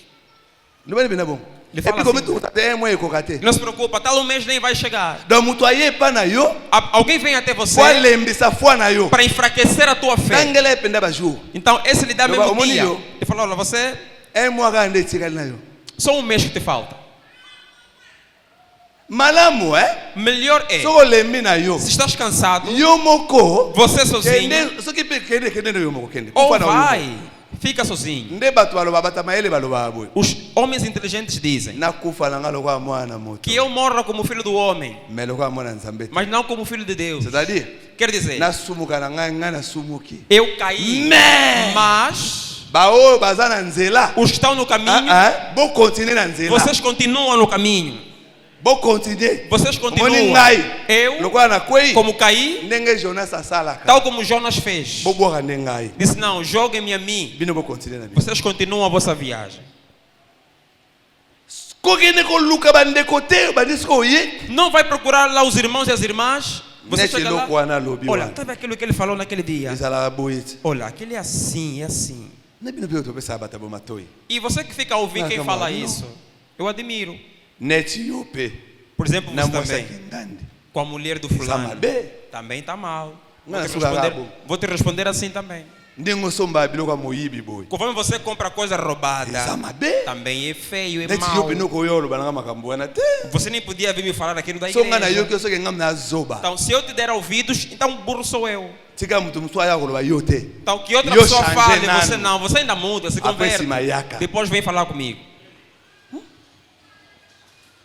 Lobani penda bon. Ele Et fala puis comme assim. tu tá un mois ekokate. Não se preocupa, tal um mês nem vai chegar. Donc muto aye pa na yo. Alguém vem até você Foi lembisa foi na yo. para enfraquecer a tua fé. Tangela penda ba jour. Então, esse lhe dá Não, mesmo homem, dia. eu. Ele falou, olha, você, Un mois ga nde etikali na yo. só um mês que te falta. Malamu Melhor é, soko lembi na yo. se estás cansado, Yo moko. você sozinho, Kende soki pe kende no yo moko kende. ou Kufa na yo moko. vai, fica sozinho. Nde bato baloba batamayele baloba boy. Os homens inteligentes dizem Nakufa na ngalo kwa mwana moto. que eu morro como filho do homem, Melo kwa mwana nzambe. mas não como filho de Deus. C'est-à-dire Quer dizer, nasumuka na ngai ngai nasumuki. eu caí, Mais mas baoyo baza na nzela. os que estão no caminho, Bo continuer na nzela. vocês continuam no caminho. Bo continuer. Vocês Omoni continuam. ngai. Eu, Lokola na kwei. como caí, Ndenge Jonas asalaka. tal como Jonas fez. Bo boka ndengai. Disse, não, joguem-me a mim. Bino bo continuer na bi. Vocês continuam a vossa viagem. Kokende ko luka bandeko te bandisiko ye. Não vai procurar lá os irmãos e as irmãs. Você Nete chega lá. loko wana lobi Olha, wana. sabe aquilo que ele falou naquele dia? Ezala boyeti. Olha, aquele é assim, é assim. Na bino pe otopesa bata bo matoi. E você que fica a ouvir Não, quem calma, fala não. isso, eu admiro. Neti yo pe. Por exemplo, Na você moça também, kindandi. com a mulher do Eza fulano, mabe. também está mal. Não, Vou te, é sugar responder, rabo. vou te responder assim também. Ndengo somba biloko moyibi boy. Conforme você compra coisa roubada, Eza mabe. também é feio, é Neti yo mau. pe no koyo balanga makambo wana te. Você nem podia vir me falar aquilo da Songa na yo igreja. ke soke ngam na zoba. Então, se eu te der ouvidos, então burro sou eu. Tika mutu mutu aya koloba yo te. Então, que outra Eu pessoa change fale, nada. você não. Você ainda muda, se Apre converte. sima yaka. Depois vem falar comigo.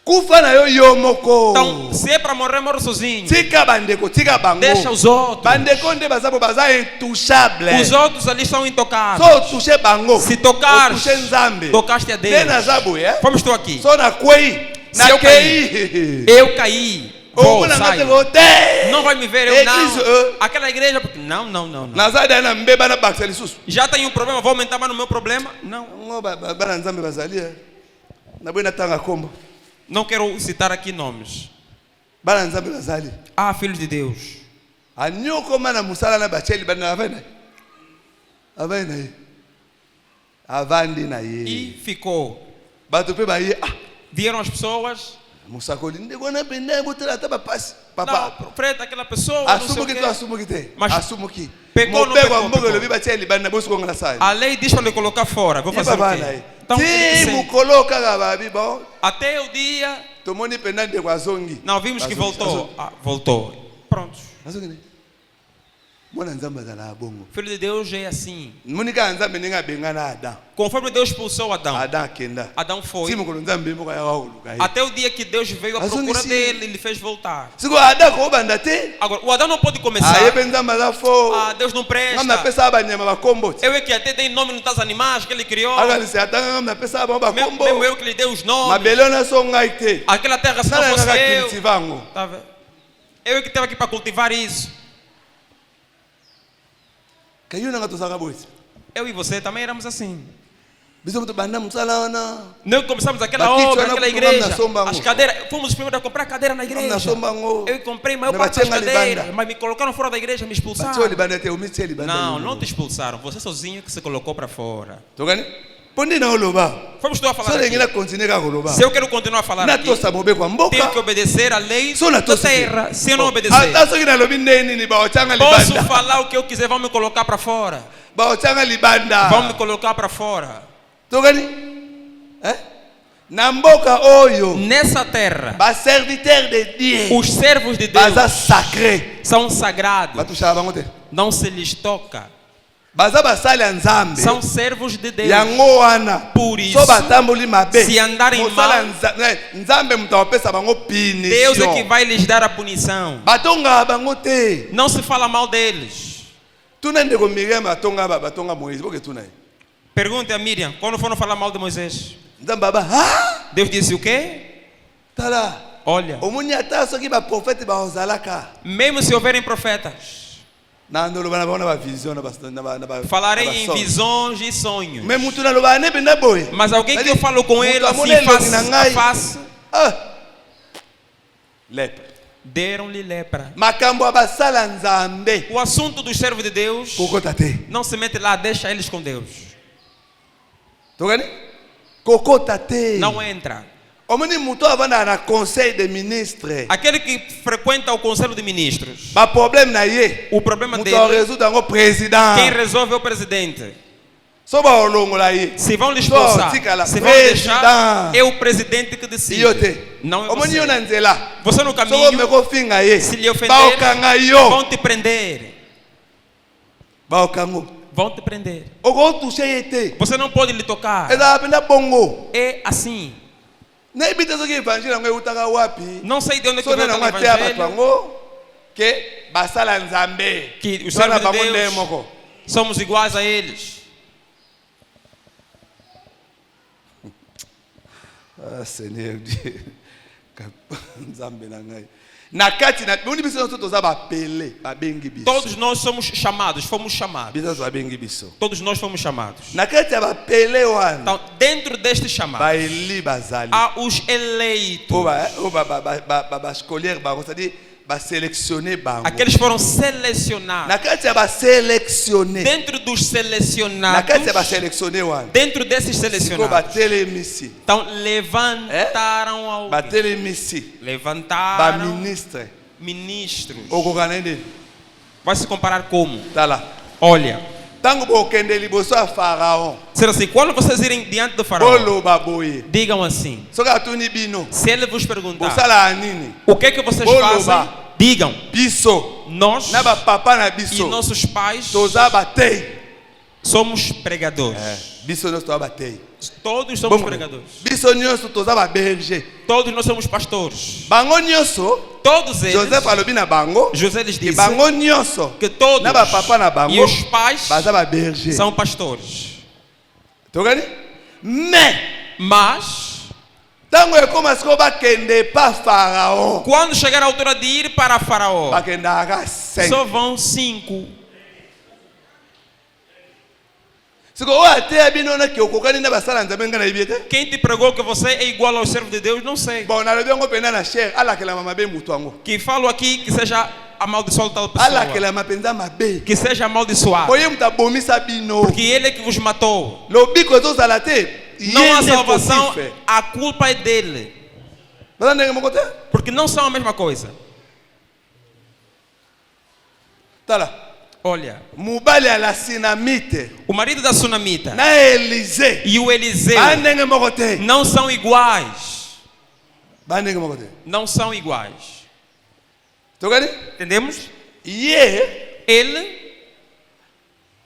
Kufa na yo moko. Então, se é para morrer, morre sozinho. Tika bandeko, tika bango. Deixa os outros. Bandeko nde baza bo baza intouchable. Os outros ali são intocáveis. So toucher bango. Se tocar, toucher nzambe. tocaste a Deus. Nena zabo Como estou aqui? So na kwei. Se eu Na kei. Eu caí. Vou, Okuna ngate saio. vote. Não vai me ver, eu Église, não. Aquela igreja, não. Nazada na mbeba na baksa lisusu. Já tenho um problema, vou aumentar mais no meu problema? Não. Ngo bana nzambe bazali. Na bwena tanga kombo. Não quero citar aqui nomes. Bana nzambe bazali. Ah, filhos de Deus. Anyoko mana musala na bacheli bana avena. Avena ye. Avandi na ye. E ficou. Bato pe ba ye. Ah, Vieram as pessoas. musakoli ndeko na penda botela taba pasi. Não, Papa. preta aquela pessoa. Não sei Asumu o ki quê. to asumu ki te. Mas Asumu ki. pegou, não Mopego pegou, ambogo pegou. lobi bacheli bana bosu konga sai. A lei diz para lhe colocar fora. Vou fazer o quê? Então, Ti sim. mukoloka ga babi bon. Até o dia. Tomoni penda ndeko azongi. Não, vimos que voltou. Ah, voltou. Pronto. Azongi. mwana nzambe azala bongo. Filho de Deus é assim. Monika nzambe ninga bengana Adam. Conforme Deus expulsou Adão, Adam kenda. Adão foi. Simo ko nzambe moko ya wauluka. Até o dia que Deus veio à procura Azonisi. dele, ele fez voltar. Siko Adam ko banda te. Agora, o Adão não pode começar. Aye nzambe za fo. Ah, Deus não presta. Ngam na pesa abanyama bakombo. Eu é que até dei nome nos animais que ele criou. Agora se Adam ngam na pesa ba bakombo. Mesmo eu que lhe dei os nomes. Mabelona so ngai te. Aquela terra se não Nana fosse ngaka eu. kiltivango. Tá vendo? Eu é que estava aqui para cultivar isso. Kayo nga tosaka boisi. Eu e você também éramos assim. Biso mtu banda musala wana. Não começamos aquela Bakiti obra, wana aquela kutunga igreja. na sombango. As cadeiras, fomos os primeiros a comprar cadeira na igreja. Na sombango. Eu comprei maior Me parte das batenga cadeiras, libanda. mas me colocaram fora da igreja, me Bacho expulsaram. libanda te umitse libanda. Não, não te expulsaram. Você sozinho que se colocou para fora. Tokani? Pondi na oloba. Vamos tu a falar So aqui. ngina continue ka oloba. Se eu quero continuar a falar Na aqui, tosa mobe kwa tenho que mboka. obedecer a lei So na da tosa. terra. Se eu não obedecer, Ata so ngina lobi neni ni ba ochanga posso libanda. falar o que eu quiser, vão me colocar para fora. Ba ochanga libanda. Vão me colocar para fora. Tokani? Na mboka oyo. Nessa terra, Ba serviteur de Dieu. os servos de Baza Deus sacré. são sagrados. Batusha bango te. Não se lhes toca. Baza basali ya nzambe. São servos de Deus. Yango wana. Por isso, So batamboli mabe. se andarem Mosala mal, nzambe mutawapesa bango punition. Deus é que vai lhes dar a punição. Batonga bango te. Não se fala mal deles. Tuna ndeko Miriam batonga Moïse. Boke tuna. Pergunte a Miriam, quando foram falar mal de Moisés, Nzambe baba, ah! Deus disse o quê? Tala. Olha, Omuni ata soki ba prophète ba ozalaka. mesmo se houverem profetas, Na ndolo bana bana ba vision na ba. falarei em visões e sonhos. Mais mutu na loba ne benda boy. Mas alguém que eu falo com ele assim, face a face, Ah. Lepra. deram-lhe lepra. Makambo abasala nzambe. O assunto dos servos de Deus Kokota te. não se mete lá, deixa eles com Deus. Tokani? Kokota te. Não entra. Omuni mutu avanda na conseil de ministre. Aquele que frequenta o conselho de ministros, Ba problème na ye. o problema Mutu dele, résoudre ngo président. quem resolve é o presidente. So ba olongola ye. Se vão lhe So, expulsar, tika la se vão deixar, président. é o presidente que decide. Iyo te. Não é Omuni yo na você. nzela. Você no So caminho, meko finga ye. se lhe Ba ofender, okanga yo. vão te prender. Ba okango. Vão te prender. Oko toucher ye te. Você não pode lhe tocar. Eza penda bongo. É assim. Na ibita soki evangelho ngo utaka wapi. Não sei de onde que So vem na o ngwa te abato evangelho, ngo ke basala nzambe. que os Wana servos bango de nde Deus moko. somos iguais a eles. Ah, Seigneur Dieu. Nzambe na ngai. Na kati na buni biso to toza ba pele, ba bengi biso. Todos nós somos chamados, fomos chamados. Biso ba bengi biso. Todos nós fomos chamados. Na kati ya ba pele wana. Então, dentro deste Ba chamado, eli bazali. há os eleitos. Ba escolher ba, c'est-à-dire ba sélectionner ba. Aqueles foram selecionados. Na kati ya ba sélectionner. Dentro dos Na selecionados, kati ya ba sélectionner wana. dentro desses Siko ba selecionados, telemisi. então levantaram ao Ba telemisi. Ba levantaram ministre. ministros. Okokana nde. Vai se comparar como? Tala. Olha, Tango bokende liboso ya Pharaon. será assim, quando vocês irem diante do faraó, Bolo baboye. digam assim, Soka atuni bino. se ele vos perguntar, Bosala nini? o que é que vocês Bolo fazem? Digam, Biso. nós Na ba papa na e biso. nossos pais Toza batei. somos pregadores. Biso nós toza batei. Todos somos pregadores. Biso nyonso toza ba berger. Todos nós somos pastores. Bango nyonso. Todos eles, Joseph alobi na bango. José lhes Que disse bango nyonso. que todos Na ba papa na e bango. os pais Baza ba berger. são pastores. Tokani? Mais Mas, tango ekoma siko bakende pa Pharaon. quando chegar a altura de ir para Faraó, Bakendaka 5. só vão 5. Siko o ateya bino na ki okokani na basala nzambe ngana ibete. Quem te pregou que você é igual ao servo de Deus, não sei. Bon nalobi yango penda na cher alakela mabe mutu yango. Que falo aqui que seja amaldiçoado tal pessoa. Alakela mapenza mabe. Que seja amaldiçoado. Oye muta bomisa bino. Porque ele é que vos matou. Lobiko ezozala te. Não há Ye nde salvação, posife. a culpa é dele. Baza ndenge moko te? Porque não são a mesma coisa. Tala. Olha, Mubali ala sinamite. o marido da sunamita Na Elise. e o Eliseu Ba ndenge moko te. não são iguais. Ba ndenge moko te. Não são iguais. Tokani? Entendemos? Ye Ele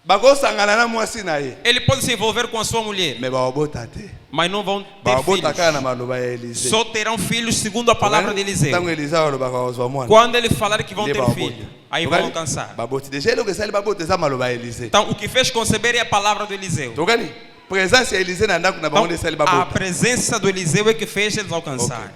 bakosangana na mwasi na ye Ele pode se envolver com a sua mulher, me baobota te mas não vão ter baobota kaka na filhos. maloba ya Elisée. Só terão filhos segundo a palavra de Eliseu. Ntango Elisée alobaka ozwa mwana Quando ele falar que vão nde ter baobota. filho, aí vão alcançar. baboti deja eloko esali babota eza maloba ya Elisée. Então, o que fez conceber é a palavra do Eliseu. tokani présence ya Elisée na ndako na bango nde esali Então, a babota. presença do Eliseu é que fez eles alcançar.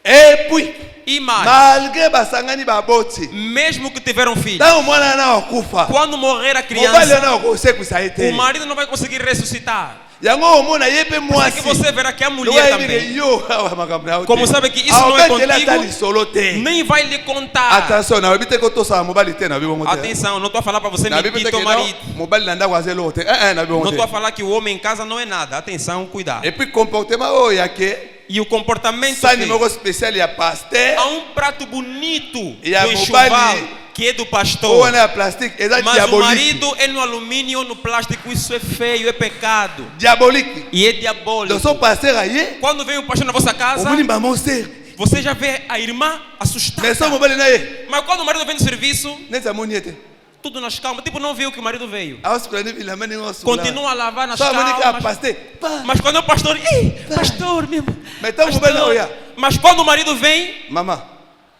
Et puis E mais, malgré basangani baboti mesmo que tiveram filhos, ntango mwana na akufa quando morrer a mobali criança, na akosekwisa ye o te marido não vai conseguir ressuscitar. yango omona ye mpe Assim mwasi que você verá que a mulher também, yo awa makambo na yo te. como sabe que isso não é Aobetela ata contigo, lisolo te. nem vai lhe contar. attention nayebi te ko tosala mobali te nayebi bongo te Atenção, não estou a falar para você nayebi mentir te teu marido. mobali na ndako aza eloko te nayebi Não bongo estou a te falar que o homem em casa não é nada. Atenção, cuidado. et puis comportement oyo yake E o comportamento sani que moko spécial ya pasteur há prato bonito E a do enxoval mobile- que é do oyo pastor. wana ya plastique eza Mas o diabolique marido é no alumínio ou no plástico, isso é feio, é pecado. diabolique E é diabólico. donc so pasteur aye Quando vem o pastor na vossa casa, omoni bamonster você já vê a irmã mais so assustada. mobali na ye Mas quando o marido vem no serviço, neti amoni ye te tudo nas calmas. Tipo, não viu que o marido veio. aosukula nde bilamba ndenge osukula Continua a lavar nas so amoni kaka calmas. pasteur pa Mas quando é o pastor, ei, pastor mesmo. mais ntango mobali na oya Mas quando o marido vem, mama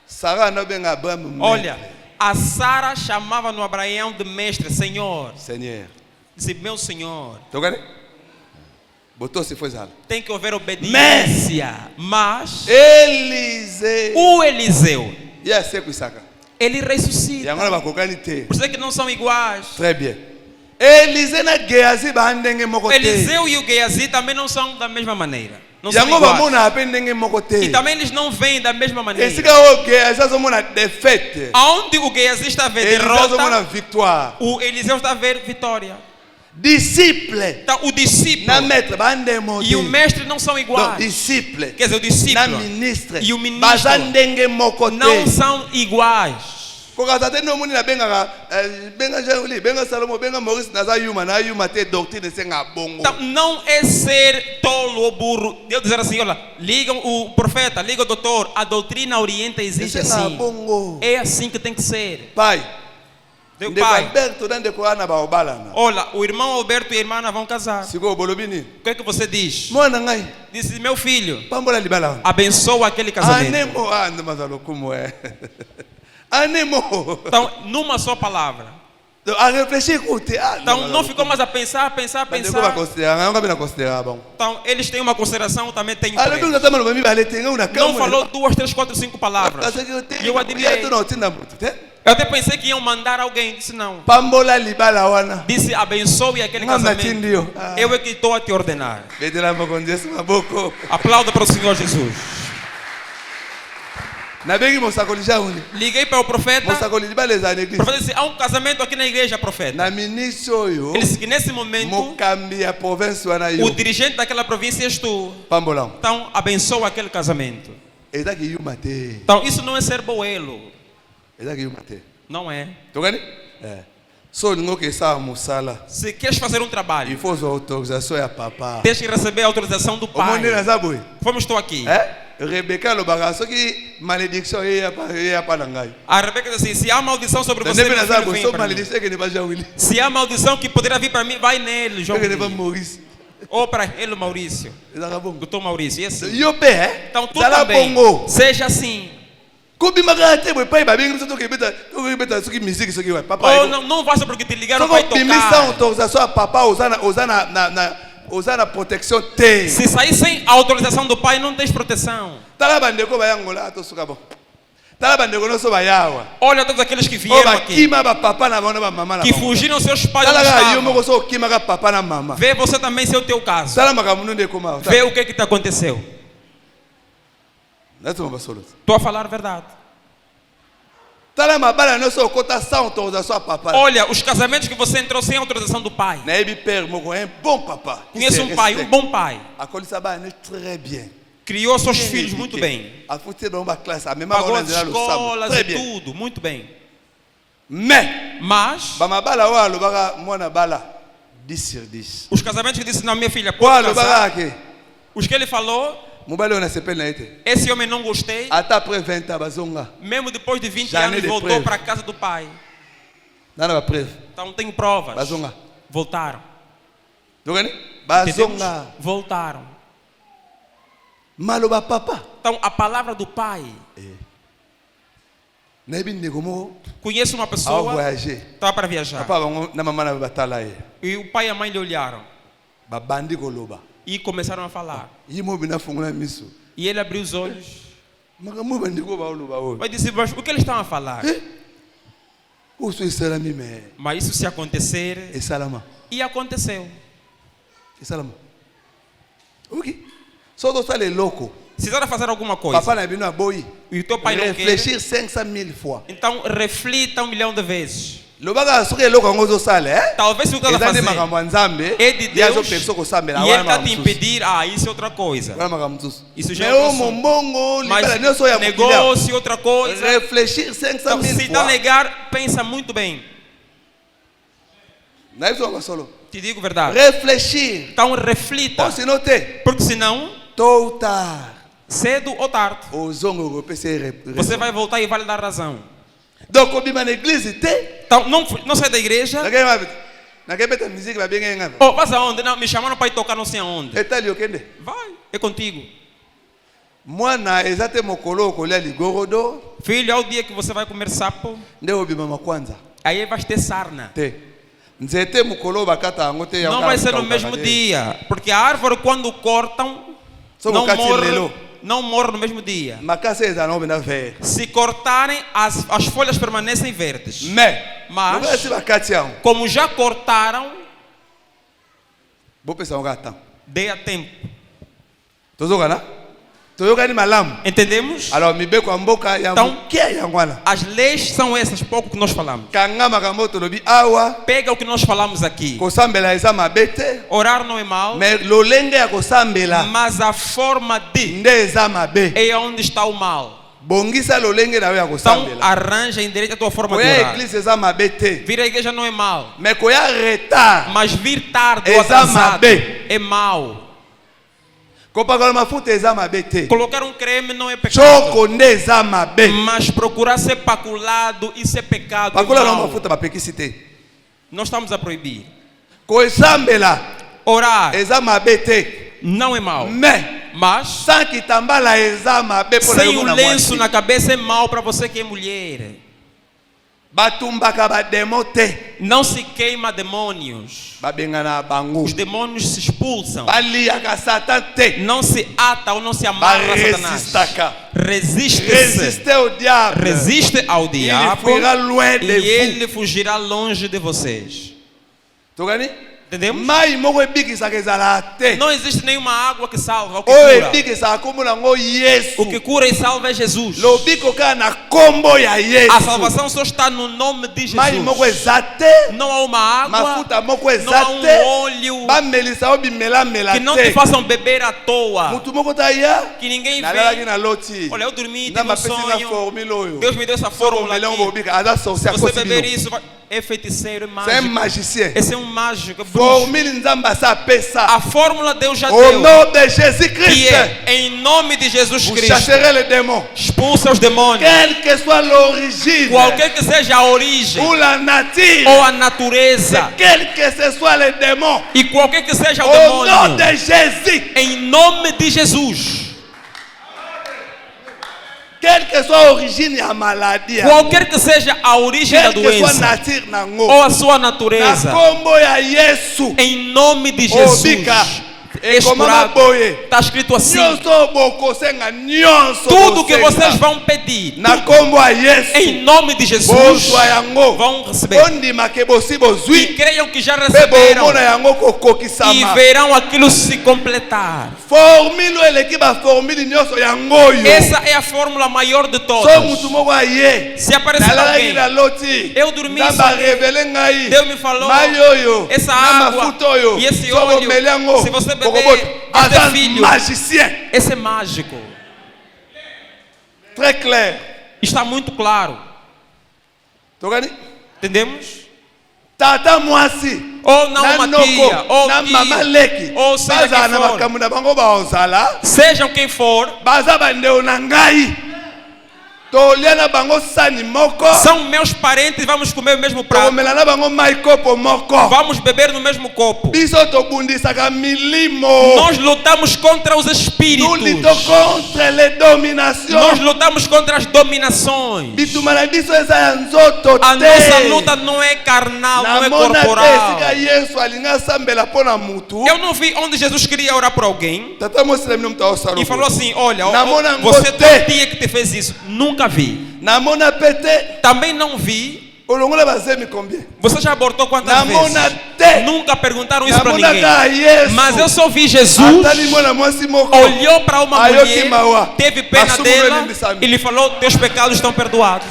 sara anabenga abraham olha, a Sara chamava no Abraão de mestre, Senhor. seigneur Disse, meu Senhor, tokani botosi fo ezala tem que haver obediência. Mas Élisée o Eliseu, ye asekwisaka ele ressuscita. yango wana bakokani te Por isso é que não são iguais. très bien Élisée na Géasi baa ndenge moko te Eliseu e o Geazi também não são da mesma maneira. Não são yango iguais. bamona mpe ndenge moko E te também eles não vêm da mesma maneira. esika oyo Géasi azomona défaite Aonde o Geazi está a ver Élisée azomona derrota, victoire o Eliseu está a ver vitória. disciple Então, o discípulo na maître baa ndemo e o te mestre não são donc iguais. disciple Quer dizer, o na discípulo ministre e o ministro baza ndenge moko não te são iguais. kokata te nde omoni nabengaka benga Jean-Louis benga Salomo benga Maurice naza yuma nayuma te doctrine esenga bongo Então, não é ser tolo ou burro. Deus dizer assim, olha, liga o profeta, liga o doutor. A doutrina orienta existe esenga assim. bongo É assim que tem que ser. pai Meu ndeko pai, Alberto na ndeko wana baobalana olha, o irmão Alberto e a irmã Ana vão casar. sikoyo bolobi nini O que é que você diz? mwana ngai Disse, meu filho, pambola libala wana abençoa aquele casamento. anemo ande mazalokumu anemo Então, numa só palavra. a réfléchir kote Então, não ficou mais a pensar. bandeko baconsidera yango mpe na considera bango Então, eles têm uma consideração, também tem alobi um. ngata maloba mibale te ngai una Não falou 2, 3, 4, 5 palavras. E eu admirei. tona otinda moto te Eu até pensei que iam mandar alguém. Disse não. pambola libala wana Disse abençoe aquele Nga casamento. matindi yo. Eu é que estou a te ordenar. betela mokonzi yesu maboko Aplauda para o Senhor Jesus. nabengi mosakoli jauni Liguei para o profeta. mosakoli libala eza na O église profeta disse: há um casamento aqui na igreja, profeta. na ministre oyo Ele disse que nesse momento mokambi ya province wana o yo dirigente daquela província és tu. pambola ngo Então abençoa aquele casamento. ezaki yuma te Então isso não é ser boelo. ezaki yuma te Não é. tokani so olingi okesala mosala Se queres fazer um il trabalho, faut ozwa autorisation ya papa tens que receber a autorização do pai. omoni naza boye Como estou aqui. rebeka alobaka soki malédiction eya pa na ngai A Rebeca diz assim: se há maldição sobre você, nde mpe meu naza filho, boye venha so para mim. malédiction ekende pa jean willi Se há maldição que poderá vir para mim, vai nele, João. ekende pa maurice Ou para ele, Maurício. ezaka bongo Doutor Maurício. E assim. yo mpe Então tu zala também. bongo Seja assim. kobimaka te boye epai babengi biso tokebeta soki musike soki wa papa Ou não basta porque te ligaram soko para obimisa tocar. autorisation ya papa oza na protection te Se sair sem a autorização do pai, não tens proteção. tala bandeko bayangola tosuka bo tala bandeko nyonso bayawa Olha todos aqueles que oyo vieram aqui, bakima bapapa na bango na bamama na que bango fugiram seus pais. tala onde kaka yo estavam. moko so okimaka papa na mama Vê você também se é o teu caso. tala makambo nde ekoma Vê o que te aconteceu. natoma basolo Estou a falar a verdade. tala mabala nyonso okota sans autorisation ya papa Olha, os casamentos que você entrou sem autorização do pai. nayebi père moko un bon papa qui Conheço se um pai, respecte. bom pai. akolisa bana très bien Criou seus filhos muito bem. afuti bango baclasse amema bango Pagou na as nzela losambo escolas très e bien tudo, muito bem. mais Mas, bamabala oyo alobaka mwana bala 10 sur 10 os casamentos que disse, não, minha filha, oyo pode alobaka casar. ke Os que ele falou, mobali oyo nasepeli na ye te esse homem não gostei. ata après 20 ans bazonga Mesmo depois de 20 Jamais anos, de voltou preuve. para a casa do pai. Nana ba preuve. Então tenho provas. Bazonga. Voltaram. Tokani? Entendemos? Bazonga. Voltaram. Maloba papa. Então a palavra do pai. Nabi ndeko Conheço uma ao pessoa voyager. estava para viajar. Papa bango na mama na batala ye. E o pai e a mãe lhe olharam Ba bandi koloba. e começaram a falar. Yimo bina fungula miso. E ele abriu os olhos Magamu bandiko ba oloba o. e disse: mas o que eles estão a falar? O so isalami me. Mas isso se acontecer, E salama. e aconteceu. E salama. Ok. Só do sale louco. Se você fazer alguma coisa Papa na bino aboyi. e o teu pai não quer, Réfléchir 500,000 fois. então reflita 1 milhão de vezes. Lobaga soki louco ngo zo sale, Talvez o que ela Ezali fazer makambo ya Nzambe. é de Yazo Deus pekso ko sambela e ele wana está te impedir. Isso é outra coisa. Wana makambo tsusu. Isso já Mais é o outro assunto. mombongo Mas libala nyoso ya mokili. negócio, outra coisa. Réfléchir Então, 500,000 se está a fois. negar, pensa muito bem. Na isso é solo. Te digo a verdade. Réfléchir. Então reflita. Ou se não tem, Porque senão, tôt ou tard, cedo ou tarde, o zongo europeu se você vai voltar e vai lhe dar razão. Donc obima na église te. Então não sai da igreja. Naquele beta musique va bien nganga. Oh, vas aonde? Não, me chamaram para ir tocar não sei aonde. Etali okende. Vai, é contigo. Mwana ezate mokolo kolia ligorodo. Filho, é o dia que você vai comer sapo. Nde obima makwanza. Aí vai ter sarna. Te. Nzete mokolo bakata yango te ya Não vai ser no mesmo dia. Porque a árvore, quando cortam, Só não bocati lelo. morre, não morre no mesmo dia. Makasa eza no bina vert. Se cortarem, as folhas permanecem verdes. Mais Mas- não vai se bakati yango. Como já cortaram, Bo pesa ngata. dê a tempo. Tozokana? Toyokani malamu. Entendemos? Alors mibeko ya mboka ya Então- moke yango wana. As leis são essas, pouco que nós falamos. Kanga makambo tolobi awa Pega o que nós falamos aqui. kosambela eza mabe te. Orar não é mal, Mais lolenge ya kosambela mas a forma de nde eza mabe. é onde está o mal. Bongisa lolenge na yo ya Então kosambela. arranja em direito a tua forma de Koya orar. église eza mabe te. Vir à igreja não é mal, Mais koya retard mas vir tarde ou Exame atrasado B. é mal. kopakala mafuta eza mabe te. Colocar um creme não é pecado, Choko nde eza mabe. mas procurar ser paculado, isso é pecado. É Pakola na mal. mafuta bapekisi te. Nós estamos a proibir. Kosambela Orar eza mabe te. não é mal, Mais mas sans kitambala eza mabe pona sem yo o na lenço mwasi. na cabeça é mal para você que é mulher. Batumbaka bademo te. Não se queima demônios. Babengana bango. Os demônios se expulsam. Baliaka satan te. Não se ata ou não se amarra a Satanás. Resistaka. Resiste-se. Résistez au diable. Resiste ao Il diabo fuira loin de e vous. ele fugirá longe de vocês. Tokani? Entendemos? Mai moko ebikisaka ezala te. Não existe nenhuma água que salva. O que Oyo cura, ebikisaka kombo nango Yesu. o que cura e salva é Jesus. Lobiko kaka na kombo ya A Yesu. salvação só está no nome de Mai moko Jesus. eza te. Não há uma água Mafuta moko não eza há um te. óleo Bamelisa o bimelamela que não te te. façam beber à toa. Mutu moko taya. Que ninguém Nalalaki vê. na loti. Olha, eu dormi, tive Nzambe um apesi nga sonho. formule oyo. Deus me deu essa Soko fórmula melongo aqui. bobika aza sorcier Se você akosi beber bino. isso, é feiticeiro, é C'est un mágico. magicien. Esse é um mágico, é bruxo. Formule nzambe asa apesa. A fórmula Deus já Au deu. nom de Jésus Que Christ. é, em nome de Jesus Vous Cristo, chasserez les démons. expulsa os demônios. Quelle que soit l'origine Qualquer que seja a origem ou la nature, ou a natureza, quel que ce soit les démons, e qualquer que seja o au nom demônio, de Jésus, em nome de Jesus, quelle que soit l'origine à maladie, qualquer que seja a origem da quelle que soit doença nature nango, ou a sua na natureza, kombo ya Yesu, em nome de obika, Jesus, e komama expurado. boye, Está escrito assim: nyonso bokosenga, nyonso tudo que bosenga. vocês vão pedir, na kombo ya Yesu, em nome de Jesus, bozwa yango, vão receber. bondimake bosi E bozwi, creiam que já pe receberam bomona yango e kokokisama. verão aquilo se completar. Formule eleki baformule nyonso yango oyo. Essa é a fórmula maior de So todas. mutu moko aye Se aparecer nalalaki alguém, na loti eu dormi, nzambe arevele ngai Deus me falou, mai oyo essa na água mafuta oyo e esse so óleo, bomeli yango se você beber, okobota vai ter aza filho. magicien. Esse é mágico. Très clair. Está muito claro. Tokani Entendemos? tata mwasi Ou não na uma tia, noko ou na mama leki ou seja bazala quem na for. makambo na bango baozala Sejam quem for, baza bandeo na ngai tolia na bango sani moko, São meus parentes, vamos comer o mesmo prato. tokomela na bango mai kopo moko. Vamos beber no mesmo copo. Biso tobundisaka milimo. Nós lutamos contra os espíritos. Nous luttons contre les dominations. Nós lutamos contra as dominações. Bituma na biso eza ya nzoto A te. nossa luta não é carnal, não é Namona te corporal. esika Yesu alinga sambela pona mutu. Eu não vi onde Jesus queria orar por alguém Tata mosela mino mta osaro. e falou assim: olha, Namona você ngote. tortia que te fez isso. Nunca vi. Namona pete. Também não vi. Olongola bazemi combien? Você já abortou quantas Namona vezes? te. Nunca perguntaram isso para Namona ninguém. ka Yesu. Mas eu só vi Jesus. Atali mwana mwasi moko. Olhou para uma Ayoki mulher, mawa. teve pena Assumo dela ele me sabe. e lhe falou: teus pecados estão perdoados.